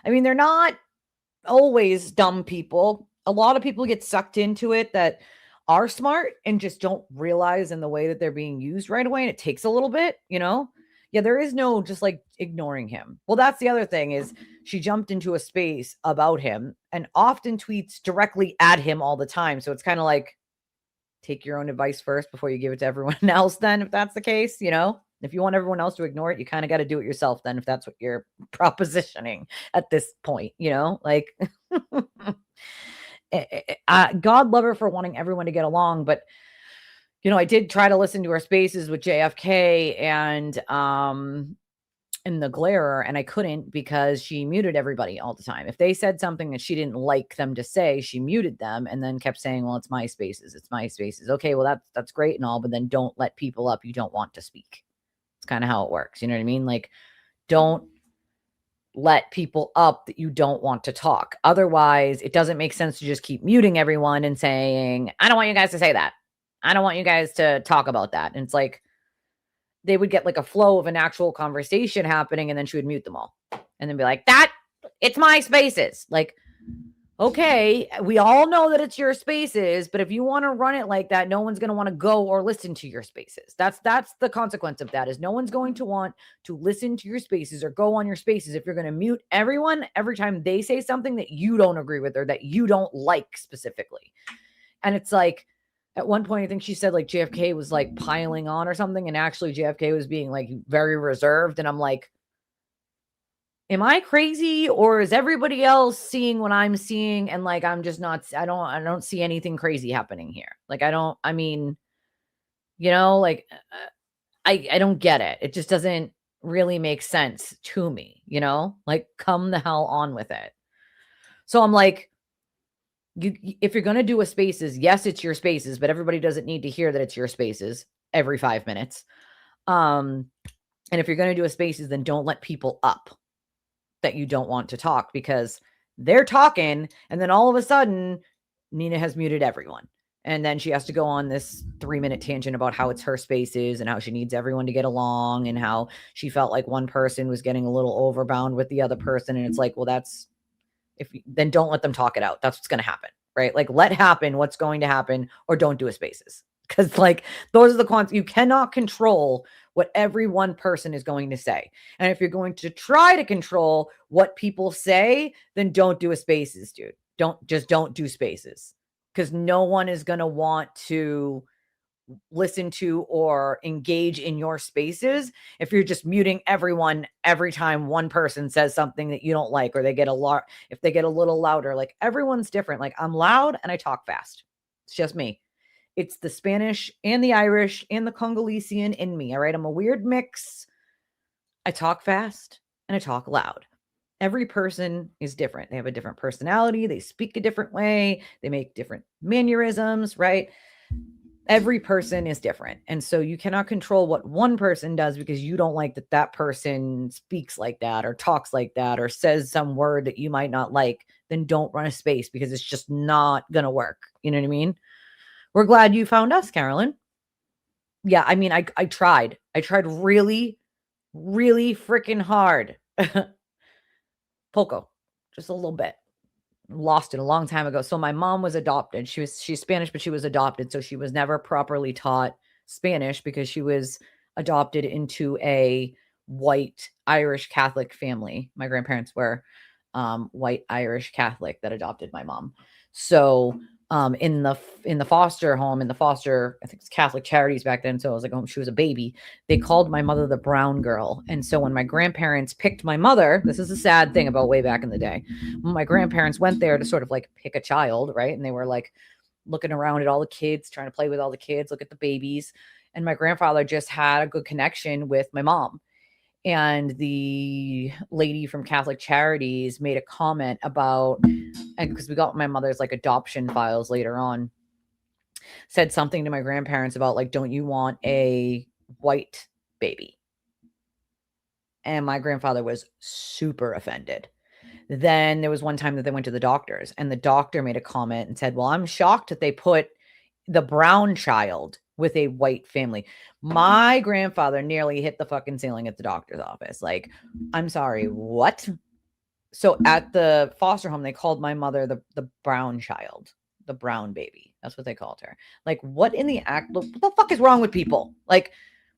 I mean, they're not always dumb people. A lot of people get sucked into it that are smart and just don't realize in the way that they're being used right away. And it takes a little bit, you know? Yeah, there is no just like ignoring him. Well, that's the other thing is she jumped into a space about him and often tweets directly at him all the time. So it's kind of like, take your own advice first before you give it to everyone else then, if that's the case, you know? If you want everyone else to ignore it, you kind of got to do it yourself then, if that's what you're propositioning at this point, you know? Like, God love her for wanting everyone to get along, but you know, I did try to listen to her spaces with JFK and in the Glarer, and I couldn't because she muted everybody all the time. If they said something that she didn't like them to say, she muted them and then kept saying, well, it's my spaces. It's my spaces. Okay, well, that's great and all, but then don't let people up you don't want to speak. It's kind of how it works. You know what I mean? Like, don't let people up that you don't want to talk. Otherwise, it doesn't make sense to just keep muting everyone and saying, I don't want you guys to say that. I don't want you guys to talk about that. And it's like, they would get like a flow of an actual conversation happening and then she would mute them all and then be like, it's my spaces. Like, okay, we all know that it's your spaces, but if you want to run it like that, no one's going to want to go or listen to your spaces. That's the consequence of that is no one's going to want to listen to your spaces or go on your spaces if you're going to mute everyone every time they say something that you don't agree with or that you don't like specifically. And it's like, at one point, I think she said like JFK was like piling on or something. And actually JFK was being like very reserved. And I'm like, am I crazy or is everybody else seeing what I'm seeing? And like, I'm just not, I don't see anything crazy happening here. Like, I mean, you know, like I don't get it. It just doesn't really make sense to me, you know, like come the hell on with it. So I'm like, if you're going to do a spaces, yes, it's your spaces, but everybody doesn't need to hear that it's your spaces every 5 minutes. And if you're going to do a spaces, then don't let people up that you don't want to talk because they're talking. And then all of a sudden, Nina has muted everyone. And then she has to go on this 3-minute tangent about how it's her spaces and how she needs everyone to get along and how she felt like one person was getting a little overbound with the other person. And it's like, well, then don't let them talk it out. That's what's going to happen, right? Like let happen what's going to happen or don't do a spaces. Because like those are the cons. You cannot control what every one person is going to say. And if you're going to try to control what people say, then don't do a spaces, dude. Don't do spaces. Because no one is going to want to listen to or engage in your spaces if you're just muting everyone every time one person says something that you don't like or they get if they get a little louder. Like everyone's different. Like I'm loud and I talk fast. It's just me. It's the Spanish and the Irish and the Congolesian in me. All right, I'm a weird mix. I talk fast and I talk loud. Every person is different. They have a different personality. They speak a different way. They make different mannerisms, right? Every person is different. And so you cannot control what one person does because you don't like that person speaks like that or talks like that or says some word that you might not like. Then don't run a space because it's just not going to work. You know what I mean? We're glad you found us, Carolyn. Yeah, I mean, I tried. I tried really, really freaking hard. Poco, just a little bit. Lost it a long time ago. So my mom was adopted. She's Spanish, but she was adopted. So she was never properly taught Spanish because she was adopted into a white Irish Catholic family. My grandparents were white Irish Catholic that adopted my mom. So in the foster home, I think it's Catholic Charities back then. So I was like, she was a baby. They called my mother the brown girl. And so when my grandparents picked my mother, this is a sad thing about way back in the day. When my grandparents went there to sort of like pick a child, right? And they were like looking around at all the kids, trying to play with all the kids, look at the babies. And my grandfather just had a good connection with my mom. And the lady from Catholic Charities made a comment about, and because we got my mother's like adoption files later on, said something to my grandparents about like, don't you want a white baby? And my grandfather was super offended. Then there was one time that they went to the doctors, and the doctor made a comment and said, well, I'm shocked that they put the brown child with a white family. My grandfather nearly hit the fucking ceiling at the doctor's office. Like, I'm sorry, what? So at the foster home, they called my mother the brown child, the brown baby. That's what they called her. Like, what in the what the fuck is wrong with people? Like,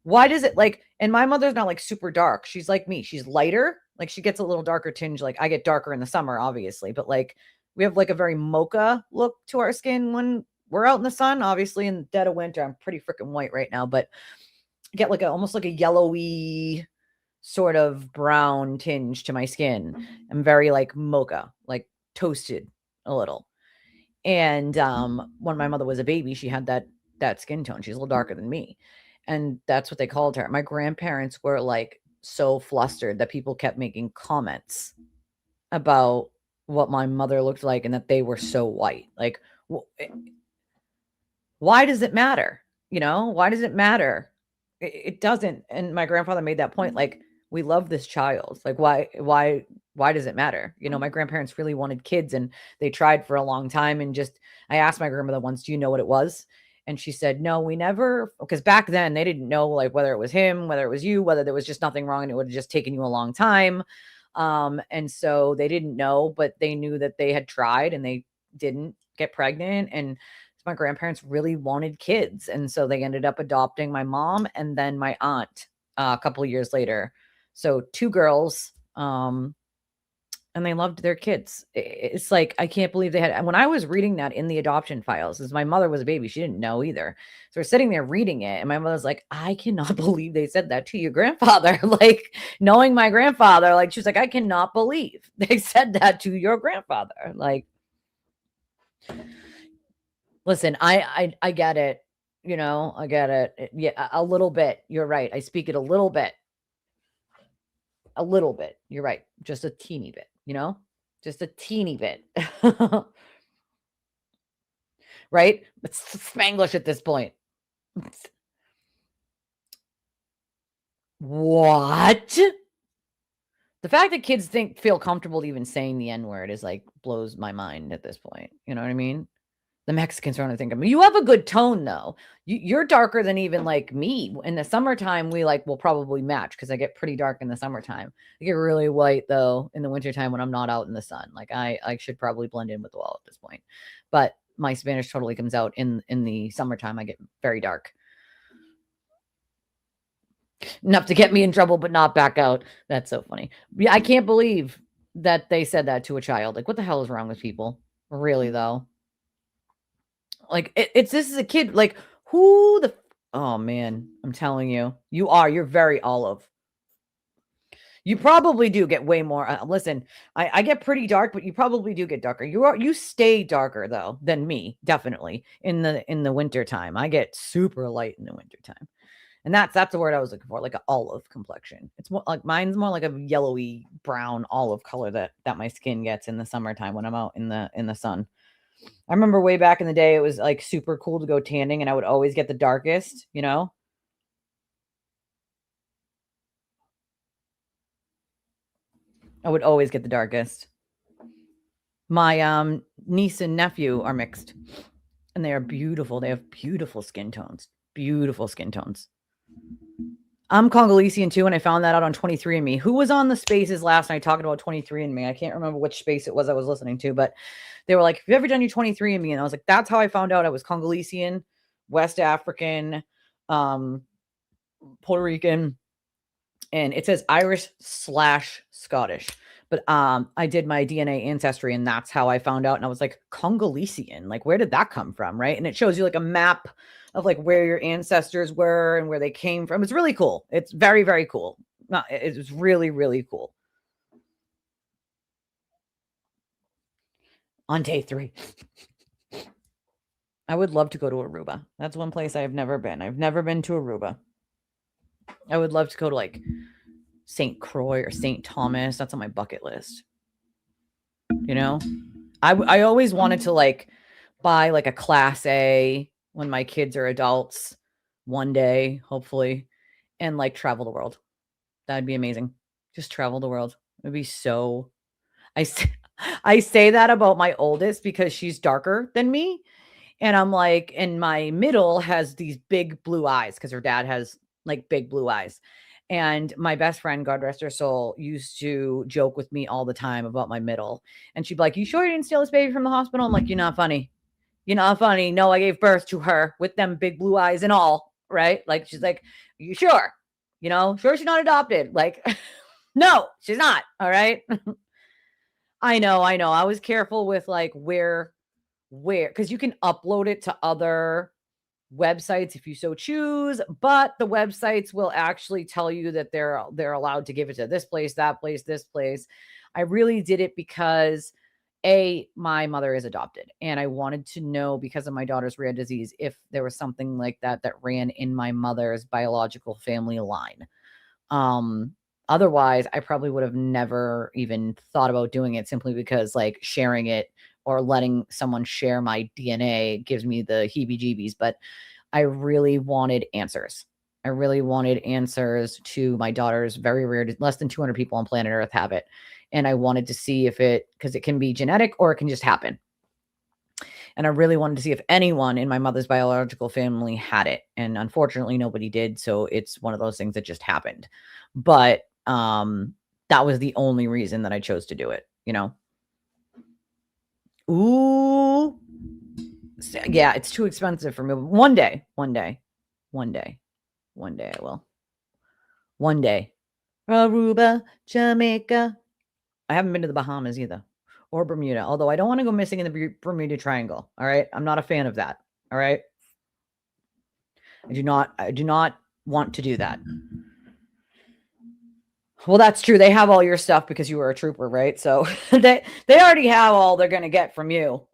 why does it like, and my mother's not like super dark. She's like me. She's lighter. Like, she gets a little darker tinge. Like, I get darker in the summer, obviously, but like, we have like a very mocha look to our skin when we're out in the sun. Obviously, in the dead of winter, I'm pretty freaking white right now, but I get like almost like a yellowy sort of brown tinge to my skin. I'm very like mocha, like toasted a little. And when my mother was a baby, she had that skin tone. She's a little darker than me. And that's what they called her. My grandparents were like so flustered that people kept making comments about what my mother looked like and that they were so white. Like, why does it matter? You know, why does it matter? It doesn't. And my grandfather made that point. Like, we love this child. Like, why does it matter? You know, my grandparents really wanted kids, and they tried for a long time. And just, I asked my grandmother once, do you know what it was? And she said, no, we never, because back then they didn't know like whether it was him, whether it was you, whether there was just nothing wrong and it would have just taken you a long time. And so they didn't know, but they knew that they had tried and they didn't get pregnant. And my grandparents really wanted kids. And so they ended up adopting my mom and then my aunt a couple of years later. So 2 girls, and they loved their kids. It's like, I can't believe they had, and when I was reading that in the adoption files, as my mother was a baby, she didn't know either. So we're sitting there reading it, and my mother's like, I cannot believe they said that to your grandfather. Like, knowing my grandfather, like, she was like, I cannot believe they said that to your grandfather. Like, listen, I get it. You know, I get it. Yeah, a little bit. You're right. I speak it a little bit. A little bit. You're right. Just a teeny bit, you know, just a teeny bit. Right? It's Spanglish at this point. What? The fact that kids feel comfortable even saying the N-word is like, blows my mind at this point. You know what I mean? The Mexicans are only thinking, you have a good tone though. You're darker than even like me. In the summertime, we like will probably match because I get pretty dark in the summertime. I get really white though in the wintertime when I'm not out in the sun. Like I should probably blend in with the wall at this point. But my Spanish totally comes out in the summertime. I get very dark. Enough to get me in trouble, but not back out. That's so funny. Yeah, I can't believe that they said that to a child. Like, what the hell is wrong with people? Really though? Like, this is a kid. Like, who the, oh man, I'm telling you, you're very olive. You probably do get way more. Listen, I get pretty dark, but you probably do get darker. You stay darker though than me, definitely in the winter time. I get super light in the winter time, and that's the word I was looking for, like an olive complexion. It's more like, mine's more like a yellowy brown olive color that my skin gets in the summertime when I'm out in the sun. I remember way back in the day, it was like super cool to go tanning, and I would always get the darkest, you know? I would always get the darkest. My niece and nephew are mixed, and they are beautiful. They have beautiful skin tones. Beautiful skin tones. I'm Congolesian too, and I found that out on 23andMe. Who was on the spaces last night talking about 23andMe? I can't remember which space it was I was listening to, but they were like, have you ever done your 23andMe? And I was like, that's how I found out I was Congolesian, West African, Puerto Rican, and it says Irish/Scottish. But I did my DNA ancestry, and that's how I found out. And I was like, Congolesian, like, where did that come from? Right. And it shows you like a map of like where your ancestors were and where they came from. It's really cool. It's very, very cool. It was really, really cool. On day 3. I would love to go to Aruba. That's one place I've never been. I've never been to Aruba. I would love to go to like St. Croix or St. Thomas. That's on my bucket list. You know, I always wanted to like buy like a Class A when my kids are adults one day, hopefully, and like travel the world. That'd be amazing. Just travel the world. It'd be so. I say that about my oldest because she's darker than me. And I'm like, and my middle has these big blue eyes because her dad has like big blue eyes. And my best friend, God rest her soul, used to joke with me all the time about my middle. And she'd be like, you sure you didn't steal this baby from the hospital? I'm like, you're not funny. You're not funny. No, I gave birth to her with them big blue eyes and all. Right. Like, she's like, you sure? Sure she's not adopted. Like, no, she's not. All right. I know. I was careful with like where, because you can upload it to other websites if you so choose, but the websites will actually tell you that they're allowed to give it to this place, that place, this place. I really did it because my mother is adopted, and I wanted to know, because of my daughter's rare disease, if there was something like that ran in my mother's biological family line. Otherwise, I probably would have never even thought about doing it, simply because like sharing it or letting someone share my DNA gives me the heebie-jeebies. But I really wanted answers. I really wanted answers to my daughter's very rare, less than 200 people on planet Earth have it. And I wanted to see because it can be genetic or it can just happen. And I really wanted to see if anyone in my mother's biological family had it. And unfortunately, nobody did. So it's one of those things that just happened. But that was the only reason that I chose to do it, Ooh. Yeah, it's too expensive for me. One day I will. One day. Aruba, Jamaica. I haven't been to the Bahamas either, or Bermuda, although I don't want to go missing in the Bermuda Triangle. All right. I'm not a fan of that. All right. I do not want to do that. Well, that's true. They have all your stuff because you were a trooper, right? So they already have all they're going to get from you.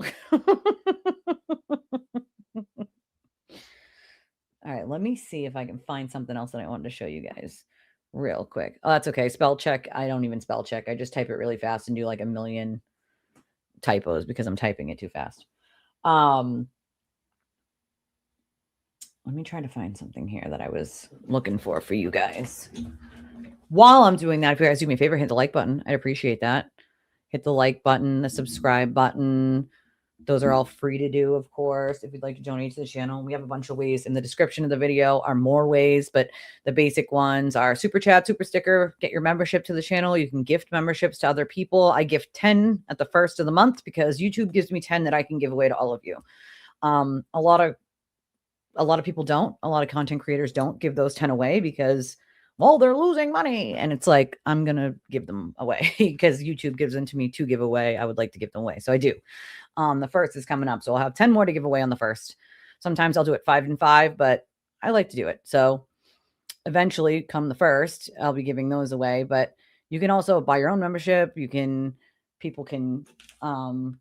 All right, let me see if I can find something else that I wanted to show you guys real quick. Oh, that's okay. Spell check. I don't even spell check. I just type it really fast and do like a million typos because I'm typing it too fast. Let me try to find something here that I was looking for you guys. While I'm doing that, if you guys do me a favor, hit the like button. I'd appreciate that. Hit the like button, the subscribe button. Those are all free to do, of course. If you'd like to donate to the channel, we have a bunch of ways. In the description of the video are more ways, but the basic ones are Super Chat, Super Sticker, get your membership to the channel. You can gift memberships to other people. I gift 10 at the first of the month because YouTube gives me 10 that I can give away to all of you. A lot of people don't. A lot of content creators don't give those 10 away because, well, they're losing money. And it's like, I'm going to give them away because YouTube gives them to me to give away. I would like to give them away. So I do. The first is coming up. So I'll have 10 more to give away on the first. Sometimes I'll do it 5 and 5, but I like to do it. So eventually come the first, I'll be giving those away, but you can also buy your own membership. People can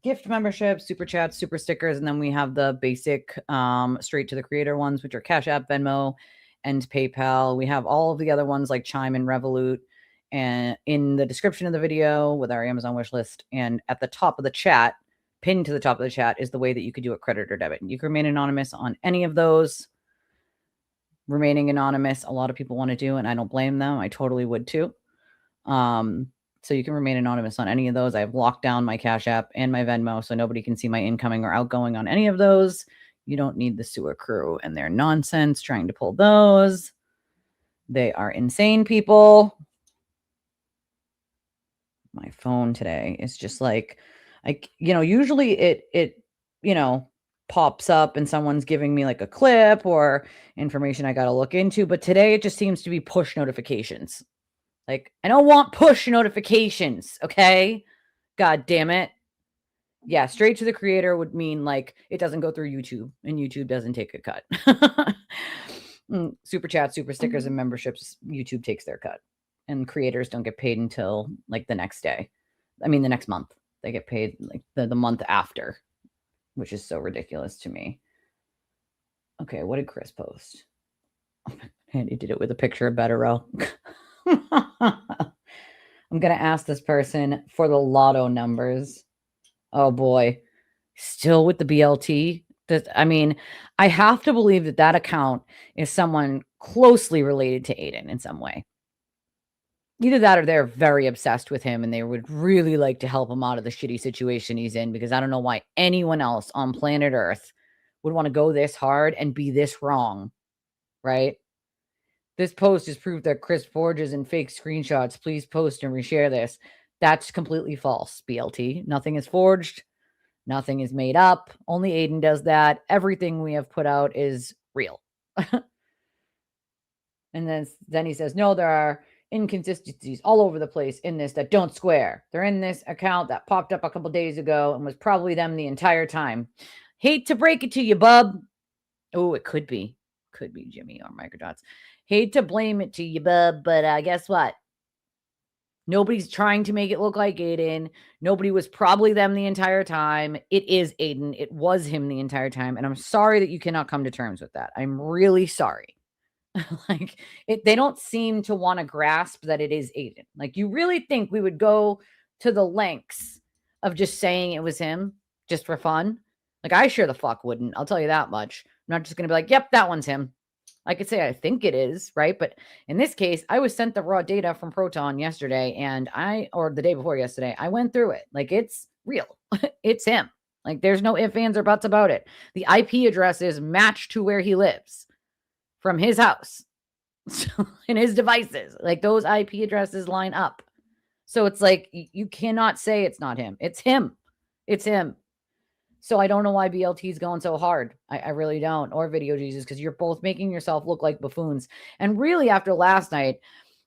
gift memberships, super chats, super stickers. And then we have the basic straight to the creator ones, which are Cash App, Venmo, and PayPal. We have all of the other ones like Chime and Revolut, and in the description of the video with our Amazon wish list. And at the top of the chat, pinned to the top of the chat, is the way that you could do a credit or debit. You can remain anonymous on any of those. Remaining anonymous, a lot of people want to do, and I don't blame them. I totally would too. So you can remain anonymous on any of those. I have locked down my Cash App and my Venmo, so nobody can see my incoming or outgoing on any of those. You don't need the sewer crew and their nonsense trying to pull those. They are insane people. My phone today is just like, usually it pops up and someone's giving me like a clip or information I got to look into. But today it just seems to be push notifications. Like, I don't want push notifications. Okay. God damn it. Yeah. Straight to the creator would mean like it doesn't go through YouTube and YouTube doesn't take a cut. Super chat, super stickers, and memberships, YouTube takes their cut. And creators don't get paid until like the next day. I mean, the next month. They get paid like the month after, which is so ridiculous to me. Okay, what did Chris post? And he did it with a picture of Betero. I'm going to ask this person for the lotto numbers. Oh boy. Still with the BLT. I have to believe that account is someone closely related to Aiden in some way. Either that or they're very obsessed with him and they would really like to help him out of the shitty situation he's in, because I don't know why anyone else on planet Earth would want to go this hard and be this wrong, right? This post is proof that Chris forges and fake screenshots. Please post and reshare this. That's completely false, BLT. Nothing is forged. Nothing is made up. Only Aiden does that. Everything we have put out is real. And then he says, no, there are inconsistencies all over the place in this that don't square. They're in this account that popped up a couple days ago and was probably them the entire time. Hate to break it to you, bub. Oh, it could be. Could be Jimmy or Microdots. Hate to blame it to you, bub, but guess what? Nobody's trying to make it look like Aiden. Nobody was probably them the entire time. It is Aiden. It was him the entire time. And I'm sorry that you cannot come to terms with that. I'm really sorry. Like, they don't seem to want to grasp that it is Aiden. Like, you really think we would go to the lengths of just saying it was him just for fun? Like, I sure the fuck wouldn't. I'll tell you that much. I'm not just going to be like, yep, that one's him. I could say I think it is, right? But in this case, I was sent the raw data from Proton yesterday or the day before yesterday. I went through it. Like, it's real. It's him. Like, there's no ifs, ands, or buts about it. The IP addresses match to where he lives from his house and his devices. Like, those IP addresses line up. So it's like, you cannot say it's not him. It's him. It's him. So I don't know why BLT is going so hard. I really don't. Or Video Jesus, because you're both making yourself look like buffoons. And really, after last night,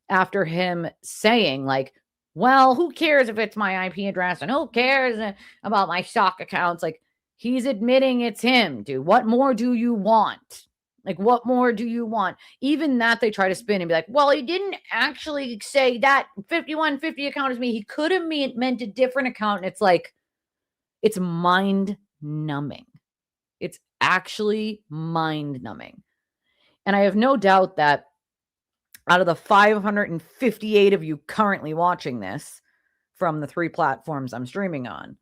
after him saying, like, well, who cares if it's my IP address and who cares about my stock accounts? Like, he's admitting it's him, dude. What more do you want? Like, what more do you want? Even that they try to spin and be like, well, he didn't actually say that 5150 account is me. He could have meant a different account. And it's like, it's mind-numbing. It's actually mind-numbing. And I have no doubt that out of the 558 of you currently watching this from the 3 platforms I'm streaming on,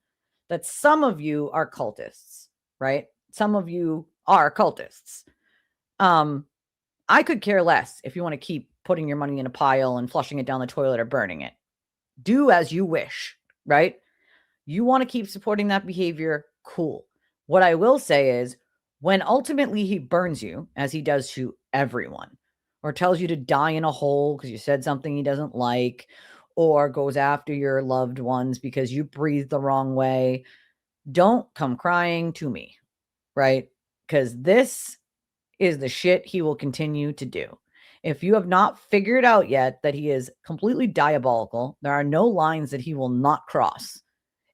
that some of you are cultists, right? Some of you are cultists. I could care less if you want to keep putting your money in a pile and flushing it down the toilet or burning it. Do as you wish, right? You want to keep supporting that behavior, cool. What I will say is, when ultimately he burns you, as he does to everyone, or tells you to die in a hole because you said something he doesn't like, or goes after your loved ones because you breathed the wrong way, don't come crying to me, right? Because this is the shit he will continue to do. If you have not figured out yet that he is completely diabolical, there are no lines that he will not cross,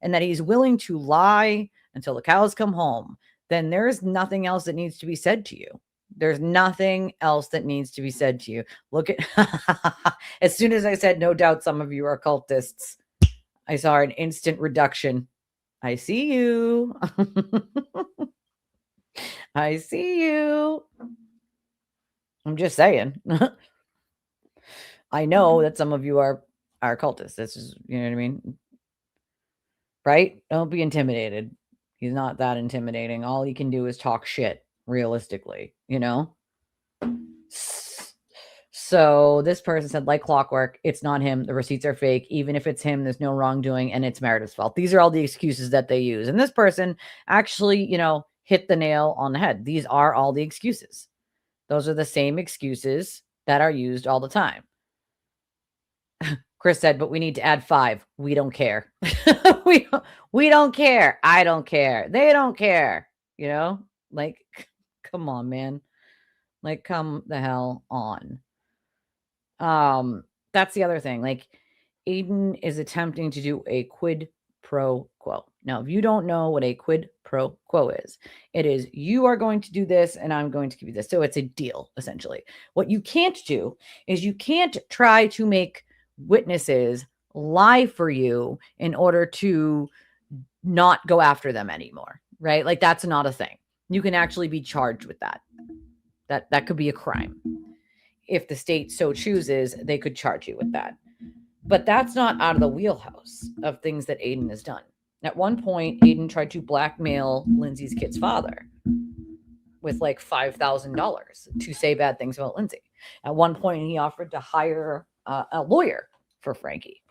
and that he's willing to lie until the cows come home, then there's nothing else that needs to be said to you. There's nothing else that needs to be said to you. Look at, as soon as I said, no doubt some of you are cultists, I saw an instant reduction. I see you. I see you. I'm just saying. I know that some of you are cultists. This is, you know what I mean? Right? Don't be intimidated. He's not that intimidating. All he can do is talk shit, realistically, you know? So this person said, like clockwork, it's not him. The receipts are fake. Even if it's him, there's no wrongdoing and it's Meredith's fault. These are all the excuses that they use. And this person actually, you know, hit the nail on the head. These are all the excuses. Those are the same excuses that are used all the time. Chris said, but we need to add 5. We don't care. we don't care. I don't care. They don't care. You know, like, come on, man. Like, come the hell on. That's the other thing. Like, Aiden is attempting to do a quid pro quo. Now, if you don't know what a quid pro quo is, it is you are going to do this and I'm going to give you this. So it's a deal, essentially. What you can't do is you can't try to make witnesses lie for you in order to not go after them anymore, right? Like, that's not a thing. You can actually be charged with that. That could be a crime. If the state so chooses, they could charge you with that. But that's not out of the wheelhouse of things that Aiden has done. At one point, Aiden tried to blackmail Lindsay's kid's father with like $5,000 to say bad things about Lindsay. At one point, he offered to hire a lawyer for Frankie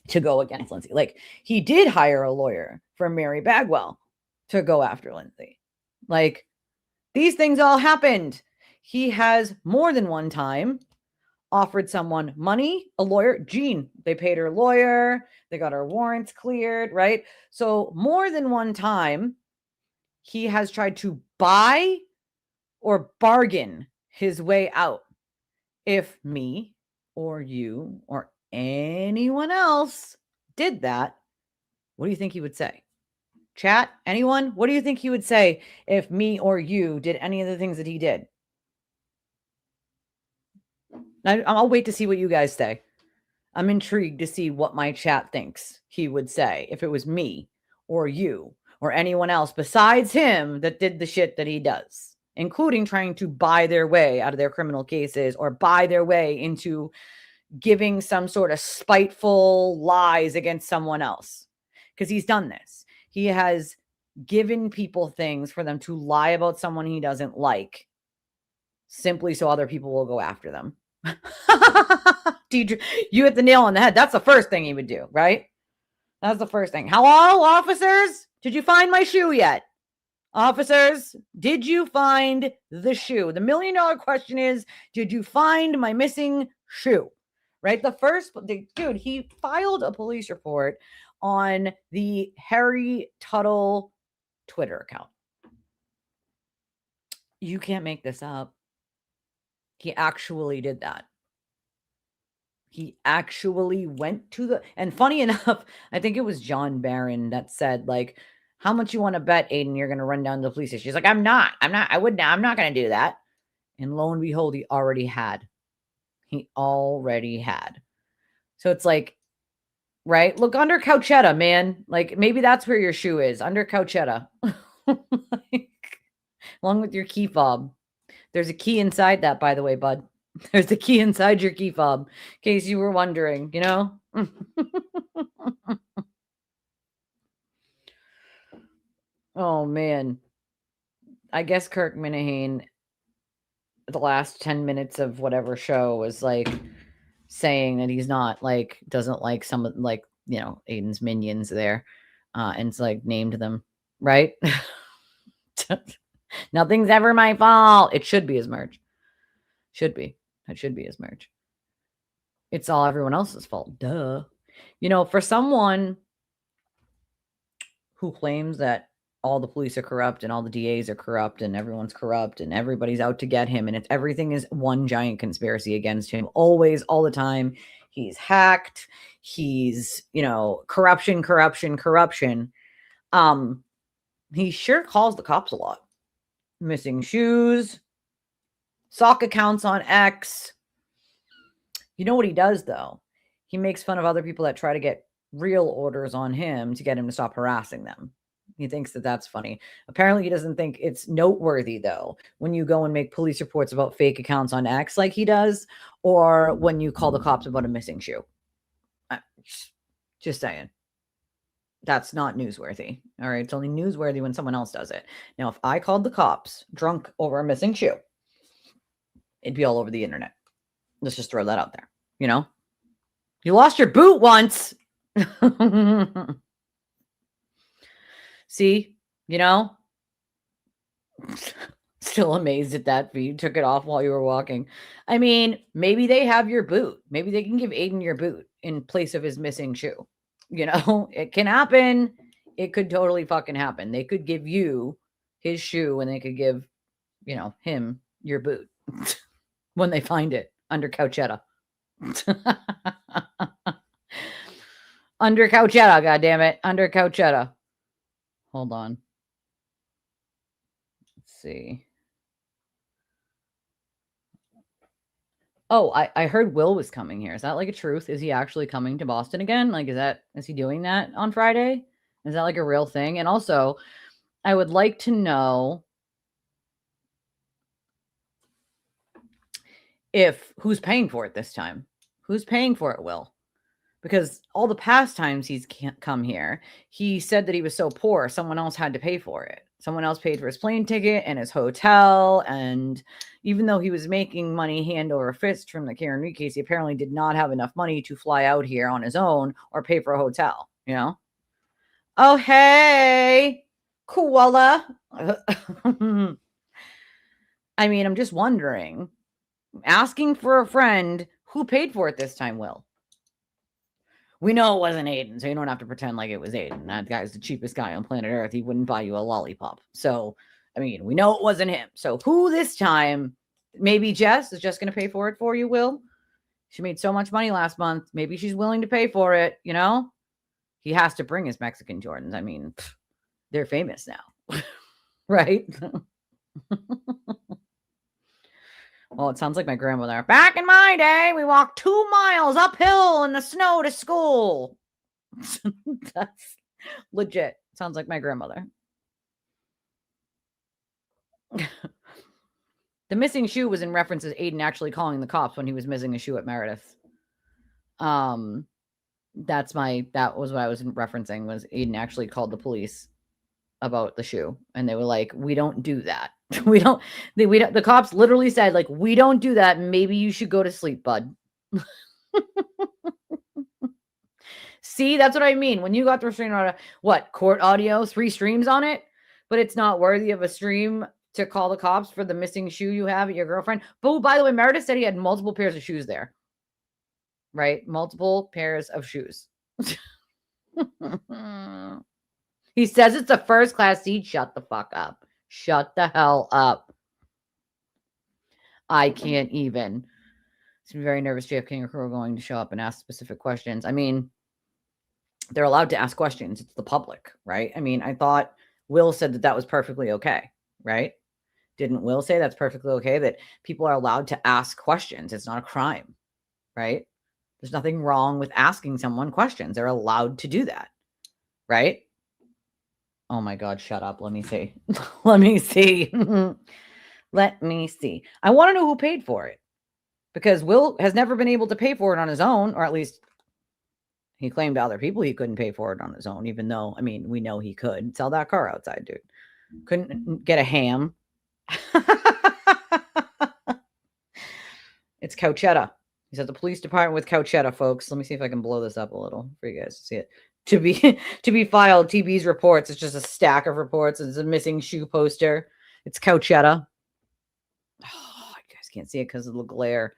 to go against Lindsay. Like, he did hire a lawyer for Mary Bagwell to go after Lindsay. Like, these things all happened. He has more than one time offered someone money, a lawyer. Jean, they paid her lawyer. They got her warrants cleared, right? So more than one time, he has tried to buy or bargain his way out. If me or you or anyone else did that, what do you think he would say? Chat, anyone? What do you think he would say if me or you did any of the things that he did? I'll wait to see what you guys say. I'm intrigued to see what my chat thinks he would say if it was me or you or anyone else besides him that did the shit that he does, including trying to buy their way out of their criminal cases or buy their way into giving some sort of spiteful lies against someone else. Because he's done this. He has given people things for them to lie about someone he doesn't like simply so other people will go after them. Deidre, you hit the nail on the head. That's the first thing he would do, right? That's the first thing. Hello, officers? Did you find my shoe yet? Officers, did you find the shoe? The $1 million question is, did you find my missing shoe? Right? Dude, he filed a police report on the Harry Tuttle Twitter account. You can't make this up. He actually did that. He actually went to and funny enough, I think it was John Barron that said, like, how much you want to bet, Aiden, you're going to run down to the police station? She's like, I'm not going to do that. And lo and behold, he already had. So it's like, right? Look under Couchetta, man. Like, maybe that's where your shoe is, under Couchetta. Along with your key fob. There's a key inside that, by the way, bud. There's a key inside your key fob, in case you were wondering, you know? Oh, man. I guess Kirk Minihane, the last 10 minutes of whatever show, was like saying that he's not, like, doesn't like some of, like, you know, Aiden's minions there. And it's like named them, right? Nothing's ever my fault. It should be his merch. Should be. That should be his merch. It's all everyone else's fault. Duh. You know, for someone who claims that all the police are corrupt and all the DAs are corrupt and everyone's corrupt and everybody's out to get him and everything is one giant conspiracy against him, always, all the time. He's hacked. He's, you know, corruption. He sure calls the cops a lot. Missing shoes, sock accounts on X. You know what he does, though? He makes fun of other people that try to get real orders on him to get him to stop harassing them. He thinks that that's funny. Apparently, he doesn't think it's noteworthy, though, when you go and make police reports about fake accounts on X like he does, or when you call the cops about a missing shoe. Just saying. That's not newsworthy. All right. It's only newsworthy when someone else does it. Now, if I called the cops drunk over a missing shoe, it'd be all over the internet. Let's just throw that out there. You know, you lost your boot once. See, you know, still amazed at that. You took it off while you were walking. I mean, maybe they have your boot. Maybe they can give Aiden your boot in place of his missing shoe. You know, it can happen. It could totally fucking happen. They could give you his shoe and they could give, you know, him your boot when they find it under Couchetta. Under Couchetta, goddammit. Under Couchetta. Hold on. Let's see. Oh, I heard Will was coming here. Is that like a truth? Is he actually coming to Boston again? Like, is he doing that on Friday? Is that like a real thing? And also, I would like to know who's paying for it this time. Who's paying for it, Will? Because all the past times he's come here, he said that he was so poor, someone else had to pay for it. Someone else paid for his plane ticket and his hotel and, even though he was making money hand over fist from the Karen Reed case, he apparently did not have enough money to fly out here on his own or pay for a hotel, you know? Oh, hey, koala. I mean, I'm just wondering, asking for a friend, who paid for it this time, Will? We know it wasn't Aiden, so you don't have to pretend like it was Aiden. That guy's the cheapest guy on planet Earth. He wouldn't buy you a lollipop. So, I mean, we know it wasn't him. So who this time? Maybe Jess is just going to pay for it for you, Will? She made so much money last month. Maybe she's willing to pay for it, you know? He has to bring his Mexican Jordans. I mean, they're famous now, right? Well, it sounds like my grandmother. Back in my day, we walked 2 miles uphill in the snow to school. That's legit. Sounds like my grandmother. The missing shoe was in reference to Aiden actually calling the cops when he was missing a shoe at Meredith. That was what I was referencing, was Aiden actually called the police about the shoe, and they were like, we don't do that. The cops literally said, like, we don't do that. Maybe you should go to sleep, bud. See, that's what I mean. When you got the restraining order, what, court audio, 3 streams on it, but it's not worthy of a stream to call the cops for the missing shoe you have at your girlfriend. But by the way, Meredith said he had multiple pairs of shoes there. Right? Multiple pairs of shoes. He says it's a first class seat. Shut the fuck up. Shut the hell up. I can't even. It's very nervous. JFK and crew are going to show up and ask specific questions. I mean, they're allowed to ask questions. It's the public, right? I mean, I thought Will said that was perfectly okay, right? Didn't Will say that's perfectly okay, that people are allowed to ask questions? It's not a crime, right? There's nothing wrong with asking someone questions. They're allowed to do that, right? Oh my God, shut up. Let me see. Let me see. Let me see. I want to know who paid for it, because Will has never been able to pay for it on his own, or at least he claimed to other people he couldn't pay for it on his own, even though, I mean, we know he could. Sell that car outside, dude. Couldn't get a ham. It's Couchetta. He's at the police department with Couchetta, folks. Let me see if I can blow this up a little for you guys to see it. To be filed, TB's reports. It's just a stack of reports. It's a missing shoe poster. It's Couchetta. Oh, you guys can't see it because of the glare.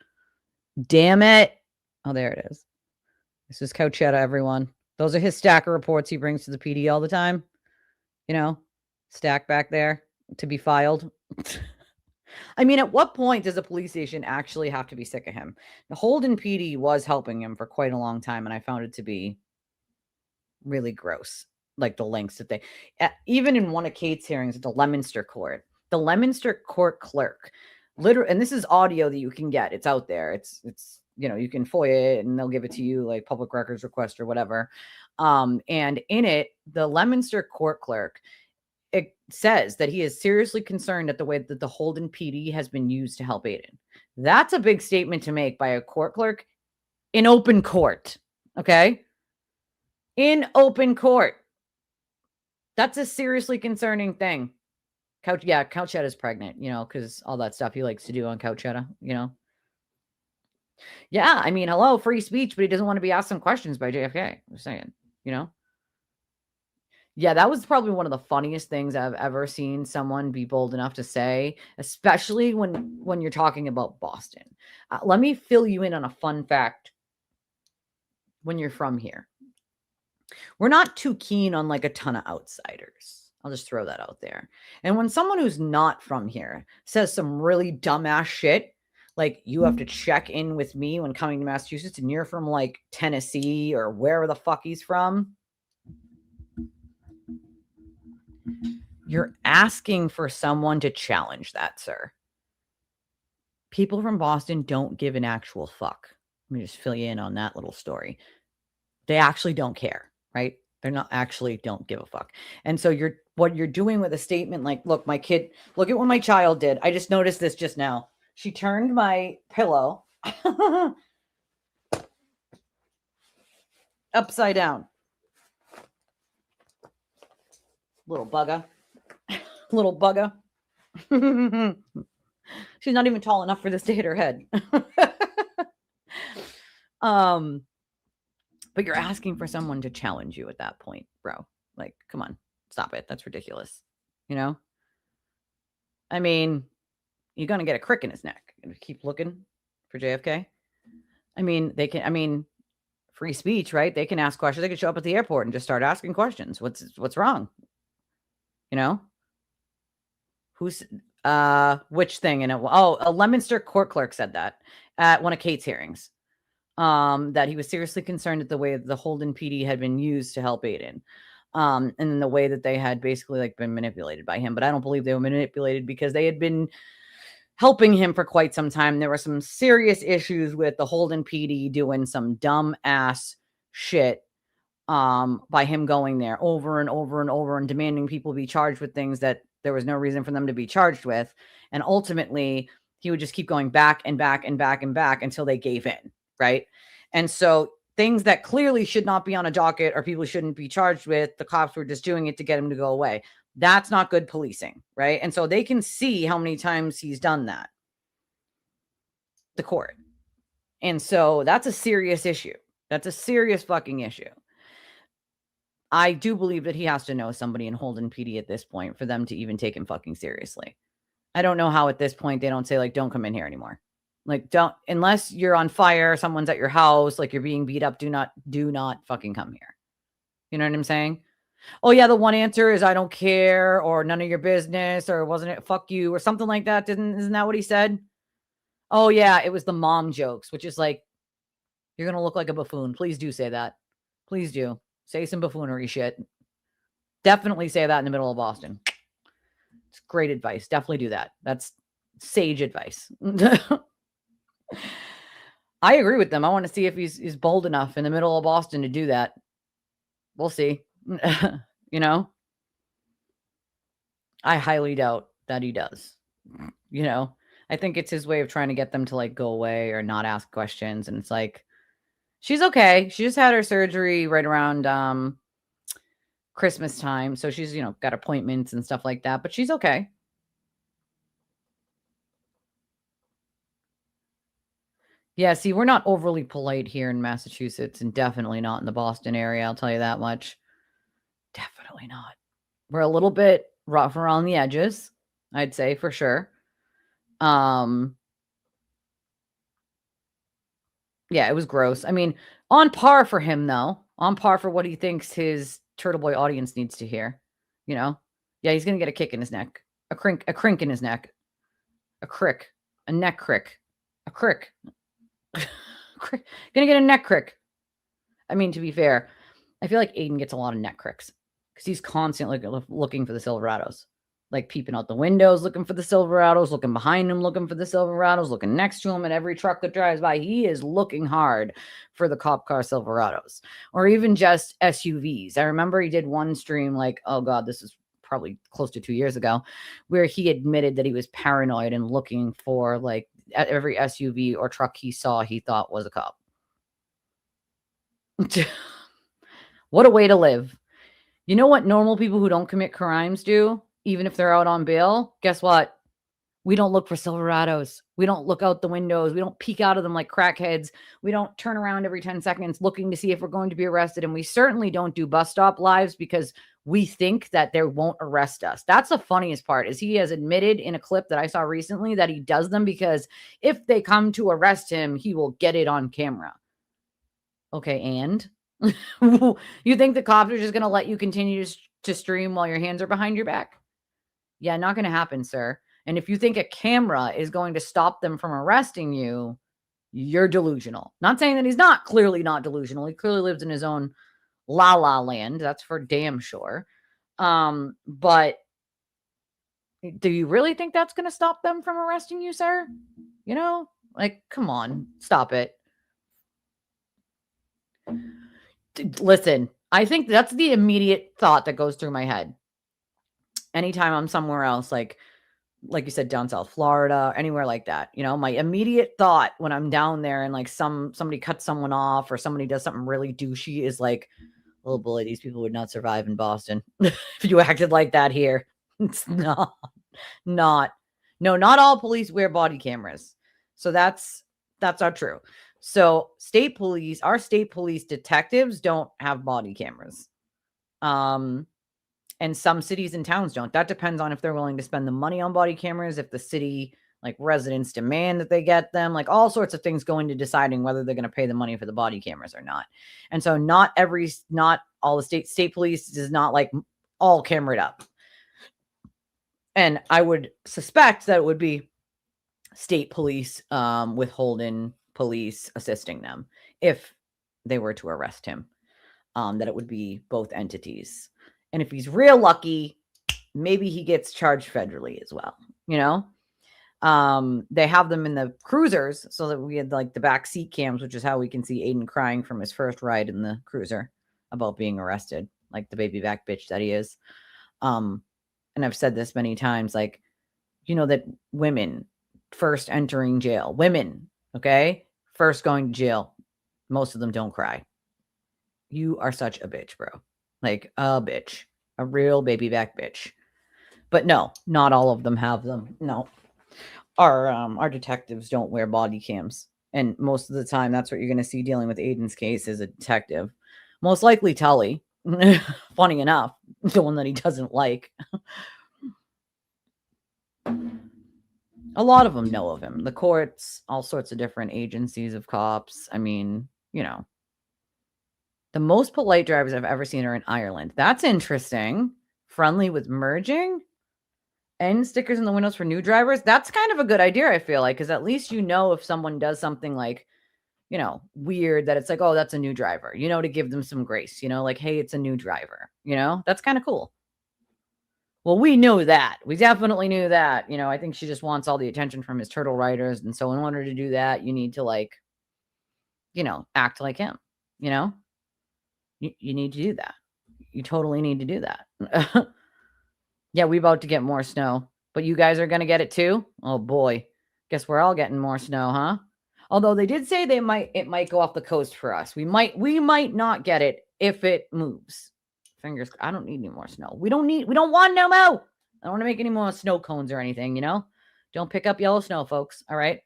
Damn it. Oh, there it is. This is Couchetta, everyone. Those are his stack of reports he brings to the PD all the time. You know, stack back there to be filed. I mean, at what point does a police station actually have to be sick of him? The Holden PD was helping him for quite a long time, and I found it to be really gross. Like the lengths that they, even in one of Kate's hearings at the Leominster court clerk, literally, and this is audio that you can get. It's out there. It's you know, you can FOIA it and they'll give it to you, like public records request or whatever. And in it, the Leominster court clerk, it says that he is seriously concerned at the way that the Holden PD has been used to help Aiden. That's a big statement to make by a court clerk in open court. Okay? In open court. That's a seriously concerning thing. Couchetta's pregnant, you know, because all that stuff he likes to do on Couchetta, you know. Yeah, I mean, hello, free speech, but he doesn't want to be asked some questions by JFK. I'm saying, you know. Yeah, that was probably one of the funniest things I've ever seen someone be bold enough to say, especially when you're talking about Boston. Let me fill you in on a fun fact when you're from here. We're not too keen on like a ton of outsiders. I'll just throw that out there. And when someone who's not from here says some really dumbass shit, like you have to check in with me when coming to Massachusetts and you're from like Tennessee or wherever the fuck he's from, you're asking for someone to challenge that, sir. People from Boston don't give an actual fuck. Let me just fill you in on that little story. They actually don't care, right? They're not actually don't give a fuck. And so what you're doing with a statement like, look, my kid, look at what my child did. I just noticed this just now. She turned my pillow upside down. Little bugger. Little bugger. She's not even tall enough for this to hit her head. But you're asking for someone to challenge you at that point, bro. Like, come on, stop it. That's ridiculous. You know? I mean, you're going to get a crick in his neck. Keep looking for JFK. I mean, free speech, right? They can ask questions. They can show up at the airport and just start asking questions. What's wrong? You know? Who's, which thing? And a Leominster court clerk said that at one of Kate's hearings. That he was seriously concerned at the way the Holden PD had been used to help Aiden. And then the way that they had basically like been manipulated by him. But I don't believe they were manipulated because they had been helping him for quite some time. There were some serious issues with the Holden PD doing some dumb ass shit by him going there over and over and over and demanding people be charged with things that there was no reason for them to be charged with. And ultimately, he would just keep going back and back and back and back until they gave in, right? And so things that clearly should not be on a docket or people shouldn't be charged with, the cops were just doing it to get him to go away. That's not good policing, right? And so they can see how many times he's done that. The court. And so that's a serious issue. That's a serious fucking issue. I do believe that he has to know somebody in Holden PD at this point for them to even take him fucking seriously. I don't know how at this point they don't say, like, don't come in here anymore. Like, don't, unless you're on fire, someone's at your house, like you're being beat up, do not fucking come here. You know what I'm saying? Oh yeah, the one answer is I don't care, or none of your business, or wasn't it fuck you, or something like that. Isn't that what he said? Oh yeah, it was the mom jokes, which is like, you're gonna look like a buffoon. Please do say that. Please do. Say some buffoonery shit. Definitely say that in the middle of Boston. It's great advice. Definitely do that. That's sage advice. I agree with them. I want to see if he's bold enough in the middle of Boston to do that. We'll see. You know? I highly doubt that he does. You know? I think it's his way of trying to get them to like go away or not ask questions. And it's like, she's okay. She just had her surgery right around Christmas time. So she's, you know, got appointments and stuff like that, but she's okay. Yeah, see, we're not overly polite here in Massachusetts and definitely not in the Boston area. I'll tell you that much. Definitely not. We're a little bit rough around the edges, I'd say for sure. Yeah, it was gross. I mean, on par for him though. On par for what he thinks his Turtleboy audience needs to hear. You know? Yeah, he's gonna get a kick in his neck. A crink in his neck. A crick. A neck crick. A crick. Gonna get a neck crick. I mean, to be fair, I feel like Aiden gets a lot of neck cricks because he's constantly looking for the Silverados, like peeping out the windows, looking for the Silverados, looking behind him, looking for the Silverados, looking next to him, and every truck that drives by, he is looking hard for the cop car Silverados, or even just SUVs. I remember he did one stream, like, oh god, this is probably close to 2 years ago, where he admitted that he was paranoid and looking for like at every SUV or truck he saw, he thought was a cop. What a way to live. You know what normal people who don't commit crimes do, even if they're out on bail? Guess what? We don't look for Silverados. We don't look out the windows. We don't peek out of them like crackheads. We don't turn around every 10 seconds looking to see if we're going to be arrested. And we certainly don't do bus stop lives because we think that they won't arrest us. That's the funniest part, is he has admitted in a clip that I saw recently that he does them because if they come to arrest him, he will get it on camera. Okay, and? You think the cops are just going to let you continue to stream while your hands are behind your back? Yeah, not going to happen, sir. And if you think a camera is going to stop them from arresting you, you're delusional. Not saying that he's not clearly not delusional. He clearly lives in his own la la land. That's for damn sure. But do you really think that's going to stop them from arresting you, sir? You know, like, come on, stop it. Listen, I think that's the immediate thought that goes through my head. Anytime I'm somewhere else, like you said, down South Florida, anywhere like that, you know, my immediate thought when I'm down there and like somebody cuts someone off or somebody does something really douchey is like, oh boy, these people would not survive in Boston if you acted like that here. It's not. No, not all police wear body cameras. So that's not true. So our state police detectives don't have body cameras. And some cities and towns don't. That depends on if they're willing to spend the money on body cameras, if the city like residents demand that they get them, like all sorts of things go into deciding whether they're going to pay the money for the body cameras or not. And so not all the state police is not like all camered up. And I would suspect that it would be state police withholding police assisting them if they were to arrest him, that it would be both entities. And if he's real lucky, maybe he gets charged federally as well. They have them in the cruisers so that we had like the back seat cams, which is how we can see Aiden crying from his first ride in the cruiser about being arrested, like the baby back bitch that he is. And I've said this many times, like, that women first entering jail, first going to jail, most of them don't cry. You are such a bitch, bro. Like a bitch, a real baby back bitch. But no, not all of them have them. No, our detectives don't wear body cams. And most of the time, that's what you're going to see dealing with Aiden's case is a detective. Most likely Tully. Funny enough, the one that he doesn't like. A lot of them know of him. The courts, all sorts of different agencies of cops. I mean, the most polite drivers I've ever seen are in Ireland. That's interesting. Friendly with merging. And stickers in the windows for new drivers. That's kind of a good idea, I feel like, because at least if someone does something like, weird, that it's like, oh, that's a new driver, to give them some grace, like, hey, it's a new driver, that's kind of cool. Well, we knew that. We definitely knew that. I think she just wants all the attention from his turtle riders. And so in order to do that, you need to act like him, You need to do that. You totally need to do that. Yeah, we about to get more snow, but you guys are going to get it too? Oh boy. Guess we're all getting more snow, huh? Although they did say it might go off the coast for us. We might not get it if it moves. Fingers, I don't need any more snow. We don't want no more. I don't want to make any more snow cones or anything, Don't pick up yellow snow, folks. All right.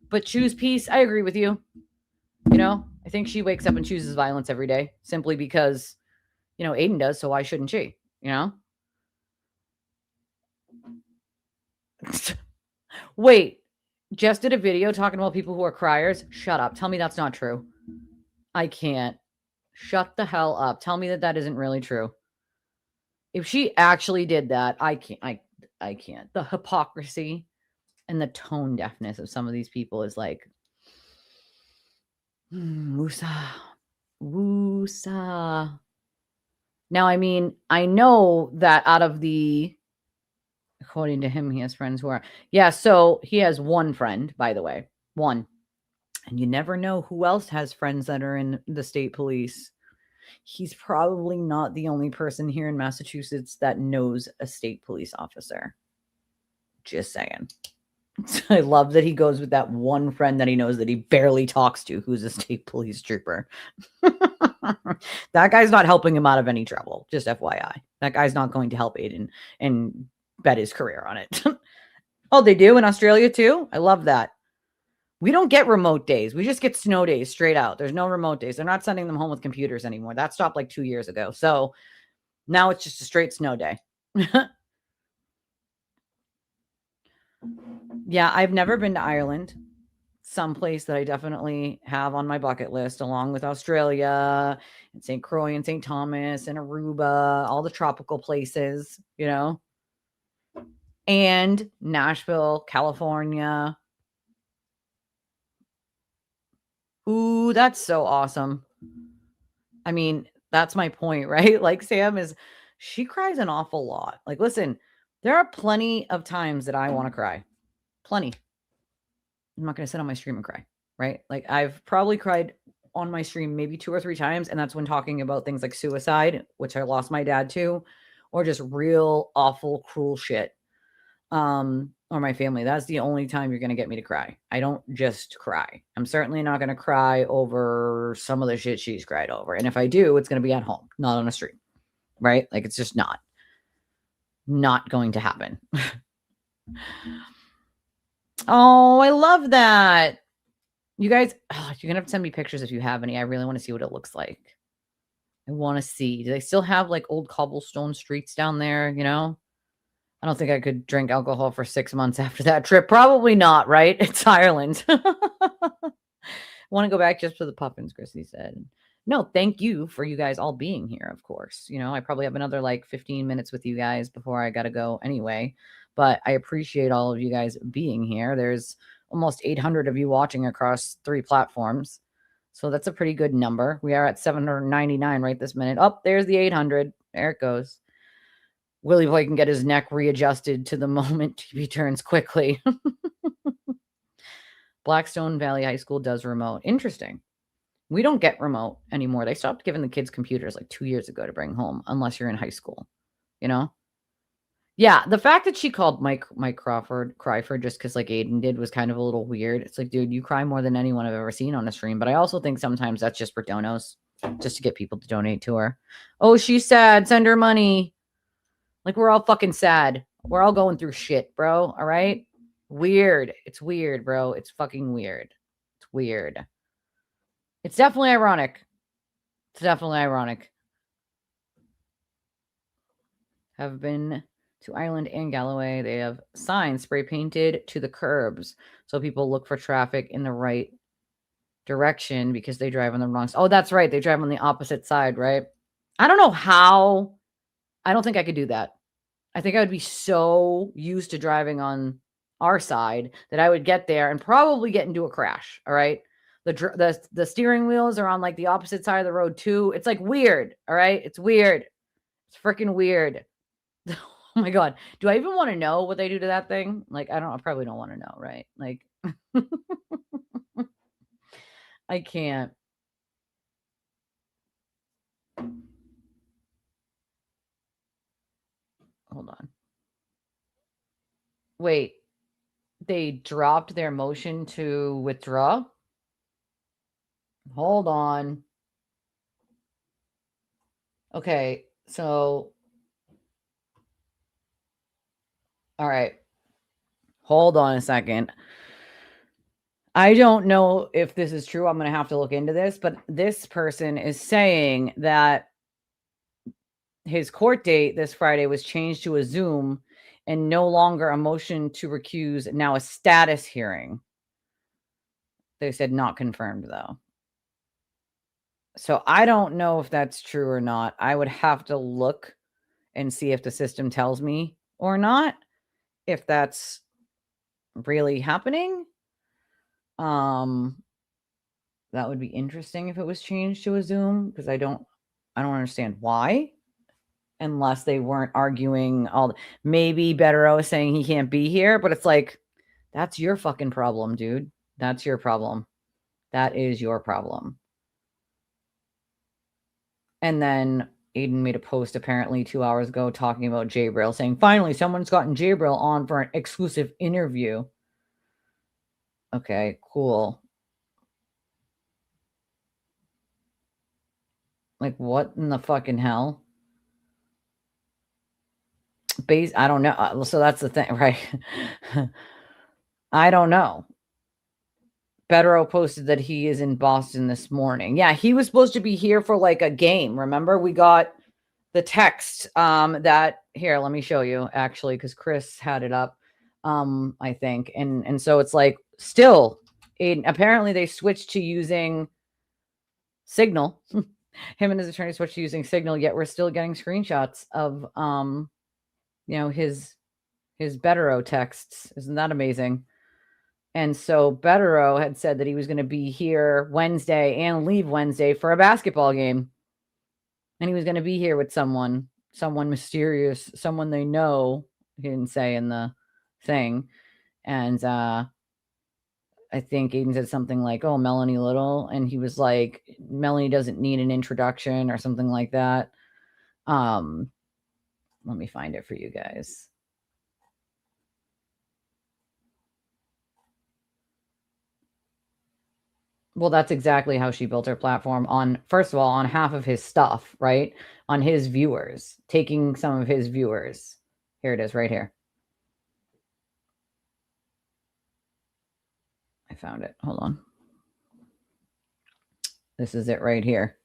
But choose peace. I agree with you. I think she wakes up and chooses violence every day simply because, Aiden does. So why shouldn't she, Wait, just did a video talking about people who are criers. Shut up. Tell me that's not true. I can't. Shut the hell up. Tell me that isn't really true. If she actually did that, I can't. I can't. The hypocrisy and the tone deafness of some of these people is like, Woosah. Now, I mean, I know that out of according to him, he has friends who are, so he has one friend, by the way, one. And you never know who else has friends that are in the state police. He's probably not the only person here in Massachusetts that knows a state police officer. Just saying. I love that he goes with that one friend that he knows that he barely talks to, who's a state police trooper. That guy's not helping him out of any trouble. Just FYI. That guy's not going to help Aiden and bet his career on it. Oh, they do in Australia too? I love that. We don't get remote days. We just get snow days straight out. There's no remote days. They're not sending them home with computers anymore. That stopped like 2 years ago. So now it's just a straight snow day. Yeah, I've never been to Ireland. Someplace that I definitely have on my bucket list, along with Australia and St. Croix and St. Thomas and Aruba, all the tropical places, and Nashville, California. Ooh, that's so awesome. I mean, that's my point, right? Like she cries an awful lot. Like, listen, there are plenty of times that I want to cry. Plenty. I'm not going to sit on my stream and cry, right? Like I've probably cried on my stream maybe 2 or 3 times. And that's when talking about things like suicide, which I lost my dad to, or just real awful, cruel shit. Or my family. That's the only time you're going to get me to cry. I don't just cry. I'm certainly not going to cry over some of the shit she's cried over. And if I do, it's going to be at home, not on a stream, right? Like it's just not going to happen. Oh, I love that. You guys, you're gonna have to send me pictures if you have any. I really want to see what it looks like. I want to see. Do they still have like old cobblestone streets down there? You know, I don't think I could drink alcohol for 6 months after that trip. Probably not, right? It's Ireland. Want to go back just for the puffins, Chrissy said. No, thank you for you guys all being here, of course. You know, I probably have another like 15 minutes with you guys before I got to go anyway. But I appreciate all of you guys being here. There's almost 800 of you watching across 3 platforms. So that's a pretty good number. We are at 799 right this minute. Oh, there's the 800. There it goes. Willie Boy can get his neck readjusted to the moment TV turns quickly. Blackstone Valley High School does remote. Interesting. We don't get remote anymore. They stopped giving the kids computers like 2 years ago to bring home, unless you're in high school, you know? Yeah, the fact that she called Mike Cryford just because like Aiden did was kind of a little weird. It's like, dude, you cry more than anyone I've ever seen on a stream. But I also think sometimes that's just for donos, just to get people to donate to her. Oh, she's sad. Send her money. Like, we're all fucking sad. We're all going through shit, bro. All right? Weird. It's weird, bro. It's fucking weird. It's weird. It's definitely ironic. It's definitely ironic. Have been to Ireland and Galloway. They have signs spray painted to the curbs so people look for traffic in the right direction because they drive on the wrong side. Oh, that's right. They drive on the opposite side, right? I don't know how. I don't think I could do that. I think I would be so used to driving on our side that I would get there and probably get into a crash. All right. The steering wheels are on like the opposite side of the road too. It's like weird. All right. It's weird. It's freaking weird. Oh my God. Do I even want to know what they do to that thing? Like, I probably don't want to know. Right. Like, I can't. Hold on. Wait, they dropped their motion to withdraw? Hold on. Okay, so all right. Hold on a second. I don't know if this is true. I'm going to have to look into this, but this person is saying that his court date this Friday was changed to a Zoom and no longer a motion to recuse, now a status hearing. They said not confirmed, though. So I don't know if that's true or not. I would have to look and see if the system tells me or not, if that's really happening. That would be interesting if it was changed to a Zoom, because I don't understand why, unless they weren't arguing maybe Bettero is saying he can't be here, but it's like, that's your fucking problem, dude. That's your problem. That is your problem. And then Aiden made a post apparently 2 hours ago talking about Jabril, saying, finally, someone's gotten Jabril on for an exclusive interview. Okay, cool. Like, what in the fucking hell? I don't know. So that's the thing, right? I don't know. Bettero posted that he is in Boston this morning. Yeah, he was supposed to be here for like a game. Remember, we got the text that here, let me show you actually, because Chris had it up, I think. And so it's like still, apparently they switched to using Signal. Him and his attorney switched to using Signal, yet we're still getting screenshots of his Bettero texts. Isn't that amazing? And so Bettero had said that he was going to be here Wednesday and leave Wednesday for a basketball game. And he was going to be here with someone mysterious, someone they know, he didn't say in the thing. And I think Aiden said something like, oh, Melanie Little. And he was like, Melanie doesn't need an introduction or something like that. Let me find it for you guys. Well, that's exactly how she built her platform on, first of all, on half of his stuff, right? On his viewers, taking some of his viewers. Here it is right here. found it. Hold on. This is it right here.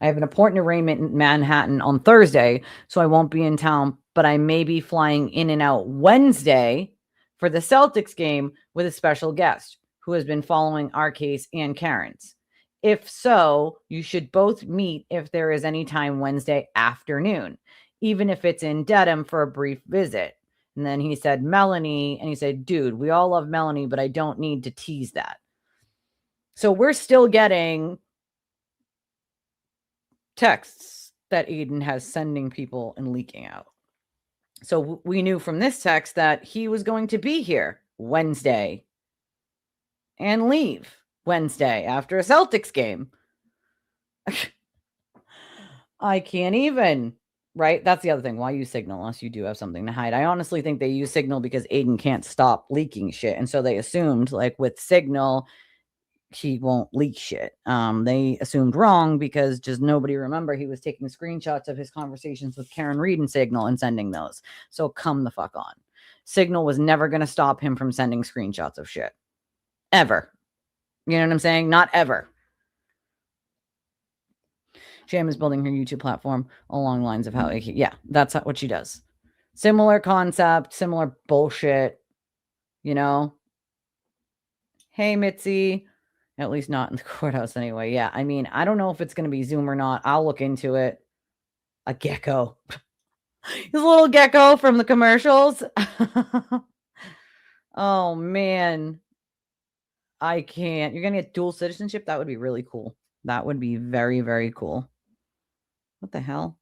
I have an important arraignment in Manhattan on Thursday, so I won't be in town, but I may be flying in and out Wednesday for the Celtics game with a special guest who has been following our case and Karen's. If so, you should both meet if there is any time Wednesday afternoon, even if it's in Dedham for a brief visit. And then he said, Melanie, and he said, dude, we all love Melanie, but I don't need to tease that. So we're still getting texts that Aiden has sending people and leaking out. So we knew from this text that he was going to be here Wednesday and leave Wednesday after a Celtics game. I can't even, right? That's the other thing. Why use Signal unless you do have something to hide? I honestly think they use Signal because Aiden can't stop leaking shit. And so they assumed, like with Signal, he won't leak shit. They assumed wrong because just nobody remember he was taking screenshots of his conversations with Karen Reed and Signal and sending those. So come the fuck on. Signal was never going to stop him from sending screenshots of shit. Ever. You know what I'm saying? Not ever. Jam is building her YouTube platform along the lines of how, yeah, that's what she does. Similar concept, similar bullshit, you know? Hey, Mitzi. At least not in the courthouse anyway. Yeah, I mean, I don't know if it's going to be Zoom or not. I'll look into it. A gecko. He's a little gecko from the commercials. Oh, man. I can't. You're going to get dual citizenship? That would be really cool. That would be very, very cool. What the hell?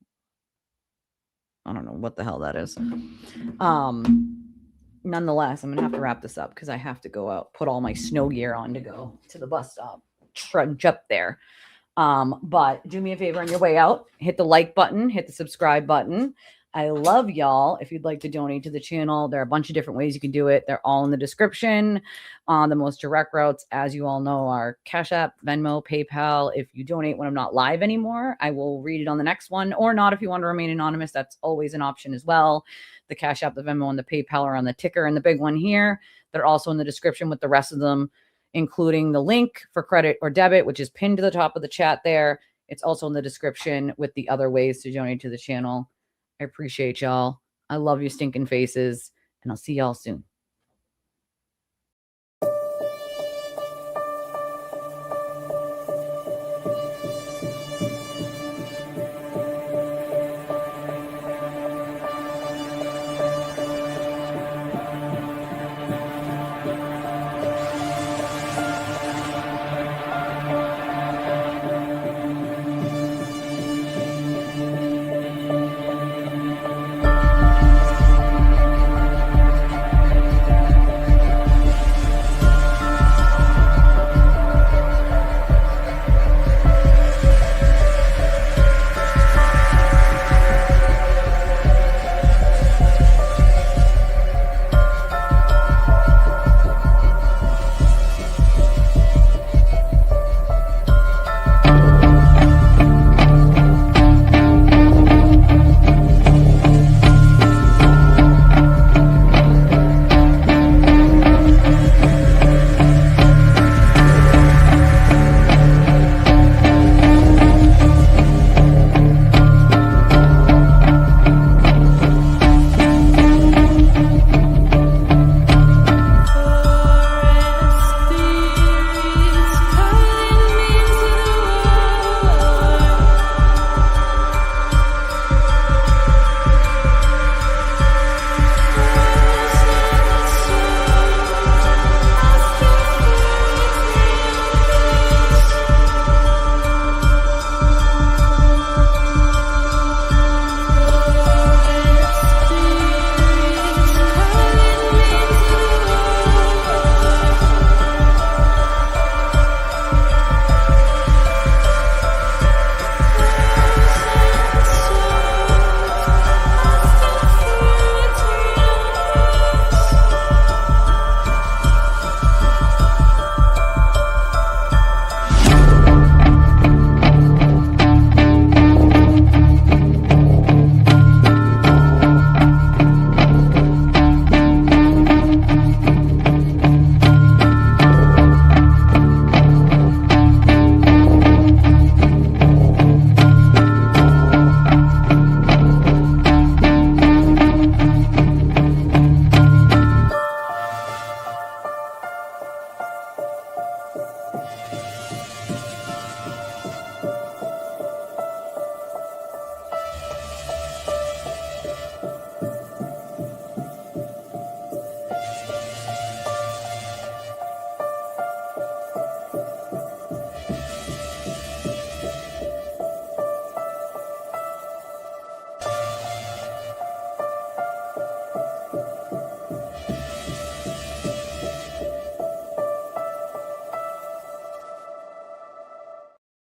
I don't know what the hell that is. Nonetheless, I'm going to have to wrap this up because I have to go out, put all my snow gear on to go to the bus stop, trudge up there. But do me a favor on your way out, hit the like button, hit the subscribe button. I love y'all. If you'd like to donate to the channel, there are a bunch of different ways you can do it. They're all in the description. The most direct routes, as you all know, are Cash App, Venmo, PayPal. If you donate when I'm not live anymore, I will read it on the next one, or not if you want to remain anonymous. That's always an option as well. The Cash App, the Venmo, and the PayPal are on the ticker and the big one here. They're also in the description with the rest of them, including the link for credit or debit, which is pinned to the top of the chat there. It's also in the description with the other ways to donate to the channel. I appreciate y'all. I love you stinking faces, and I'll see y'all soon.